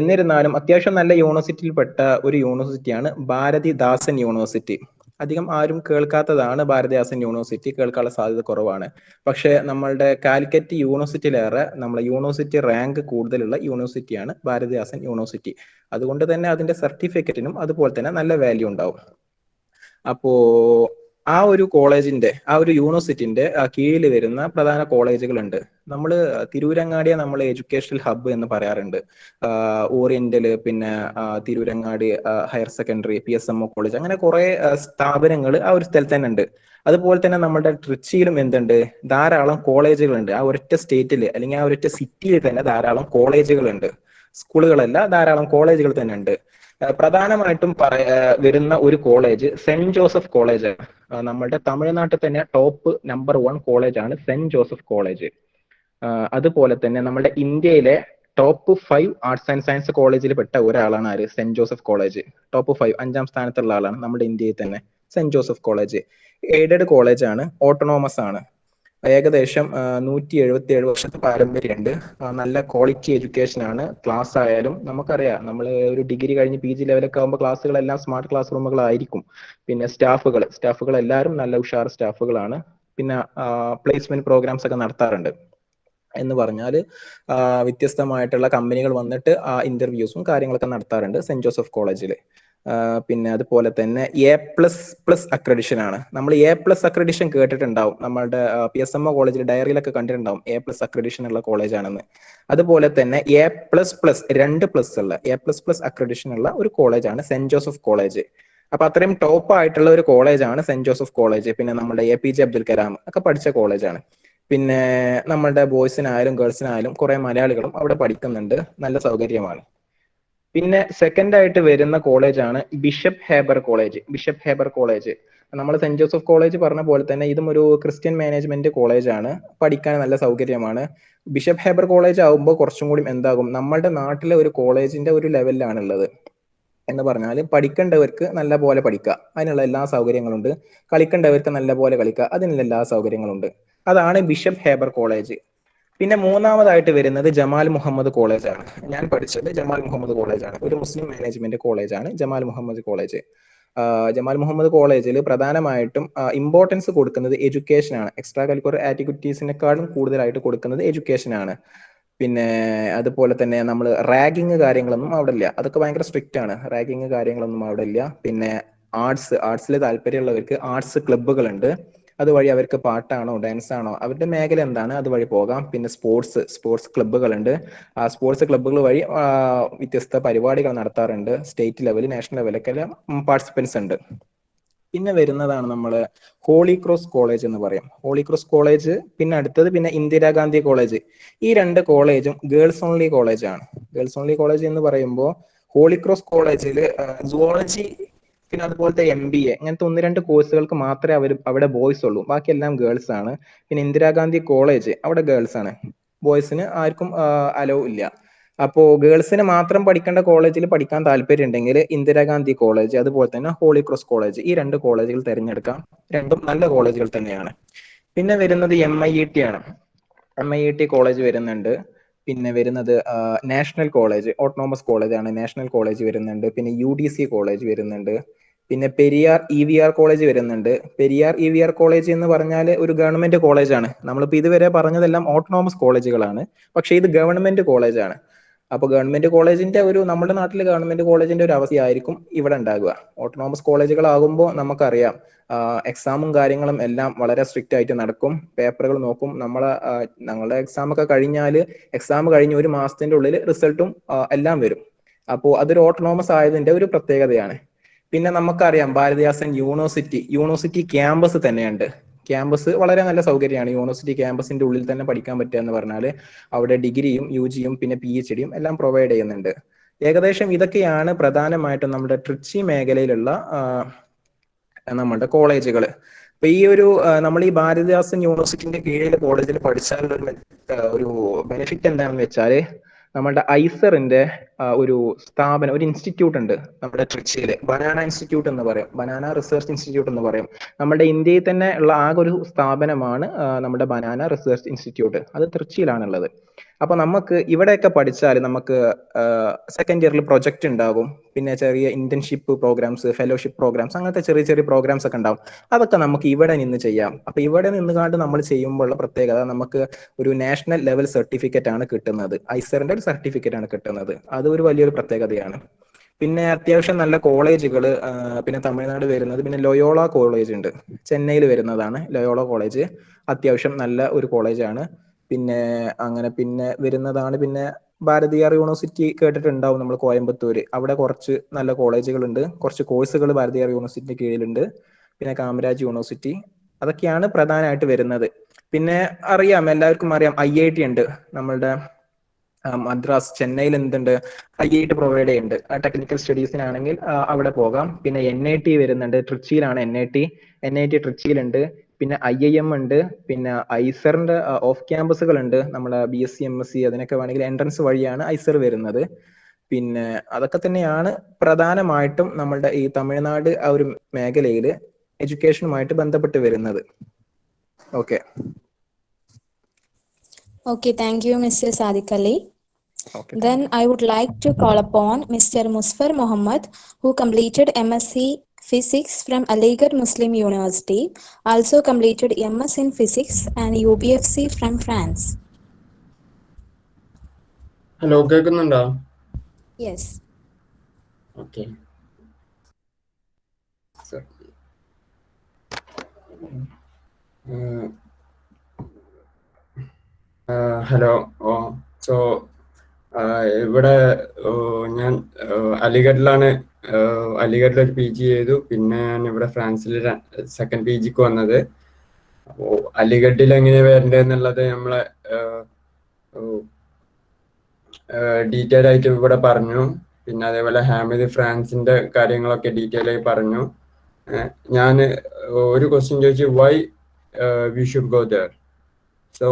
എന്നിരുന്നാലും അത്യാവശ്യം നല്ല യൂണിവേഴ്സിറ്റിയിൽപ്പെട്ട ഒരു യൂണിവേഴ്സിറ്റിയാണ് ഭാരതിദാസൻ യൂണിവേഴ്സിറ്റി. അധികം ആരും കേൾക്കാത്തതാണ് ഭാരതിദാസൻ യൂണിവേഴ്സിറ്റി, കേൾക്കാനുള്ള സാധ്യത കുറവാണ്. പക്ഷെ നമ്മളുടെ കാലിക്കറ്റ് യൂണിവേഴ്സിറ്റിയിലേറെ നമ്മളെ യൂണിവേഴ്സിറ്റി റാങ്ക് കൂടുതലുള്ള യൂണിവേഴ്സിറ്റിയാണ് ഭാരതിദാസൻ യൂണിവേഴ്സിറ്റി. അതുകൊണ്ട് തന്നെ അതിന്റെ സർട്ടിഫിക്കറ്റിനും അതുപോലെ തന്നെ നല്ല വാല്യൂ ഉണ്ടാവും. അപ്പോ ആ ഒരു കോളേജിന്റെ, ആ ഒരു യൂണിവേഴ്സിറ്റിന്റെ കീഴിൽ വരുന്ന പ്രധാന കോളേജുകളുണ്ട്. നമ്മൾ തിരൂരങ്ങാടിയെ നമ്മൾ എഡ്യൂക്കേഷണൽ ഹബ്ബ് എന്ന് പറയാറുണ്ട്. ഓറിയന്റൽ, പിന്നെ Tirurangadi higher secondary, PSMO college, അങ്ങനെ കുറെ സ്ഥാപനങ്ങൾ ആ ഒരു സ്ഥലത്ത് തന്നെ ഉണ്ട്. അതുപോലെ തന്നെ നമ്മുടെ ട്രിച്ചിയിലും എന്തുണ്ട്, ധാരാളം കോളേജുകളുണ്ട്. ആ ഒരൊറ്റ സ്റ്റേറ്റിൽ അല്ലെങ്കിൽ ആ ഒരൊറ്റ സിറ്റിയിൽ തന്നെ ധാരാളം കോളേജുകളുണ്ട്. സ്കൂളുകളല്ല, ധാരാളം കോളേജുകൾ തന്നെ ഉണ്ട്. പ്രധാനമായിട്ടും വരുന്ന ഒരു കോളേജ് സെന്റ് ജോസഫ് കോളേജ് ആണ്. നമ്മുടെ തമിഴ്നാട്ടിൽ തന്നെ ടോപ്പ് നമ്പർ 1 കോളേജാണ് സെന്റ് ജോസഫ് കോളേജ്. അതുപോലെ തന്നെ നമ്മുടെ ഇന്ത്യയിലെ ടോപ്പ് 5 ആർട്സ് ആൻഡ് സയൻസ് കോളേജിൽ പെട്ട ഒരാളാണ് ആര്, സെന്റ് ജോസഫ് കോളേജ്. ടോപ്പ് 5 5ാം സ്ഥാനത്തുള്ള ആളാണ് നമ്മുടെ ഇന്ത്യയിൽ തന്നെ സെന്റ് ജോസഫ് കോളേജ്. എയ്ഡഡ് കോളേജാണ്, ഓട്ടോണോമസ് ആണ്. ഏകദേശം 177 വർഷത്തെ പാരമ്പര്യമുണ്ട്. നല്ല ക്വാളിറ്റി എഡ്യൂക്കേഷൻ ആണ്. ക്ലാസ് ആയാലും നമുക്കറിയാം, നമ്മൾ ഒരു ഡിഗ്രി കഴിഞ്ഞ് PG ലെവലൊക്കെ ആകുമ്പോൾ ക്ലാസ്സുകളെല്ലാം സ്മാർട്ട് ക്ലാസ് റൂമുകളായിരിക്കും. പിന്നെ സ്റ്റാഫുകൾ എല്ലാവരും നല്ല ഉഷാർ സ്റ്റാഫുകളാണ്. പിന്നെ പ്ലേസ്മെന്റ് പ്രോഗ്രാംസ് ഒക്കെ നടത്താറുണ്ട്. എന്ന് പറഞ്ഞാൽ വ്യത്യസ്തമായിട്ടുള്ള കമ്പനികൾ വന്നിട്ട് ഇന്റർവ്യൂസും കാര്യങ്ങളൊക്കെ നടത്താറുണ്ട് സെന്റ് ജോസഫ് കോളേജിൽ. പിന്നെ അതുപോലെ തന്നെ A++ അക്രഡിഷൻ ആണ്. നമ്മൾ A+ അക്രഡിഷൻ കേട്ടിട്ടുണ്ടാവും, നമ്മളുടെ PSMO കോളേജിൽ ഡയറിയിലൊക്കെ കണ്ടിട്ടുണ്ടാവും A+ അക്രഡിഷൻ ഉള്ള കോളേജാണെന്ന്. അതുപോലെ തന്നെ A++ 2+ ഉള്ള A++ അക്രഡിഷൻ ഉള്ള ഒരു കോളേജാണ് സെന്റ് ജോസഫ് കോളേജ്. അപ്പൊ അത്രയും ടോപ്പ് ആയിട്ടുള്ള ഒരു കോളേജാണ് സെന്റ് ജോസഫ് കോളേജ്. പിന്നെ നമ്മുടെ APJ അബ്ദുൽ കലാം ഒക്കെ പഠിച്ച കോളേജാണ്. പിന്നെ നമ്മളുടെ ബോയ്സിനായാലും ഗേൾസിനായാലും കുറെ മലയാളികളും അവിടെ പഠിക്കുന്നുണ്ട്, നല്ല സൗകര്യമാണ്. പിന്നെ സെക്കൻഡ് ആയിട്ട് വരുന്ന കോളേജാണ് ബിഷപ്പ് ഹേബർ കോളേജ്. നമ്മൾ സെന്റ് ജോസഫ് കോളേജ് പറഞ്ഞ പോലെ തന്നെ ഇതും ഒരു ക്രിസ്ത്യൻ മാനേജ്മെന്റ് കോളേജാണ്. പഠിക്കാൻ നല്ല സൗകര്യമാണ്. ബിഷപ്പ് ഹേബർ കോളേജ് ആകുമ്പോൾ കുറച്ചും കൂടി എന്താകും, നമ്മളുടെ നാട്ടിലെ ഒരു കോളേജിന്റെ ഒരു ലെവലിലാണുള്ളത്. എന്ന് പറഞ്ഞാൽ പഠിക്കേണ്ടവർക്ക് നല്ല പോലെ പഠിക്കുക, അതിനുള്ള എല്ലാ സൗകര്യങ്ങളുണ്ട്. കളിക്കേണ്ടവർക്ക് നല്ല പോലെ കളിക്കുക, അതിനുള്ള എല്ലാ സൗകര്യങ്ങളുണ്ട്. അതാണ് ബിഷപ്പ് ഹേബർ കോളേജ്. പിന്നെ മൂന്നാമതായിട്ട് വരുന്നത് ജമാൽ മുഹമ്മദ് കോളേജാണ്. ഞാൻ പഠിച്ചത് ജമാൽ മുഹമ്മദ് കോളേജാണ്. ഒരു മുസ്ലിം മാനേജ്മെന്റ് കോളേജാണ് ജമാൽ മുഹമ്മദ് കോളേജ്. ജമാൽ മുഹമ്മദ് കോളേജിൽ പ്രധാനമായിട്ടും ഇമ്പോർട്ടൻസ് കൊടുക്കുന്നത് എഡ്യൂക്കേഷനാണ്. എക്സ്ട്രാ കരിക്കുലർ ആക്ടിവിറ്റീസിനെക്കാളും കൂടുതലായിട്ട് കൊടുക്കുന്നത് എഡ്യൂക്കേഷനാണ്. പിന്നെ അതുപോലെ തന്നെ നമ്മൾ റാഗിങ് കാര്യങ്ങളൊന്നും അവിടെ ഇല്ല, അതൊക്കെ ഭയങ്കര സ്ട്രിക്റ്റ് ആണ്. റാഗിങ് കാര്യങ്ങളൊന്നും അവിടെ ഇല്ല. പിന്നെ ആർട്സിൽ താല്പര്യമുള്ളവർക്ക് ആർട്സ് ക്ലബ്ബുകളുണ്ട്. അതുവഴി അവർക്ക് പാട്ടാണോ ഡാൻസ് ആണോ അവരുടെ മേഖല എന്താണ് അതുവഴി പോകാം. പിന്നെ സ്പോർട്സ് ക്ലബ്ബുകളുണ്ട്. ആ സ്പോർട്സ് ക്ലബ്ബുകൾ വഴി വ്യത്യസ്ത പരിപാടികൾ നടത്താറുണ്ട്. സ്റ്റേറ്റ് ലെവൽ, നാഷണൽ ലെവലൊക്കെ പാർട്ടിസിപ്പൻസ് ഉണ്ട്. പിന്നെ വരുന്നതാണ് നമ്മൾ ഹോളി ക്രോസ് കോളേജ് എന്ന് പറയും. Holy Cross college. പിന്നെ അടുത്തത് പിന്നെ ഇന്ദിരാഗാന്ധി കോളേജ്. ഈ 2 കോളേജും ഗേൾസ് ഓൺലി കോളേജാണ്. ഗേൾസ് ഓൺലി കോളേജ് എന്ന് പറയുമ്പോൾ ഹോളി ക്രോസ് കോളേജിൽ സുവോളജി, പിന്നെ അതുപോലത്തെ MBA അങ്ങനത്തെ 1-2 കോഴ്സുകൾക്ക് മാത്രമേ അവിടെ ബോയ്സ് ഉള്ളൂ, ബാക്കിയെല്ലാം ഗേൾസ് ആണ്. പിന്നെ ഇന്ദിരാഗാന്ധി കോളേജ് അവിടെ ഗേൾസ് ആണ്, ബോയ്സിന് ആർക്കും അലോ ഇല്ല. അപ്പോ ഗേൾസിന് മാത്രം പഠിക്കേണ്ട കോളേജിൽ പഠിക്കാൻ താല്പര്യം ഉണ്ടെങ്കിൽ ഇന്ദിരാഗാന്ധി കോളേജ്, അതുപോലെ തന്നെ ഹോളി ക്രോസ് കോളേജ്, ഈ 2 കോളേജുകൾ തിരഞ്ഞെടുക്കാം. രണ്ടും നല്ല കോളേജുകൾ തന്നെയാണ്. പിന്നെ വരുന്നത് MIET ആണ്. MIET കോളേജ് വരുന്നുണ്ട്. പിന്നെ വരുന്നത് നാഷണൽ കോളേജ്, ഓട്ടോണോമസ് കോളേജാണ്. നാഷണൽ കോളേജ് വരുന്നുണ്ട്. പിന്നെ UDC കോളേജ് വരുന്നുണ്ട്. പിന്നെ പെരിയാർ EVR കോളേജ് വരുന്നുണ്ട്. പെരിയാർ EVR കോളേജ് എന്ന് പറഞ്ഞാൽ ഒരു ഗവൺമെന്റ് കോളേജാണ്. നമ്മളിപ്പോൾ ഇതുവരെ പറഞ്ഞതെല്ലാം ഓട്ടോണോമസ് കോളേജുകളാണ്, പക്ഷെ ഇത് ഗവൺമെന്റ് കോളേജാണ്. അപ്പൊ ഗവൺമെന്റ് കോളേജിന്റെ നമ്മുടെ നാട്ടിലെ ഗവൺമെന്റ് കോളേജിന്റെ ഒരു അവസ്ഥയായിരിക്കും ഇവിടെ ഉണ്ടാകുക. ഓട്ടോണോമസ് കോളേജുകളാകുമ്പോൾ നമുക്കറിയാം എക്സാമും കാര്യങ്ങളും എല്ലാം വളരെ സ്ട്രിക്റ്റ് ആയിട്ട് നടക്കും. പേപ്പറുകൾ നോക്കും. ഞങ്ങളുടെ എക്സാം ഒക്കെ കഴിഞ്ഞാൽ എക്സാം കഴിഞ്ഞ് 1 മാസത്തിന്റെ ഉള്ളിൽ റിസൾട്ടും എല്ലാം വരും. അപ്പോൾ അതൊരു ഓട്ടോണോമസ് ആയതിന്റെ ഒരു പ്രത്യേകതയാണ്. പിന്നെ നമുക്കറിയാം ഭാരതിദാസൻ യൂണിവേഴ്സിറ്റി ക്യാമ്പസ് തന്നെയുണ്ട്. ക്യാമ്പസ് വളരെ നല്ല സൗകര്യമാണ്. യൂണിവേഴ്സിറ്റി ക്യാമ്പസിന്റെ ഉള്ളിൽ തന്നെ പഠിക്കാൻ പറ്റുക എന്ന് പറഞ്ഞാൽ അവിടെ ഡിഗ്രിയും UGയും പിന്നെ PhDയും എല്ലാം പ്രൊവൈഡ് ചെയ്യുന്നുണ്ട്. ഏകദേശം ഇതൊക്കെയാണ് പ്രധാനമായിട്ടും നമ്മുടെ ട്രിച്ചി മേഖലയിലുള്ള നമ്മുടെ കോളേജുകൾ. അപ്പൊ ഈ ഒരു നമ്മൾ ഈ ഭാരതിദാസൻ യൂണിവേഴ്സിറ്റിന്റെ കീഴിലെ കോളേജിൽ പഠിച്ചാലുള്ള ഒരു ബെനിഫിറ്റ് എന്താണെന്ന് വെച്ചാല് നമ്മളുടെ ഐസറിന്റെ ഒരു സ്ഥാപനം, ഒരു ഇൻസ്റ്റിറ്റ്യൂട്ട് ഉണ്ട് നമ്മുടെ ട്രിച്ചിയില്, ബനാന ഇൻസ്റ്റിറ്റ്യൂട്ട് എന്ന് പറയും, ബനാന റിസർച്ച് ഇൻസ്റ്റിറ്റ്യൂട്ട് എന്ന് പറയും. നമ്മുടെ ഇന്ത്യയിൽ തന്നെ ഉള്ള ആകെ ഒരു സ്ഥാപനമാണ് നമ്മുടെ ബനാന റിസർച്ച് ഇൻസ്റ്റിറ്റ്യൂട്ട്. അത് തൃച്ചിയിലാണുള്ളത്. അപ്പൊ നമുക്ക് ഇവിടെയൊക്കെ പഠിച്ചാൽ നമുക്ക് സെക്കൻഡ് ഇയറിൽ പ്രൊജക്ട് ഉണ്ടാകും, പിന്നെ ചെറിയ ഇന്റേൺഷിപ്പ് പ്രോഗ്രാംസ്, ഫെലോഷിപ്പ് പ്രോഗ്രാംസ്, അങ്ങനത്തെ ചെറിയ ചെറിയ പ്രോഗ്രാംസ് ഒക്കെ ഉണ്ടാവും. അതൊക്കെ നമുക്ക് ഇവിടെ നിന്ന് ചെയ്യാം. അപ്പൊ ഇവിടെ നിന്നുകൊണ്ട് നമ്മൾ ചെയ്യുമ്പോഴുള്ള പ്രത്യേകത, നമുക്ക് ഒരു നാഷണൽ ലെവൽ സർട്ടിഫിക്കറ്റ് ആണ് കിട്ടുന്നത്, ഐസറിന്റെ ഒരു സർട്ടിഫിക്കറ്റ് ആണ് കിട്ടുന്നത്. അത് ഒരു വലിയൊരു പ്രത്യേകതയാണ്. പിന്നെ അത്യാവശ്യം നല്ല കോളേജുകൾ, പിന്നെ തമിഴ്നാട് വരുന്നത്, പിന്നെ ലൊയോള കോളേജ് ഉണ്ട്, ചെന്നൈയിൽ വരുന്നതാണ് ലൊയോള കോളേജ്. അത്യാവശ്യം നല്ല ഒരു കോളേജാണ്. പിന്നെ അങ്ങനെ പിന്നെ വരുന്നതാണ് പിന്നെ ഭാരതീയർ യൂണിവേഴ്സിറ്റി കേട്ടിട്ടുണ്ടാവും നമ്മൾ, കോയമ്പത്തൂര്. അവിടെ കുറച്ച് നല്ല കോളേജുകളുണ്ട്, കുറച്ച് കോഴ്സുകൾ ഭാരതീയർ യൂണിവേഴ്സിറ്റിന്റെ കീഴിലുണ്ട്. പിന്നെ കാമരാജ് യൂണിവേഴ്സിറ്റി, അതൊക്കെയാണ് പ്രധാനമായിട്ട് വരുന്നത്. പിന്നെ അറിയാം, എല്ലാവർക്കും അറിയാം, IIT ഉണ്ട് നമ്മളുടെ മദ്രാസ്, ചെന്നൈയിൽ എന്തുണ്ട്, IIT പ്രൊവൈഡ് ചെയ്യുന്നുണ്ട്. ടെക്നിക്കൽ സ്റ്റഡീസിനാണെങ്കിൽ അവിടെ പോകാം. പിന്നെ NIT വരുന്നുണ്ട്, ട്രിച്ചിയിലാണ് NIT ട്രിച്ചിയിലുണ്ട്. പിന്നെ IIM ഉണ്ട്. പിന്നെ ഐസറിന്റെ ഓഫ് ക്യാമ്പസുകൾ ഉണ്ട്, നമ്മളെ BSc MSc അതിനൊക്കെ വേണമെങ്കിൽ എൻട്രൻസ് വഴിയാണ് ഐസർ വരുന്നത്. പിന്നെ അതൊക്കെ തന്നെയാണ് പ്രധാനമായിട്ടും നമ്മളുടെ ഈ തമിഴ്നാട് ആ ഒരു മേഖലയിൽ എഡ്യൂക്കേഷനുമായിട്ട് ബന്ധപ്പെട്ട് വരുന്നത്. Okay. Okay, thank you, Mr. Sadiq Ali. Then I would like to call upon Mr. Musfar Mohammed, who completed MSc Physics from Aligarh Muslim University, also completed MS in Physics and UBFC from France. Hello, കേൾക്കുന്നുണ്ടോ? Yes. Okay. Hello. So ഇവിടെ ഞാൻ അലിഗഡിലാണ്, അലിഗഡിൽ ഒരു PG ചെയ്തു. പിന്നെ ഞാൻ ഇവിടെ ഫ്രാൻസിൽ second PGക്ക് വന്നത്. അപ്പോൾ അലിഗഡിൽ എങ്ങനെ വരേണ്ടതെന്നുള്ളത് നമ്മളെ ഡീറ്റെയിൽ ആയിട്ട് ഇവിടെ പറഞ്ഞു. പിന്നെ അതേപോലെ ഹാമിദ് ഫ്രാൻസിന്റെ കാര്യങ്ങളൊക്കെ ഡീറ്റെയിൽ ആയി പറഞ്ഞു. ഞാൻ ഒരു ക്വസ്റ്റ്യൻ ചോദിച്ചു, why we should go there. So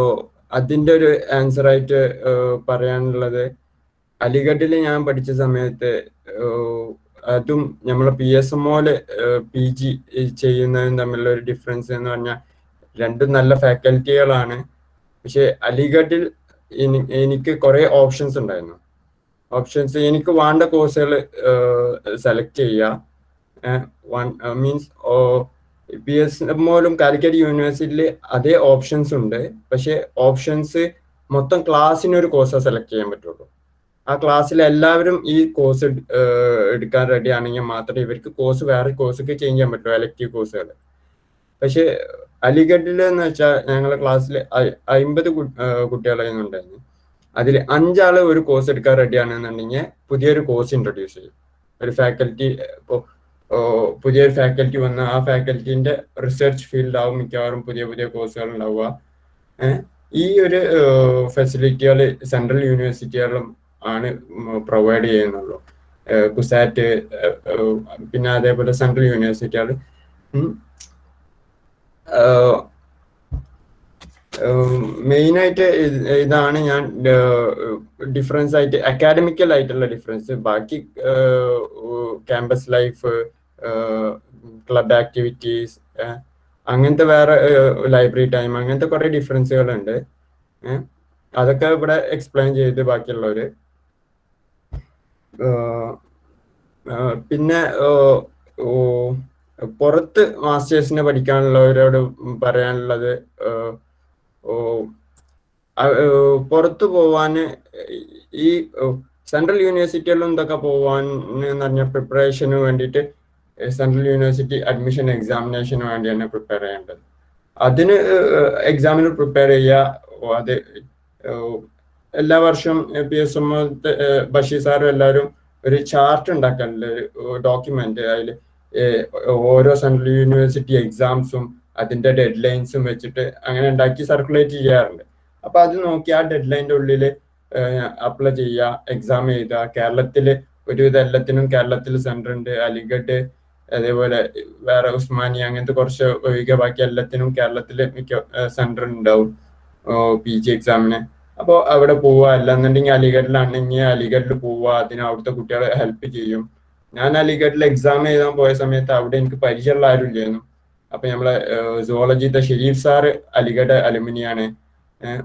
അതിൻ്റെ ഒരു ആൻസർ ആയിട്ട് പറയാനുള്ളത്, അലിഗഡിൽ ഞാൻ പഠിച്ച സമയത്ത് അതും നമ്മളെ PSMOയിൽ PG ചെയ്യുന്നതും തമ്മിലുള്ള ഒരു ഡിഫറൻസ് എന്ന് പറഞ്ഞാൽ രണ്ടും നല്ല ഫാക്കൽറ്റികളാണ്. പക്ഷെ അലിഗഡിൽ എനിക്ക് കുറേ ഓപ്ഷൻസ് ഉണ്ടായിരുന്നു. എനിക്ക് വേണ്ട കോഴ്സുകൾ സെലക്ട് ചെയ്യുക. മീൻസ് PSMOയിലും കാലിക്കറ്റ് യൂണിവേഴ്സിറ്റിയിൽ അതേ ഓപ്ഷൻസ് ഉണ്ട്. പക്ഷെ ഓപ്ഷൻസ് മൊത്തം ക്ലാസ്സിന് ഒരു കോഴ്സ് സെലക്ട് ചെയ്യാൻ പറ്റുള്ളൂ. ആ ക്ലാസ്സിൽ എല്ലാവരും ഈ കോഴ്സ് എടുക്കാൻ റെഡി ആണെങ്കിൽ മാത്രമേ ഇവർക്ക് വേറെ കോഴ്സൊക്കെ ചേഞ്ച് ചെയ്യാൻ പറ്റുള്ളൂ, എലക്റ്റീവ് കോഴ്സുകൾ. പക്ഷെ അലിഗഡിൽ എന്ന് വെച്ചാൽ ഞങ്ങളുടെ ക്ലാസ്സിൽ 50 കുട്ടികളായിരുന്നു ഉണ്ടായിരുന്നു. അതിൽ 5 ആള് ഒരു കോഴ്സ് എടുക്കാൻ റെഡി ആണെന്നുണ്ടെങ്കിൽ പുതിയൊരു കോഴ്സ് ഇൻട്രൊഡ്യൂസ് ചെയ്യും. ഒരു ഫാക്കൽറ്റി, ഇപ്പോൾ പുതിയൊരു ഫാക്കൽറ്റി വന്ന് ആ ഫാക്കൽറ്റിന്റെ റിസർച്ച് ഫീൽഡ് ആവും മിക്കവാറും പുതിയ കോഴ്സുകൾ ഉണ്ടാവുക. ഈ ഒരു ഫെസിലിറ്റികൾ സെൻട്രൽ യൂണിവേഴ്സിറ്റികളും ആണ് പ്രൊവൈഡ് ചെയ്യുന്നുള്ളൂ. കുസാറ്റ്, പിന്നെ അതേപോലെ സെൻട്രൽ യൂണിവേഴ്സിറ്റികൾ. മെയിനായിട്ട് ഇതാണ് ഞാൻ ഡിഫറൻസ് ആയിട്ട്, അക്കാഡമിക്കൽ ആയിട്ടുള്ള ഡിഫറൻസ്. ബാക്കി ക്യാമ്പസ് ലൈഫ്, ക്ലബ് ആക്ടിവിറ്റീസ്, അങ്ങനത്തെ വേറെ ലൈബ്രറി ടൈം, അങ്ങനത്തെ കുറേ ഡിഫറൻസുകളുണ്ട്. അതൊക്കെ ഇവിടെ എക്സ്പ്ലെയിൻ ചെയ്ത് ബാക്കിയുള്ളവർ. പിന്നെ പുറത്ത് മാസ്റ്റേഴ്സിനെ പഠിക്കാനുള്ളവരോട് പറയാനുള്ളത്, പുറത്ത് പോവാൻ ഈ സെൻട്രൽ യൂണിവേഴ്സിറ്റികളിലും ഇതൊക്കെ പോവാൻ എന്ന് പറഞ്ഞാൽ പ്രിപ്പറേഷന് വേണ്ടിയിട്ട് സെൻട്രൽ യൂണിവേഴ്സിറ്റി അഡ്മിഷൻ എക്സാമിനേഷന് വേണ്ടി തന്നെ പ്രിപ്പയർ ചെയ്യേണ്ടത്. അതിന് എക്സാമിന് പ്രിപ്പയർ ചെയ്യുക. അത് എല്ലാ വർഷവും PSMO ബഷീർ സാറും എല്ലാവരും ഒരു ചാർട്ട് ഉണ്ടാക്കാറുണ്ട്, ഒരു ഡോക്യുമെന്റ്. അതിൽ ഓരോ സെൻട്രൽ യൂണിവേഴ്സിറ്റി എക്സാംസും അതിന്റെ ഡെഡ് ലൈൻസും വെച്ചിട്ട് അങ്ങനെ ഉണ്ടാക്കി സർക്കുലേറ്റ് ചെയ്യാറുണ്ട്. അപ്പൊ അത് നോക്കി ആ ഡെഡ് ലൈൻ്റെ ഉള്ളിൽ അപ്ലൈ ചെയ്യുക, എക്സാം എഴുതുക. കേരളത്തിൽ ഒരുവിധ എല്ലാത്തിനും കേരളത്തിൽ സെന്റർ ഉണ്ട്. അലിഗഡ്, അതേപോലെ വേറെ ഉസ്മാനിയ അങ്ങനത്തെ കുറച്ച് ഒഴികെ ബാക്കി എല്ലാത്തിനും കേരളത്തിൽ മിക്ക സെന്റർ ഉണ്ടാവും PG എക്സാമിന്. അപ്പോൾ അവിടെ പോവുക, അല്ലാന്നുണ്ടെങ്കിൽ അലിഗഡിലാണെങ്കിൽ അലിഗഡിൽ പോവുക, അതിന് അവിടുത്തെ കുട്ടികളെ ഹെൽപ്പ് ചെയ്യും. ഞാൻ അലിഗഡിൽ എക്സാം എഴുതാൻ പോയ സമയത്ത് അവിടെ എനിക്ക് പരിചയമുള്ള ആരും ഇല്ലായിരുന്നു. അപ്പൊ നമ്മളെ സുവോളജിത്തെ ഷെരീഫ് സാറ് അലിഗഡ് അലുമിനിയാണ്.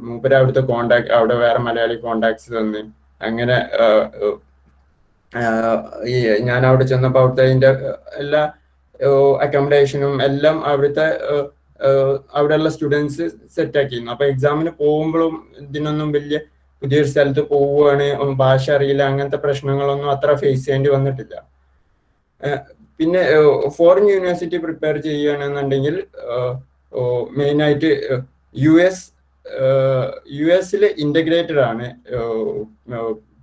മൂപ്പര് അവിടുത്തെ കോണ്ടാക്ട്, അവിടെ വേറെ മലയാളി കോണ്ടാക്ട്സ് തന്ന് അങ്ങനെ ഈ ഞാൻ അവിടെ ചെന്നപ്പോൾ അവിടുത്തെ അതിന്റെ എല്ലാ അക്കോമഡേഷനും എല്ലാം അവിടുത്തെ അവിടെയുള്ള സ്റ്റുഡൻസ് സെറ്റാക്കിയിരുന്നു. അപ്പൊ എക്സാമിന് പോകുമ്പോഴും ഇതിനൊന്നും വലിയ പുതിയൊരു സ്ഥലത്ത് പോവുകയാണ്, ഭാഷ അറിയില്ല, അങ്ങനത്തെ പ്രശ്നങ്ങളൊന്നും അത്ര ഫേസ് ചെയ്യേണ്ടി വന്നിട്ടില്ല. പിന്നെ ഫോറിൻ യൂണിവേഴ്സിറ്റി പ്രിപ്പയർ ചെയ്യുകയാണെന്നുണ്ടെങ്കിൽ മെയിനായിട്ട് യു എസിൽ ഇന്റഗ്രേറ്റഡ് ആണ്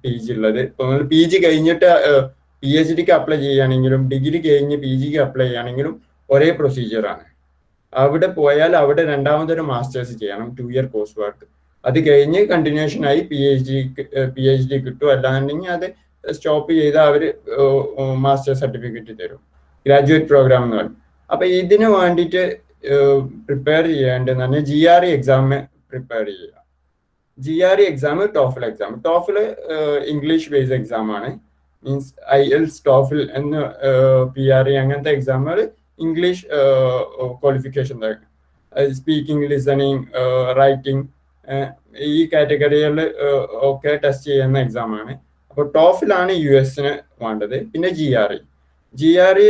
PG ഉള്ളത്. ഇപ്പൊ നിങ്ങൾ PG കഴിഞ്ഞിട്ട് PhDക്ക് അപ്ലൈ ചെയ്യുകയാണെങ്കിലും ഡിഗ്രി കഴിഞ്ഞ് PGക്ക് അപ്ലൈ ചെയ്യുകയാണെങ്കിലും ഒരേ പ്രൊസീജിയറാണ്. അവിടെ പോയാൽ അവിടെ രണ്ടാമതൊരു മാസ്റ്റേഴ്സ് ചെയ്യണം, 2 year കോഴ്സ് വർക്ക്. അത് കഴിഞ്ഞ് കണ്ടിന്യൂഷൻ ആയി PhD കിട്ടും. അല്ലാന്നുണ്ടെങ്കിൽ അത് സ്റ്റോപ്പ് ചെയ്ത് അവർ മാസ്റ്റേഴ്സ് സർട്ടിഫിക്കറ്റ് തരും, ഗ്രാജുവേറ്റ് പ്രോഗ്രാം എന്ന് പറയും. അപ്പൊ ഇതിന് വേണ്ടിയിട്ട് പ്രിപ്പയർ ചെയ്യേണ്ടതെന്ന് പറഞ്ഞാൽ GRE എക്സാം പ്രിപ്പയർ ചെയ്യുക. GRE exam TOEFL exam. TOEFL English based exam ആണ്. മീൻസ് IELTS, ടോഫിൽ എന്ന് PRE അങ്ങനത്തെ എക്സാമുകൾ English qualification, speaking, listening, writing ഈ കാറ്റഗറികളിൽ ഒക്കെ ടെസ്റ്റ് ചെയ്യുന്ന എക്സാം ആണ്. അപ്പോൾ ടോഫിലാണ് US വേണ്ടത്. പിന്നെ GRE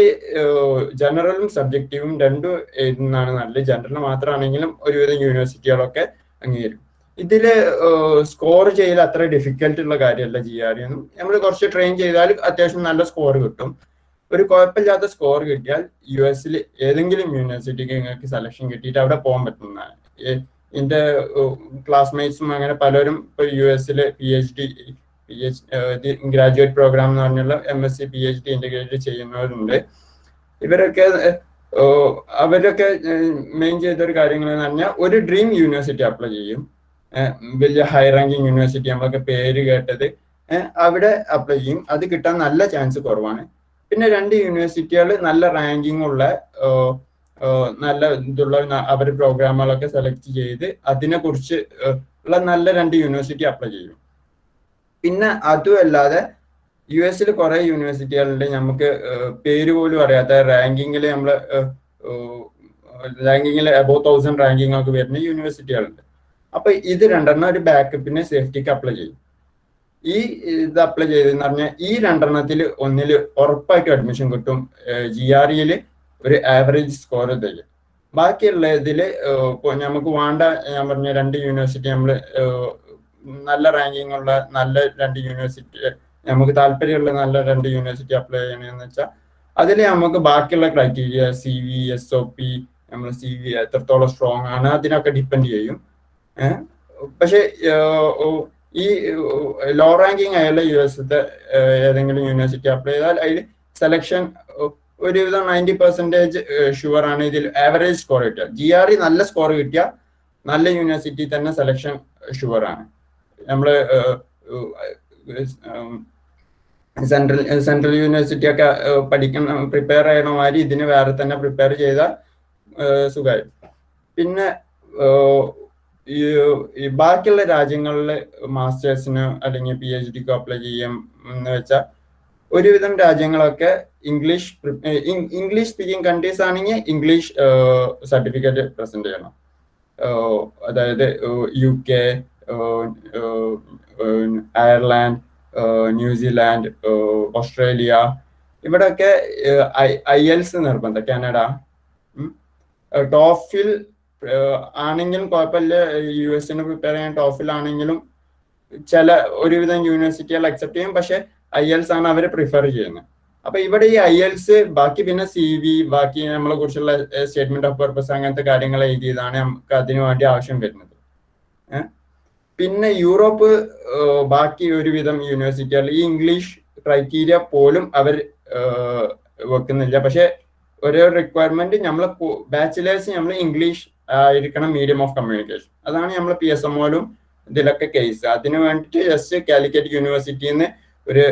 ജനറലും സബ്ജക്റ്റീവും രണ്ടും എഴുതുന്നതാണ് നല്ലത്. ജനറൽ മാത്രമാണെങ്കിലും ഒരുവിധം യൂണിവേഴ്സിറ്റികളൊക്കെ അംഗീകരിക്കും. ഇതില് സ്കോർ ചെയ്യൽ അത്ര ഡിഫിക്കൽട്ട് ഉള്ള കാര്യമല്ല GRE ഒന്നും. നമ്മൾ കുറച്ച് ട്രെയിൻ ചെയ്താൽ അത്യാവശ്യം നല്ല സ്കോർ കിട്ടും. ഒരു കുഴപ്പമില്ലാത്ത സ്കോർ കിട്ടിയാൽ US ഏതെങ്കിലും യൂണിവേഴ്സിറ്റിക്ക് നിങ്ങൾക്ക് സെലക്ഷൻ കിട്ടിയിട്ട് അവിടെ പോകാൻ പറ്റുന്നതാണ്. എൻ്റെ ക്ലാസ്മേറ്റ്സും അങ്ങനെ പലരും ഇപ്പോൾ US PhD ഗ്രാജുവേറ്റ് പ്രോഗ്രാം എന്ന് പറഞ്ഞുള്ള MSc PhD ഇന്റഗ്രേറ്റ് ചെയ്യുന്നവരുണ്ട്. അവരൊക്കെ മെയിൻ ചെയ്തൊരു കാര്യങ്ങൾ എന്ന് പറഞ്ഞാൽ ഒരു ഡ്രീം യൂണിവേഴ്സിറ്റി അപ്ലൈ ചെയ്യും, വലിയ ഹൈ റാങ്കിങ് യൂണിവേഴ്സിറ്റി നമ്മളൊക്കെ പേര് കേട്ടത്, അവിടെ അപ്ലൈ ചെയ്യും. അത് കിട്ടാൻ നല്ല ചാൻസ് കുറവാണ്. പിന്നെ 2 യൂണിവേഴ്സിറ്റികൾ നല്ല റാങ്കിങ് ഉള്ള നല്ല ഇതുള്ള അവർ പ്രോഗ്രാമുകളൊക്കെ സെലക്ട് ചെയ്ത് അതിനെ കുറിച്ച് ഉള്ള നല്ല 2 യൂണിവേഴ്സിറ്റി അപ്ലൈ ചെയ്യും. പിന്നെ അതുമല്ലാതെ US കുറെ യൂണിവേഴ്സിറ്റികളുണ്ട് നമുക്ക് പേര് പോലും അറിയാത്ത റാങ്കിങ്ങിൽ നമ്മൾ above 1000 റാങ്കിങ് ഒക്കെ വരുന്ന യൂണിവേഴ്സിറ്റികളുണ്ട്. അപ്പൊ ഇത് 2 ഒരു ബാക്കപ്പിന് സേഫ്റ്റിക്ക് അപ്ലൈ ചെയ്യും. ഈ ഇത് അപ്ലൈ ചെയ്തെന്ന് പറഞ്ഞാൽ ഈ 2 ഒന്നിൽ ഉറപ്പായിട്ടും അഡ്മിഷൻ കിട്ടും. GRE ഒരു ആവറേജ് സ്കോർ തരും. ബാക്കിയുള്ള ഇതിൽ നമുക്ക് വേണ്ട, ഞാൻ പറഞ്ഞ 2 യൂണിവേഴ്സിറ്റി നമ്മൾ നല്ല റാങ്കിങ് ഉള്ള നല്ല 2 യൂണിവേഴ്സിറ്റി, നമുക്ക് താല്പര്യമുള്ള നല്ല 2 യൂണിവേഴ്സിറ്റി അപ്ലൈ ചെയ്യണമെന്ന് വെച്ചാൽ അതിൽ നമുക്ക് ബാക്കിയുള്ള ക്രൈറ്റീരിയ CV, SOP, നമ്മൾ CV എത്രത്തോളം സ്ട്രോങ് ആണ് അതിനൊക്കെ ഡിപ്പെൻഡ് ചെയ്യും. പക്ഷെ ഈ ലോ റാങ്കിങ് ആയുള്ള US ഏതെങ്കിലും യൂണിവേഴ്സിറ്റി അപ്ലൈ ചെയ്താൽ അതിൽ സെലക്ഷൻ ഒരുവിധം 90% ഷുവർ ആണ്. ഇതിൽ ആവറേജ് സ്കോർ കിട്ടിയാൽ GRE നല്ല സ്കോർ കിട്ടിയാൽ നല്ല യൂണിവേഴ്സിറ്റി തന്നെ സെലക്ഷൻ ഷുവർ ആണ്. നമ്മള് സെൻട്രൽ യൂണിവേഴ്സിറ്റി ഒക്കെ പഠിക്കണം, പ്രിപ്പയർ ചെയ്യണ മാതിരി ഇതിന് വേറെ തന്നെ പ്രിപ്പയർ ചെയ്താൽ സുഖമായി. പിന്നെ ഈ ബാക്കിയുള്ള രാജ്യങ്ങളിൽ മാസ്റ്റേഴ്സിന് അല്ലെങ്കിൽ PhDക്കോ അപ്ലൈ ചെയ്യാം എന്ന് വെച്ചാൽ ഒരുവിധം രാജ്യങ്ങളൊക്കെ ഇംഗ്ലീഷ് സ്പീക്കിംഗ് കൺട്രീസ് ആണെങ്കിൽ ഇംഗ്ലീഷ് സർട്ടിഫിക്കറ്റ് പ്രസന്റ് ചെയ്യണം. അതായത് UK, അയർലാൻഡ്, ന്യൂസിലാൻഡ്, ഓസ്ട്രേലിയ, ഇവിടെയൊക്കെ IELTS നിർബന്ധം. കാനഡ ടോഫിൽ ആണെങ്കിലും കുഴപ്പമില്ല. US പ്രിപ്പയർ ചെയ്യാൻ ടോഫിൽ ആണെങ്കിലും ചില ഒരുവിധം യൂണിവേഴ്സിറ്റികൾ അക്സെപ്റ്റ് ചെയ്യും. പക്ഷെ IELTS ആണ് അവർ പ്രിഫർ ചെയ്യുന്നത്. അപ്പൊ ഇവിടെ ഈ IELTS ബാക്കി പിന്നെ CV, ബാക്കി നമ്മളെ കുറിച്ചുള്ള സ്റ്റേറ്റ്മെന്റ് ഓഫ് പർപ്പസ് അങ്ങനത്തെ കാര്യങ്ങൾ എഴുതിയതാണ് നമുക്ക് അതിനു വേണ്ടി ആവശ്യം വരുന്നത്. പിന്നെ യൂറോപ്പ് ബാക്കി ഒരുവിധം യൂണിവേഴ്സിറ്റികൾ ഈ ഇംഗ്ലീഷ് ക്രൈറ്റീരിയ പോലും അവർ വെക്കുന്നില്ല. പക്ഷെ ഒരേ റിക്വയർമെന്റ് നമ്മളെ ബാച്ചിലേഴ്സ് നമ്മൾ ഇംഗ്ലീഷ് ആയിരിക്കണം മീഡിയം ഓഫ് കമ്മ്യൂണിക്കേഷൻ. അതാണ് നമ്മൾ PSMOയിലും ഇതിലൊക്കെ കേസ്. അതിനു വേണ്ടിയിട്ട് ജസ്റ്റ് കാലിക്കറ്റ് യൂണിവേഴ്സിറ്റിയിൽ നിന്ന് ഒരു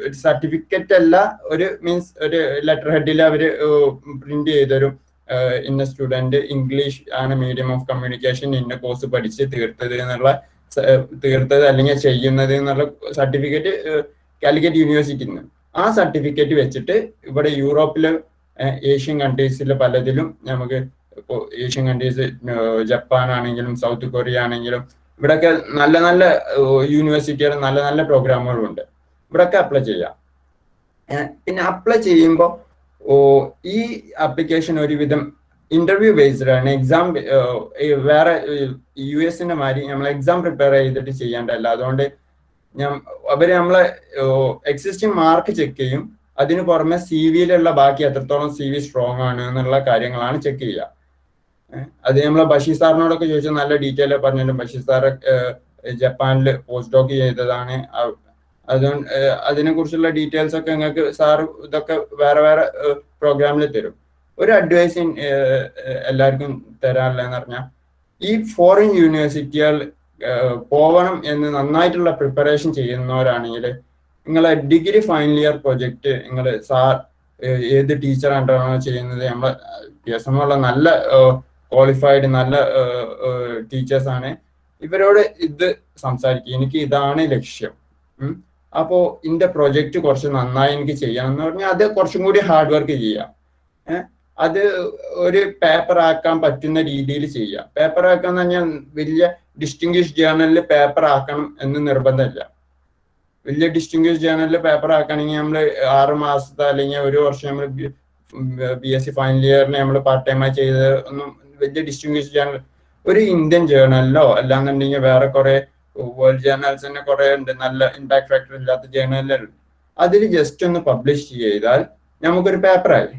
ഒരു സർട്ടിഫിക്കറ്റ് അല്ല, ഒരു മീൻസ് ഒരു ലെറ്റർ ഹെഡിൽ അവർ പ്രിന്റ് ചെയ്തരും. ഇന്ന സ്റ്റുഡന്റ് ഇംഗ്ലീഷ് ആണ് മീഡിയം ഓഫ് കമ്മ്യൂണിക്കേഷൻ, ഇന്ന കോഴ്സ് പഠിച്ച് തീർത്തത് അല്ലെങ്കിൽ ചെയ്യുന്നത് എന്നുള്ള സർട്ടിഫിക്കറ്റ് കാലിക്കറ്റ് യൂണിവേഴ്സിറ്റിയിൽ നിന്ന്. ആ സർട്ടിഫിക്കറ്റ് വെച്ചിട്ട് ഇവിടെ യൂറോപ്പിലെ ഏഷ്യൻ കൺട്രീസിലെ പലതിലും നമുക്ക് ഇപ്പോൾ ഏഷ്യൻ കൺട്രീസ് ജപ്പാൻ ആണെങ്കിലും സൗത്ത് കൊറിയ ആണെങ്കിലും ഇവിടെയൊക്കെ നല്ല നല്ല യൂണിവേഴ്സിറ്റികൾ നല്ല നല്ല പ്രോഗ്രാമുകളുണ്ട്. ഇവിടെയൊക്കെ അപ്ലൈ ചെയ്യാം. പിന്നെ അപ്ലൈ ചെയ്യുമ്പോൾ ഈ ആപ്ലിക്കേഷൻ ഒരുവിധം ഇന്റർവ്യൂ ബേസ്ഡ് ആണ്. എക്സാം വേറെ US-ന്റെ മാതിരി നമ്മൾ എക്സാം പ്രിപ്പയർ ചെയ്തിട്ട് ചെയ്യേണ്ടതല്ല. അതുകൊണ്ട് അവര് നമ്മളെ എക്സിസ്റ്റിംഗ് മാർക്ക് ചെക്ക് ചെയ്യും. അതിന് പുറമെ CV-യിലുള്ള ബാക്കി എത്രത്തോളം CV സ്ട്രോങ് ആണ് എന്നുള്ള കാര്യങ്ങളാണ് ചെക്ക് ചെയ്യുക. അത് നമ്മളെ ബഷീർ സാറിനോടൊക്കെ ചോദിച്ചാൽ നല്ല ഡീറ്റെയിൽ പറഞ്ഞിട്ടുണ്ട്. ബഷീർ സാറ് ജപ്പാനിൽ പോസ്റ്റ് ഡോക്ക് ചെയ്തതാണ്. അതുകൊണ്ട് അതിനെ കുറിച്ചുള്ള ഡീറ്റെയിൽസ് ഒക്കെ നിങ്ങൾക്ക് സാർ ഇതൊക്കെ വേറെ വേറെ പ്രോഗ്രാമിൽ തരും. ഒരു അഡ്വൈസ് എല്ലാവർക്കും തരാനുള്ളതെന്ന് പറഞ്ഞാൽ, ഈ ഫോറിൻ യൂണിവേഴ്സിറ്റികൾ പോവണം എന്ന് നന്നായിട്ടുള്ള പ്രിപ്പറേഷൻ ചെയ്യുന്നവരാണെങ്കിൽ നിങ്ങളെ ഡിഗ്രി ഫൈനൽ ഇയർ പ്രൊജക്ട് നിങ്ങൾ സാർ ഏത് ടീച്ചറാണോ ചെയ്യുന്നത്, നമ്മളെ PSMO ഉള്ള നല്ല ക്വാളിഫൈഡ് നല്ല ടീച്ചേഴ്സാണ്. ഇവരോട് ഇത് സംസാരിക്കുക, എനിക്ക് ഇതാണ് ലക്ഷ്യം, അപ്പോൾ ഇതിന്റെ പ്രൊജക്ട് കുറച്ച് നന്നായി എനിക്ക് ചെയ്യണം എന്ന് പറഞ്ഞാൽ അത് കുറച്ചും കൂടി ഹാർഡ് വർക്ക് ചെയ്യാം. അത് ഒരു പേപ്പർ ആക്കാൻ പറ്റുന്ന രീതിയിൽ ചെയ്യാം. പേപ്പർ ആക്കാന്ന് പറഞ്ഞാൽ വലിയ ഡിസ്റ്റിങ്വിഷ് ജേർണലിൽ പേപ്പർ ആക്കണം എന്ന് നിർബന്ധമില്ല. വലിയ ഡിസ്റ്റിങ്വിഷ് ജേർണലിൽ പേപ്പർ ആക്കണമെങ്കിൽ നമ്മൾ 6 മാസത്തെ അല്ലെങ്കിൽ 1 വർഷം നമ്മൾ BSc ഫൈനൽ ഇയറിന് നമ്മൾ പാർട്ട് ടൈമായി ചെയ്ത് ഒന്നും വലിയ ഡിസ്റ്റിങ്വിഷ് ജേർണൽ, ഒരു ഇന്ത്യൻ ജേർണലിലോ അല്ലാന്നുണ്ടെങ്കിൽ വേറെ കുറെ വേൾഡ് ജേർണൽസ് തന്നെ കുറെ ഉണ്ട്, നല്ല ഇമ്പാക്ട് ഫാക്ടർ ഇല്ലാത്ത ജേർണലുകളുണ്ട്. അതിൽ ജസ്റ്റ് ഒന്ന് പബ്ലിഷ് ചെയ്താൽ നമുക്കൊരു പേപ്പറായി.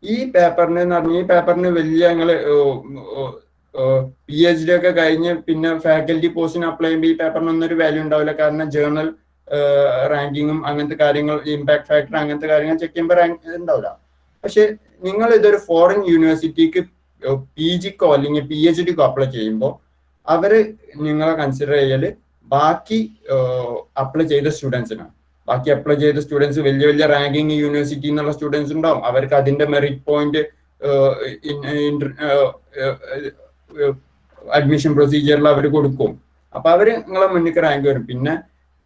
ഈ പേപ്പറിന് എന്ന് പറഞ്ഞാൽ ഈ പേപ്പറിന് വലിയ ഞങ്ങൾ PhD ഒക്കെ കഴിഞ്ഞ് പിന്നെ ഫാക്കൽറ്റി പോസ്റ്റിന് അപ്ലൈ ചെയ്യുമ്പോൾ ഈ പേപ്പറിനൊന്നും ഒരു വാല്യൂ ഉണ്ടാവില്ല. കാരണം ജേർണൽ റാങ്കിങ്ങും അങ്ങനത്തെ കാര്യങ്ങൾ, ഇമ്പാക്ട് ഫാക്ടർ അങ്ങനത്തെ കാര്യങ്ങൾ ചെക്ക് ചെയ്യുമ്പോൾ റാങ്ക് ഉണ്ടാവില്ല. പക്ഷെ നിങ്ങൾ ഇതൊരു ഫോറിൻ യൂണിവേഴ്സിറ്റിക്ക് PGക്കോ അല്ലെങ്കിൽ PhDക്കോ അപ്ലൈ ചെയ്യുമ്പോൾ അവര് നിങ്ങളെ കൺസിഡർ ചെയ്യല് ബാക്കി അപ്ലൈ ചെയ്ത സ്റ്റുഡൻസിനാണ്. ബാക്കി അപ്ലൈ ചെയ്ത സ്റ്റുഡൻസ് വലിയ വലിയ റാങ്കിങ് യൂണിവേഴ്സിറ്റി എന്നുള്ള സ്റ്റുഡൻസ് ഉണ്ടാവും. അവർക്ക് അതിന്റെ മെറിറ്റ് പോയിന്റ് അഡ്മിഷൻ പ്രൊസീജിയറിൽ അവർ കൊടുക്കും. അപ്പൊ അവര് നിങ്ങളെ മുന്നിൽ റാങ്ക് വരും. പിന്നെ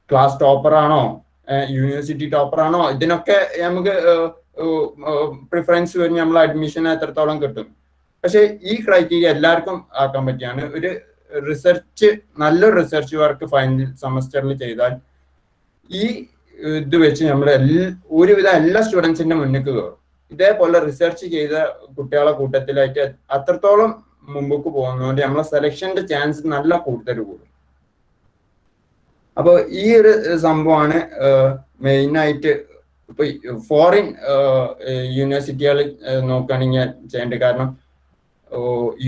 ക്ലാസ് ടോപ്പർ ആണോ യൂണിവേഴ്സിറ്റി ടോപ്പർ ആണോ ഇതിനൊക്കെ നമുക്ക് പ്രിഫറൻസ് വരും, നമ്മൾ അഡ്മിഷൻ എത്രത്തോളം കിട്ടും. പക്ഷെ ഈ ക്രൈറ്റീരിയ എല്ലാവർക്കും ആക്കാൻ പറ്റിയാണ്. ഒരു റിസർച്ച് നല്ലൊരു റിസർച്ച് വർക്ക് ഫൈനൽ സെമസ്റ്ററിൽ ചെയ്താൽ ഈ ഇത് വെച്ച് നമ്മൾ ഒരുവിധം എല്ലാ സ്റ്റുഡൻസിന്റെ മുന്നിൽ കയറും. ഇതേപോലെ റിസർച്ച് ചെയ്ത കുട്ടികളെ കൂട്ടത്തിലായിട്ട് അത്രത്തോളം മുമ്പ് പോകുന്നതുകൊണ്ട് നമ്മളെ സെലക്ഷന്റെ ചാൻസ് നല്ല കൂടുതൽ കൂടും. അപ്പോൾ ഈ ഒരു സംഭവമാണ് മെയിനായിട്ട് ഇപ്പൊ ഫോറിൻ യൂണിവേഴ്സിറ്റികൾ നോക്കുകയാണെങ്കിൽ ചെയ്യേണ്ടത്. കാരണം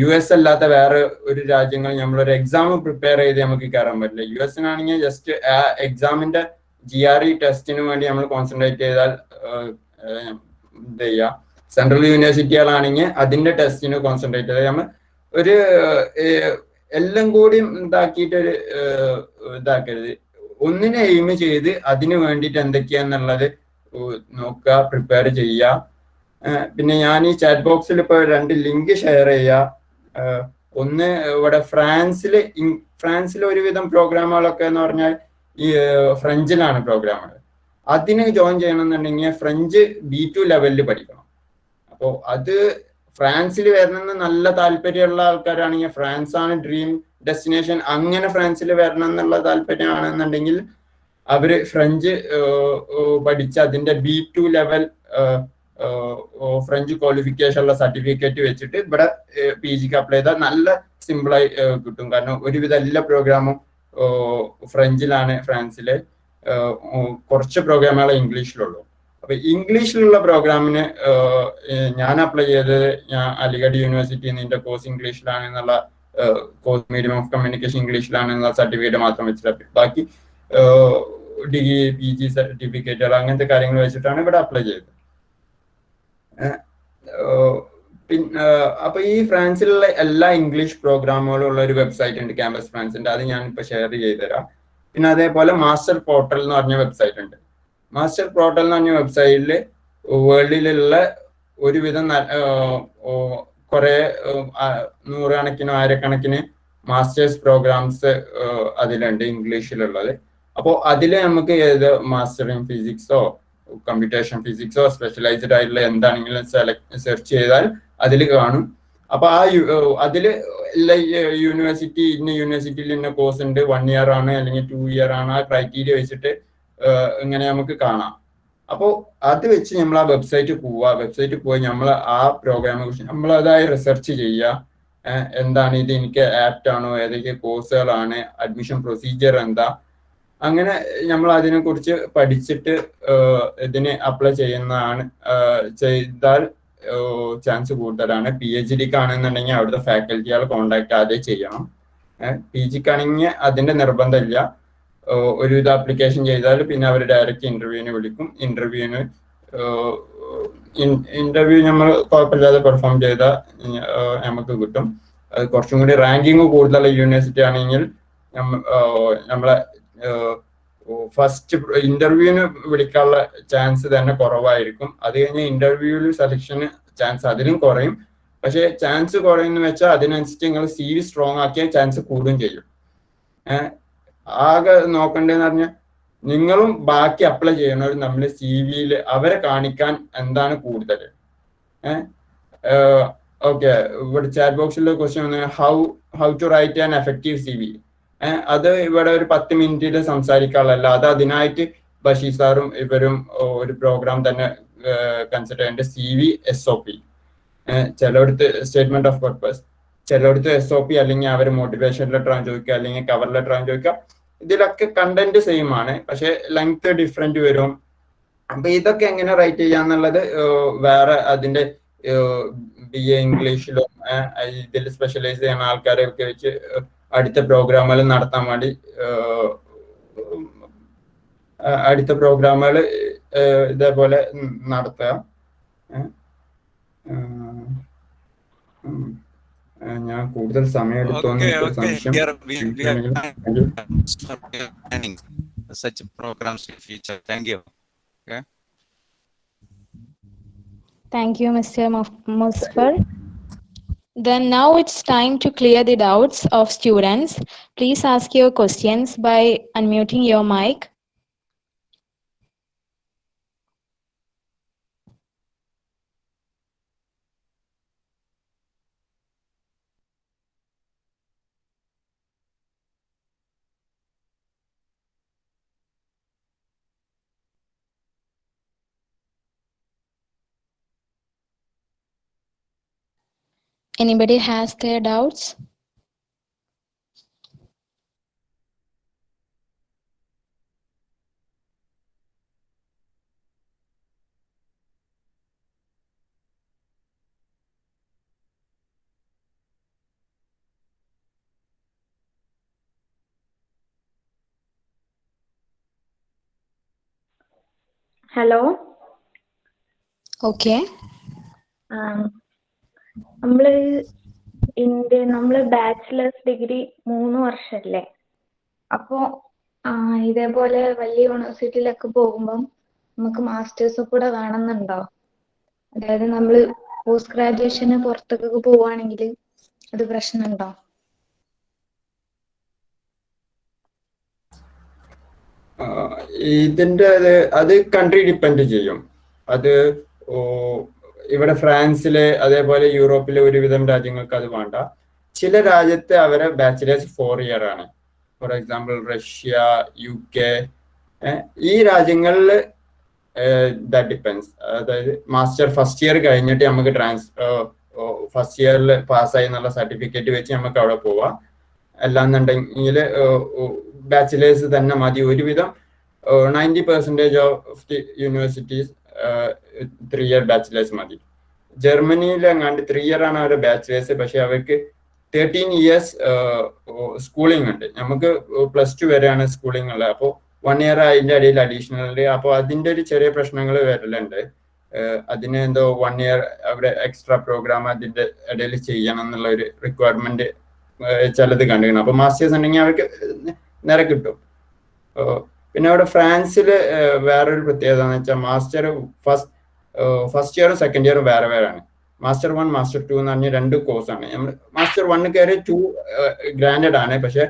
US അല്ലാത്ത വേറെ ഒരു രാജ്യങ്ങൾ നമ്മളൊരു എക്സാം പ്രിപ്പയർ ചെയ്ത് നമുക്ക് കയറാൻ പറ്റില്ല. US-നാണെങ്കിൽ ജസ്റ്റ് ആ എക്സാമിന്റെ GRE ടെസ്റ്റിന് വേണ്ടി നമ്മൾ കോൺസെൻട്രേറ്റ് ചെയ്താൽ ഇത് ചെയ്യാം. സെൻട്രൽ യൂണിവേഴ്സിറ്റികളാണെങ്കിൽ അതിന്റെ ടെസ്റ്റിന് കോൺസെൻട്രേറ്റ് ചെയ്താൽ നമ്മൾ ഒരു എല്ലാം കൂടി ഇതാക്കിയിട്ടൊരു ഇതാക്കരുത്. ഒന്നിനെ എയിം ചെയ്ത് അതിന് വേണ്ടിയിട്ട് എന്തൊക്കെയാന്നുള്ളത് നോക്കുക, പ്രിപ്പയർ ചെയ്യുക. പിന്നെ ഞാൻ ഈ ചാറ്റ് ബോക്സിൽ ഇപ്പോൾ 2 ലിങ്ക് ഷെയർ ചെയ്യാം. ഒന്ന് ഇവിടെ ഫ്രാൻസിൽ ഒരുവിധം പ്രോഗ്രാമുകളൊക്കെ എന്ന് പറഞ്ഞാൽ ഈ ഫ്രഞ്ചിലാണ് പ്രോഗ്രാമുകൾ. അതിന് ജോയിൻ ചെയ്യണമെന്നുണ്ടെങ്കിൽ ഫ്രഞ്ച് B2 ലെവലിൽ പഠിക്കണം. അപ്പോൾ അത് ഫ്രാൻസിൽ വരണമെന്ന് നല്ല താല്പര്യമുള്ള ആൾക്കാരാണെങ്കിൽ ഫ്രാൻസ് ആണ് ഡ്രീം ഡെസ്റ്റിനേഷൻ, അങ്ങനെ ഫ്രാൻസിൽ വരണം എന്നുള്ള താല്പര്യമാണെന്നുണ്ടെങ്കിൽ അവര് ഫ്രഞ്ച് പഠിച്ച് അതിന്റെ B2 ലെവൽ ഫ്രഞ്ച് ക്വാളിഫിക്കേഷൻ ഉള്ള സർട്ടിഫിക്കറ്റ് വെച്ചിട്ട് ഇവിടെ PGക്ക് അപ്ലൈ ചെയ്താൽ നല്ല സിമ്പിളായി കിട്ടും. കാരണം ഒരുവിധം എല്ലാ പ്രോഗ്രാമും ഫ്രഞ്ചിലാണ് ഫ്രാൻസിലെ. കുറച്ച് പ്രോഗ്രാമുകൾ ഇംഗ്ലീഷിലുള്ളൂ. അപ്പൊ ഇംഗ്ലീഷിലുള്ള പ്രോഗ്രാമിന് ഞാൻ അപ്ലൈ ചെയ്തത് ഞാൻ അലിഗഡ് യൂണിവേഴ്സിറ്റിയിൽ നിന്ന് എന്റെ കോഴ്സ് ഇംഗ്ലീഷിലാണ് എന്നുള്ള കോഴ്സ് മീഡിയം ഓഫ് കമ്മ്യൂണിക്കേഷൻ ഇംഗ്ലീഷിലാണ് എന്നുള്ള സർട്ടിഫിക്കറ്റ് മാത്രം വെച്ചിട്ട് ബാക്കി ഡിഗ്രി PG സർട്ടിഫിക്കറ്റുകൾ അങ്ങനത്തെ കാര്യങ്ങൾ വെച്ചിട്ടാണ് ഇവിടെ അപ്ലൈ ചെയ്തത്. പിന്നെ അപ്പൊ ഈ ഫ്രാൻസിലുള്ള എല്ലാ ഇംഗ്ലീഷ് പ്രോഗ്രാമുകളും ഉള്ള ഒരു വെബ്സൈറ്റ് ഉണ്ട്, ക്യാമ്പസ് ഫ്രാൻസിന്റെ. അത് ഞാൻ ഇപ്പൊ ഷെയർ ചെയ്തുതരാം. പിന്നെ അതേപോലെ മാസ്റ്റർ പോർട്ടൽ എന്ന് പറഞ്ഞ വെബ്സൈറ്റ് ഉണ്ട്. മാസ്റ്റർ പോർട്ടൽ എന്ന് പറഞ്ഞ വെബ്സൈറ്റിൽ വേൾഡിലുള്ള ഒരുവിധം കുറെ നൂറുകണക്കിനോ ആയിരക്കണക്കിന് മാസ്റ്റേഴ്സ് പ്രോഗ്രാംസ് അതിലുണ്ട് ഇംഗ്ലീഷിലുള്ളത്. അപ്പോൾ അതിൽ നമുക്ക് ഏത് മാസ്റ്റർ ഇൻ ഫിസിക്സോ കമ്പ്യൂട്ടേഷൻ ഫിസിക്സോ സ്പെഷ്യലൈസ്ഡ് ആയിട്ടുള്ള എന്താണെങ്കിലും സെർച്ച് ചെയ്താൽ അതിൽ കാണും. അപ്പൊ അതിൽ യൂണിവേഴ്സിറ്റി ഇന്ന യൂണിവേഴ്സിറ്റിയിൽ ഇന്ന കോഴ്സ് ഉണ്ട്, 1 year ആണ് അല്ലെങ്കിൽ 2 year ആണ്, ആ ക്രൈറ്റീരിയ വെച്ചിട്ട് ഇങ്ങനെ നമുക്ക് കാണാം. അപ്പോൾ അത് വെച്ച് നമ്മൾ ആ വെബ്സൈറ്റിൽ പോയി നമ്മൾ ആ പ്രോഗ്രാമിനെ കുറിച്ച് നമ്മൾ അതായത് റിസർച്ച് ചെയ്യുക. എന്താണ് ഇത്, എനിക്ക് ആപ്റ്റ് ആണോ, ഏതൊക്കെ കോഴ്സുകളാണ്, അഡ്മിഷൻ പ്രൊസീജിയർ എന്താ, അങ്ങനെ നമ്മൾ അതിനെ കുറിച്ച് പഠിച്ചിട്ട് ഇതിന് അപ്ലൈ ചെയ്താൽ ചാൻസ് കൂടുതലാണ്. PhD ആണെന്നുണ്ടെങ്കിൽ അവിടുത്തെ ഫാക്കൽറ്റികളെ കോണ്ടാക്ട് ആദ്യം ചെയ്യണം. PG ക്കാണെങ്കിൽ അതിന്റെ നിർബന്ധമില്ല. ഒരുവിധ ആപ്ലിക്കേഷൻ ചെയ്താൽ പിന്നെ അവർ ഡയറക്റ്റ് ഇന്റർവ്യൂവിന് വിളിക്കും. ഇന്റർവ്യൂ നമ്മൾ കുഴപ്പമില്ലാതെ പെർഫോം ചെയ്താൽ നമുക്ക് കിട്ടും. അത് കുറച്ചും കൂടി റാങ്കിങ് കൂടുതലുള്ള യൂണിവേഴ്സിറ്റി ആണെങ്കിൽ നമ്മളെ ഫസ്റ്റ് ഇന്റർവ്യൂവിന് വിളിക്കാനുള്ള ചാൻസ് തന്നെ കുറവായിരിക്കും. അത് കഴിഞ്ഞ് ഇന്റർവ്യൂവിൽ സെലക്ഷന് ചാൻസ് അതിലും കുറയും. പക്ഷെ ചാൻസ് കുറയുന്ന വെച്ചാൽ അതിനനുസരിച്ച് നിങ്ങൾ CV സ്ട്രോങ് ആക്കിയാൽ ചാൻസ് കൂടുകയും ചെയ്യും. ആകെ നോക്കേണ്ടതെന്ന് പറഞ്ഞാൽ നിങ്ങളും ബാക്കി അപ്ലൈ ചെയ്യണവർ നമ്മൾ CV അവരെ കാണിക്കാൻ എന്താണ് കൂടുതൽ. ഓക്കെ, ഇവിടെ ചാറ്റ് ബോക്സിൽ ക്വസ്റ്റ്യൻ വന്നു, how to write an effective CV. അത് ഇവിടെ ഒരു 10 മിനിറ്റിൽ സംസാരിക്കാനുള്ളതല്ല. അത് അതിനായിട്ട് ബഷീർ സാറും ഇവരും ഒരു പ്രോഗ്രാം തന്നെ കൺസിഡർ ചെയ്യേണ്ട. CV SOP, ചിലയിടത്ത് സ്റ്റേറ്റ്മെന്റ് ഓഫ് പർപ്പസ്, ചിലയിടത്ത് SOP അല്ലെങ്കിൽ അവർ മോട്ടിവേഷൻ ലെറ്റർ ആണ് ചോദിക്കുക, അല്ലെങ്കിൽ കവർ ലെറ്റർ ആണ് ചോദിക്കുക. ഇതിലൊക്കെ കണ്ടന്റ് സെയിം ആണ്, പക്ഷെ ലെങ്ത് ഡിഫറെന്റ് വരും. അപ്പൊ ഇതൊക്കെ എങ്ങനെ റൈറ്റ് ചെയ്യാന്നുള്ളത് വേറെ അതിന്റെ BA ഇംഗ്ലീഷിലും ഇതിൽ സ്പെഷ്യലൈസ് ചെയ്യുന്ന ആൾക്കാരെയൊക്കെ വെച്ച് അടുത്ത പ്രോഗ്രാമുകൾ നടത്താൻ വേണ്ടി അടുത്ത പ്രോഗ്രാമുകൾ ഇതേപോലെ നടത്തുക. ഞാൻ കൂടുതൽ സമയം എടുത്തോന്ന് such programs in future. Thank you. Okay. Thank you, Mr. Musfar. Then now it's time to clear the doubts of students. Please ask your questions by unmuting your mic. Anybody has their doubts? Hello. Okay. നമ്മള് bachelor's degree 3 വർഷല്ലേ. അപ്പോ ഇതേപോലെ വലിയ യൂണിവേഴ്സിറ്റിയിലൊക്കെ പോകുമ്പം നമുക്ക് masters കൂടെ വേണമെന്നുണ്ടോ? അതായത് നമ്മള് post ഗ്രാജുവേഷന് പുറത്തേക്കൊക്കെ പോവുകയാണെങ്കിൽ അത് പ്രശ്നമുണ്ടോ? ഇതിന്റെ അത് കൺട്രി ഡിപ്പെൻഡ് ചെയ്യും. അത് ഇവിടെ ഫ്രാൻസിലെ അതേപോലെ യൂറോപ്പിലെ ഒരുവിധം രാജ്യങ്ങൾക്ക് അത് വേണ്ട. ചില രാജ്യത്ത് അവരെ ബാച്ചിലേഴ്സ് 4 year ആണ്. ഫോർ എക്സാമ്പിൾ റഷ്യ, UK, ഈ രാജ്യങ്ങളിൽ ദാറ്റ് ഡിപ്പെൻസ്. അതായത് മാസ്റ്റർ ഫസ്റ്റ് ഇയർ കഴിഞ്ഞിട്ട് നമുക്ക് ഫസ്റ്റ് ഇയറിൽ പാസ്സായി എന്നുള്ള സർട്ടിഫിക്കറ്റ് വെച്ച് നമുക്ക് അവിടെ പോവാം. അല്ലാന്നുണ്ടെങ്കിൽ ബാച്ചിലേഴ്സ് തന്നെ മതി. ഒരുവിധം 90% of the universities 3 year bachelor's മതി. ജർമ്മനിയിൽ എങ്ങാണ്ട് 3 year ആണ് അവരുടെ ബാച്ചിലേഴ്സ്. പക്ഷെ അവർക്ക് 13 years സ്കൂളിംഗ് ഉണ്ട്. നമുക്ക് +2 വരെയാണ് സ്കൂളിംഗ് ഉള്ളത്. അപ്പോൾ 1 year അതിന്റെ ഇടയിൽ അഡീഷണൽ ഉണ്ട്. അപ്പോൾ അതിന്റെ ഒരു ചെറിയ പ്രശ്നങ്ങൾ വരലുണ്ട്. അതിന് എന്തോ 1 year അവിടെ എക്സ്ട്രാ പ്രോഗ്രാം അതിന്റെ ഇടയിൽ ചെയ്യണം എന്നുള്ള ഒരു റിക്വയർമെന്റ് ചിലത് കണ്ടിരുന്നു. അപ്പൊ മാസ്റ്റേഴ്സ് ഉണ്ടെങ്കിൽ അവർക്ക് നേരെ കിട്ടും. പിന്നെ അവിടെ ഫ്രാൻസിൽ വേറൊരു പ്രത്യേകത എന്ന് വെച്ചാൽ മാസ്റ്റർ ഫസ്റ്റ് ഇയറും സെക്കൻഡ് ഇയറും വേറെ വേറെയാണ്. മാസ്റ്റർ 1 മാസ്റ്റർ 2 എന്ന് പറഞ്ഞ 2 കോഴ്സാണ്. നമ്മൾ മാസ്റ്റർ 1 കയറി 2 ഗ്രാൻഡഡ് ആണ്. പക്ഷെ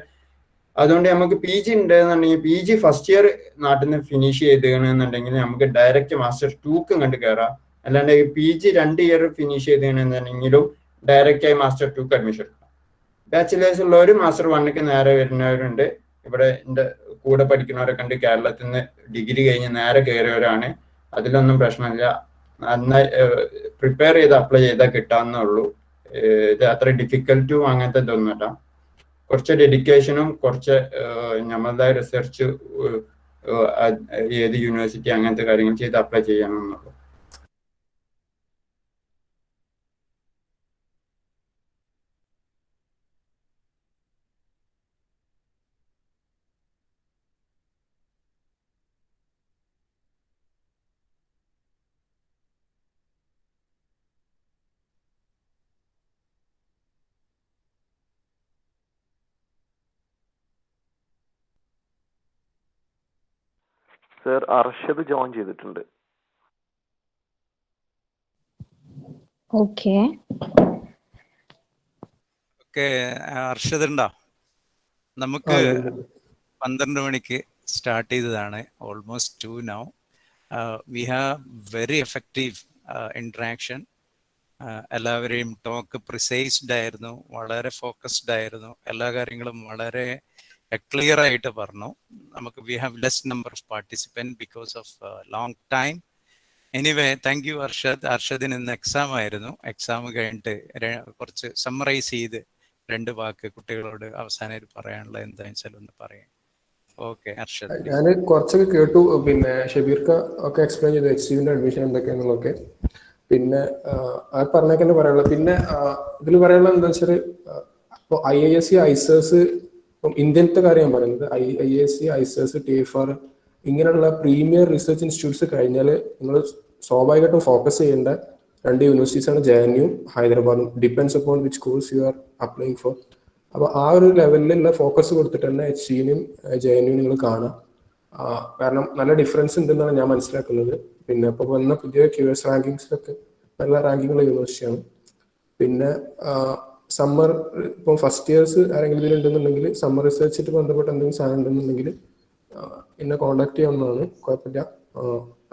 അതുകൊണ്ട് നമുക്ക് പി ജി ഉണ്ട് എന്നുണ്ടെങ്കിൽ പി ജി ഫസ്റ്റ് ഇയർ നാട്ടിൽ നിന്ന് ഫിനിഷ് ചെയ്തതെന്നുണ്ടെങ്കിൽ നമുക്ക് ഡയറക്റ്റ് മാസ്റ്റർ 2ക്ക് കണ്ട് കയറാം. അല്ലാണ്ട് പി ജി 2 ഇയർ ഫിനിഷ് ചെയ്തതെന്നുണ്ടെങ്കിലും ഡയറക്റ്റ് ആയി മാസ്റ്റർ 2ക്ക് അഡ്മിഷൻ എടുക്കാം. ബാച്ചിലേഴ്സ് ഉള്ളവർ മാസ്റ്റർ 1ക്ക് നേരെ വരുന്നവരുണ്ട്. ഇവിടെ എൻ്റെ കൂടെ പഠിക്കുന്നവരൊക്കെ ഉണ്ട് കേരളത്തിൽ നിന്ന് ഡിഗ്രി കഴിഞ്ഞ് നേരെ കയറിയവരാണ്. അതിലൊന്നും പ്രശ്നമില്ല. നന്നായി പ്രിപ്പയർ ചെയ്ത് അപ്ലൈ ചെയ്താൽ കിട്ടാവുന്നേ ഉള്ളൂ. ഇത് അത്ര ഡിഫിക്കൽട്ടും അങ്ങനത്തെ ഇതൊന്നുമില്ല. കുറച്ച് ഡെഡിക്കേഷനും കുറച്ച് നമ്മളുടെ റിസർച്ച് ഏത് യൂണിവേഴ്സിറ്റി അങ്ങനത്തെ കാര്യങ്ങൾ ചെയ്ത് അപ്ലൈ ചെയ്യണമെന്നുള്ളൂ. സർ അർഷദ് ജോയിൻ ചെയ്തിട്ടുണ്ട്. ഓക്കെ അർഷദ് ഉണ്ടോ? നമുക്ക് 12 മണിക്ക് സ്റ്റാർട്ട് ചെയ്തതാണ്. Almost 2 now. We have very effective interaction. എല്ലാവരെയും ടോക്ക് പ്രിസൈസ്ഡ് ആയിരുന്നു, വളരെ ഫോക്കസ്ഡ് ആയിരുന്നു, എല്ലാ കാര്യങ്ങളും വളരെ ക്ലിയർ ആയിട്ട് പറഞ്ഞു. നമുക്ക് we have less number of participant because of long time. Anyway thank you Arshad. അർഷദിന് ഇന്ന് എക്സാം ആയിരുന്നു. എക്സാം കഴിഞ്ഞിട്ട് കുറച്ച് സമ്മറൈസ് ചെയ്ത് 2 വാക്ക് കുട്ടികളോട് അവസാനം പറയാനുള്ള എന്താണെന്ന് വെച്ചാൽ ഒന്ന് പറയാം. ഓക്കെ അർഷദ്. ഞാൻ കുറച്ചൊക്കെ കേട്ടു. പിന്നെ ഷബീർക്ക ഒക്കെ എക്സ്പ്ലെയിൻ ചെയ്തു എക്സ്യൂവിന്റെ അഡ്മിഷൻ എന്തൊക്കെയാണെന്നുള്ളതൊക്കെ. പിന്നെ ആ പറഞ്ഞേക്കെന്നെ പറയാനുള്ളത്. പിന്നെ ഇതിൽ പറയാനുള്ളത് എന്താ വെച്ചാൽ ഇപ്പോൾ IISc ICES ഇപ്പം ഇന്ത്യത്തെ കാര്യം ഞാൻ പറയുന്നത്. IISc ICES TFR ഇങ്ങനെയുള്ള പ്രീമിയർ റിസർച്ച് ഇൻസ്റ്റിറ്റ്യൂട്ട്സ് കഴിഞ്ഞാൽ നിങ്ങൾ സ്വാഭാവികമായിട്ടും ഫോക്കസ് ചെയ്യേണ്ട 2 യൂണിവേഴ്സിറ്റീസാണ് JNU ഹൈദരാബാദും. Depends upon which course you are applying for. അപ്പോൾ ആ ഒരു ലെവലിലുള്ള ഫോക്കസ് കൊടുത്തിട്ട് തന്നെ HCനും JNU നിങ്ങൾ കാണാം. കാരണം നല്ല ഡിഫറൻസ് ഉണ്ടെന്നാണ് ഞാൻ മനസ്സിലാക്കുന്നത്. പിന്നെ ഇപ്പോൾ വന്ന പുതിയ QS റാങ്കിങ്സിലൊക്കെ നല്ല റാങ്കിങ്ങുള്ള യൂണിവേഴ്സിറ്റിയാണ്. പിന്നെ സമ്മർ ഇപ്പോൾ ഫസ്റ്റ് ഇയേഴ്സ് ആരെങ്കിലും ഇതിലുണ്ടെന്നുണ്ടെങ്കിൽ സമ്മർ റിസർച്ചായിട്ട് ബന്ധപ്പെട്ട് എന്തെങ്കിലും സാധനം ഉണ്ടെന്നുണ്ടെങ്കിൽ എന്നെ കോൺടാക്ട് ചെയ്യാവുന്നതാണ്. കുഴപ്പമില്ല.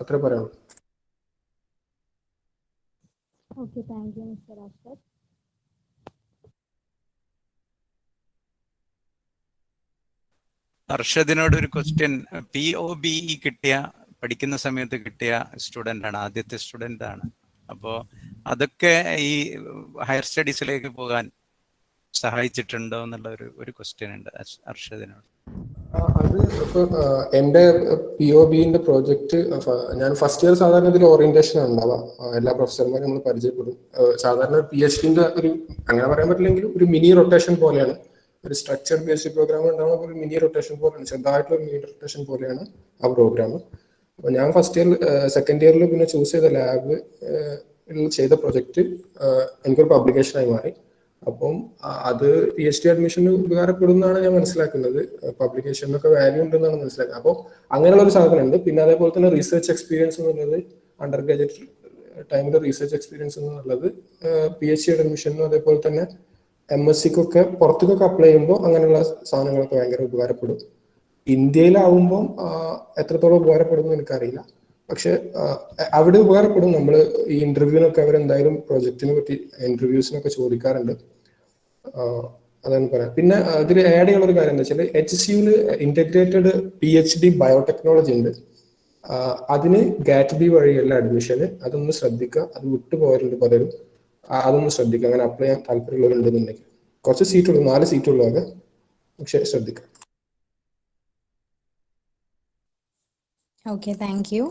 അത്രേ പറയാം. Okay, thank you mister Arshad. അർഷദിനോട് ഒരു ക്വസ്റ്റ്യൻ. POBE കിട്ടിയ പഠിക്കുന്ന സമയത്ത് കിട്ടിയ സ്റ്റുഡൻ്റ് ആണ്, ആദ്യത്തെ സ്റ്റുഡൻ്റ് ആണ്. അപ്പോൾ അതൊക്കെ ഈ ഹയർ സ്റ്റഡീസിലേക്ക് പോകാൻ സഹായിച്ചിട്ടുണ്ടോ എന്നുള്ള ഒരു ക്വസ്റ്റ്യൻ ഉണ്ട് അർഷദിനോട്. അത് ഇപ്പോൾ എൻ്റെ POBന്റെ പ്രോജക്റ്റ് ഞാൻ ഫസ്റ്റ് ഇയർ സാധാരണ ഇതിൽ ഓറിയന്റേഷൻ ഉണ്ടാവുക. എല്ലാ പ്രൊഫസർമാരും നമ്മൾ പരിചയപ്പെടും. സാധാരണ PhDന്റെ ഒരു അങ്ങനെ പറയാൻ പറ്റില്ലെങ്കിൽ ഒരു മിനി റൊട്ടേഷൻ പോലെയാണ്. ഒരു സ്ട്രക്ചർ ബേസ്ഡ് പ്രോഗ്രാം ഉണ്ടാവുന്ന ഒരു മിനി റൊട്ടേഷൻ പോലെയാണ്, ചെറുതായിട്ടുള്ള ഒരു മിനി റൊട്ടേഷൻ പോലെയാണ് ആ പ്രോഗ്രാം. അപ്പോൾ ഞാൻ ഫസ്റ്റ് ഇയർ സെക്കൻഡ് ഇയറിൽ പിന്നെ ചൂസ് ചെയ്ത ലാബ് ചെയ്ത പ്രൊജക്റ്റ് എനിക്കൊരു പബ്ലിക്കേഷനായി മാറി. അപ്പം അത് PhD അഡ്മിഷന് ഉപകാരപ്പെടുന്നതാണ് ഞാൻ മനസ്സിലാക്കുന്നത്. പബ്ലിക്കേഷനൊക്കെ വാല്യൂ ഉണ്ടെന്നാണ് മനസ്സിലാക്കുന്നത്. അപ്പോൾ അങ്ങനെയുള്ള ഒരു സാധനം ഉണ്ട്. പിന്നെ അതേപോലെ തന്നെ റിസർച്ച് എക്സ്പീരിയൻസ് എന്നുള്ളത് അണ്ടർ ഗ്രാജുവേറ്റ് ടൈമിൽ റിസർച്ച് എക്സ്പീരിയൻസ് എന്നുള്ളത് PhD അഡ്മിഷനും അതേപോലെ തന്നെ MScക്കൊക്കെ പുറത്തേക്കൊക്കെ അപ്ലൈ ചെയ്യുമ്പോൾ അങ്ങനെയുള്ള സാധനങ്ങളൊക്കെ ഭയങ്കര ഉപകാരപ്പെടും. ഇന്ത്യയിലാവുമ്പം എത്രത്തോളം ഉപകാരപ്പെടുമെന്ന് എനിക്കറിയില്ല. പക്ഷെ അവിടെ ഉപകാരപ്പെടും. നമ്മൾ ഈ ഇന്റർവ്യൂവിനൊക്കെ അവരെന്തായാലും പ്രോജക്റ്റിനെ പറ്റി ഇന്റർവ്യൂസിനൊക്കെ ചോദിക്കാറുണ്ട്. അതാണ് പറയാം. പിന്നെ ഇതിൽ ആഡ് ചെയ്യാനുള്ള ഒരു കാര്യം എന്താ വെച്ചാൽ HCUവിൽ ഇന്റഗ്രേറ്റഡ് PhD ബയോടെക്നോളജി ഉണ്ട്. അതിന് GATB വഴിയല്ല അഡ്മിഷന്. അതൊന്ന് ശ്രദ്ധിക്കുക. അത് വിട്ടുപോയവരുണ്ട് പലരും. അതൊന്ന് ശ്രദ്ധിക്കുക. അങ്ങനെ അപ്ലൈ ചെയ്യാൻ താല്പര്യമുള്ളവരുണ്ടെന്നുണ്ടെങ്കിൽ. കുറച്ച് സീറ്റുള്ളൂ, 4 സീറ്റുള്ളൂ. പക്ഷെ ശ്രദ്ധിക്കുക. Okay, thank you.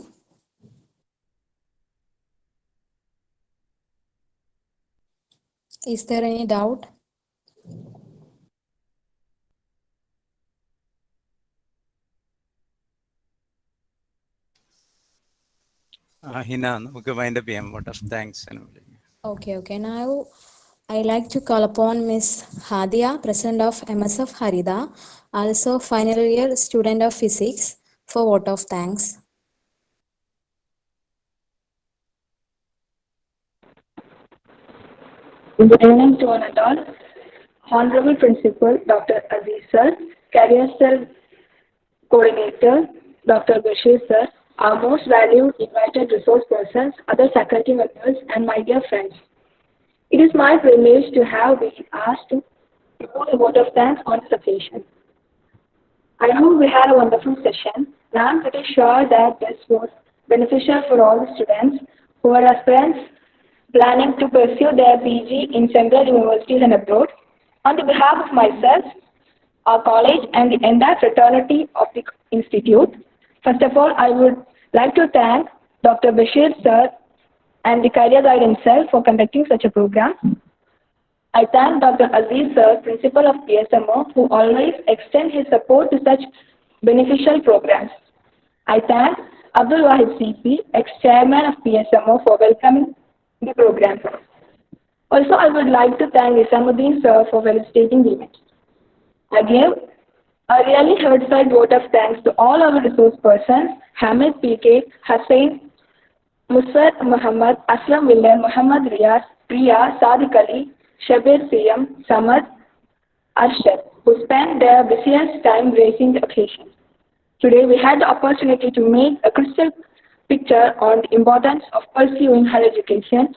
Is there any doubt? ഹിന, നമുക്ക് വൈൻഡ് അപ്പ് ചെയ്യാം. Vote of thanks. Okay. Now I like to call upon Miss Hadia, President of MSF Harida, also final year student of physics, for vote of thanks. Good evening to one and all. Honorable Principal Dr. Aziz Sir, Career Cell Coordinator Dr. Bashir Sir, our most valued invited resource persons, other faculty members, and my dear friends. It is my privilege to have been asked to put a vote of thanks on this occasion. I hope we had a wonderful session, and I am pretty sure that this was beneficial for all the students who are aspirants planning to pursue their PG in several universities and abroad. On the behalf of myself, our college, and the entire fraternity of the institute, first of all, I would like to thank Dr. Bashir Sir and the career guide himself for conducting such a program. I thank Dr. Aziz Sir, Principal of PSMO, who always extends his support to such beneficial programs. I thank Abdul Wahid CP, ex-chairman of PSMO, for welcoming the program. Also, I would like to thank Nisamuddin Sir for felicitating the event. I give a really heartfelt vote of thanks to all our resource persons, Hamid PK, Hussain, Musfat Muhammad, Aslam William, Muhammad Riyaz, Priya, Sadiq Ali, Shabir Siyam, Samad, Arshad, who spent their busiest time raising the occasion. Today, we had the opportunity to make a crystal picture on the importance of pursuing higher education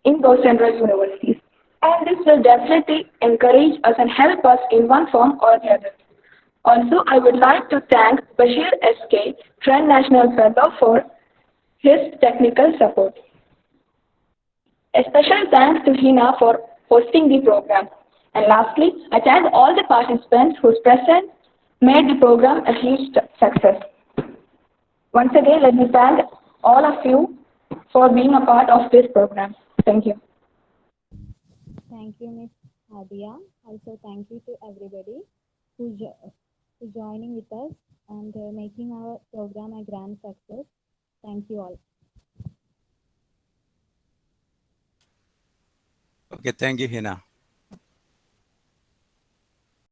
in those central universities. And this will definitely encourage us and help us in one form or the other. Also, I would like to thank Bashir SK, Trend National Fellow, for his technical support. A special thanks to Hina for hosting the program. And lastly, I thank all the participants whose presence made the program a huge success. Once again, let me thank all of you for being a part of this program. Thank you. Thank you, Ms. Hadia. Also, thank you to everybody who joining with us and making our program a grand success. Thank you all. Okay, thank you, Hina.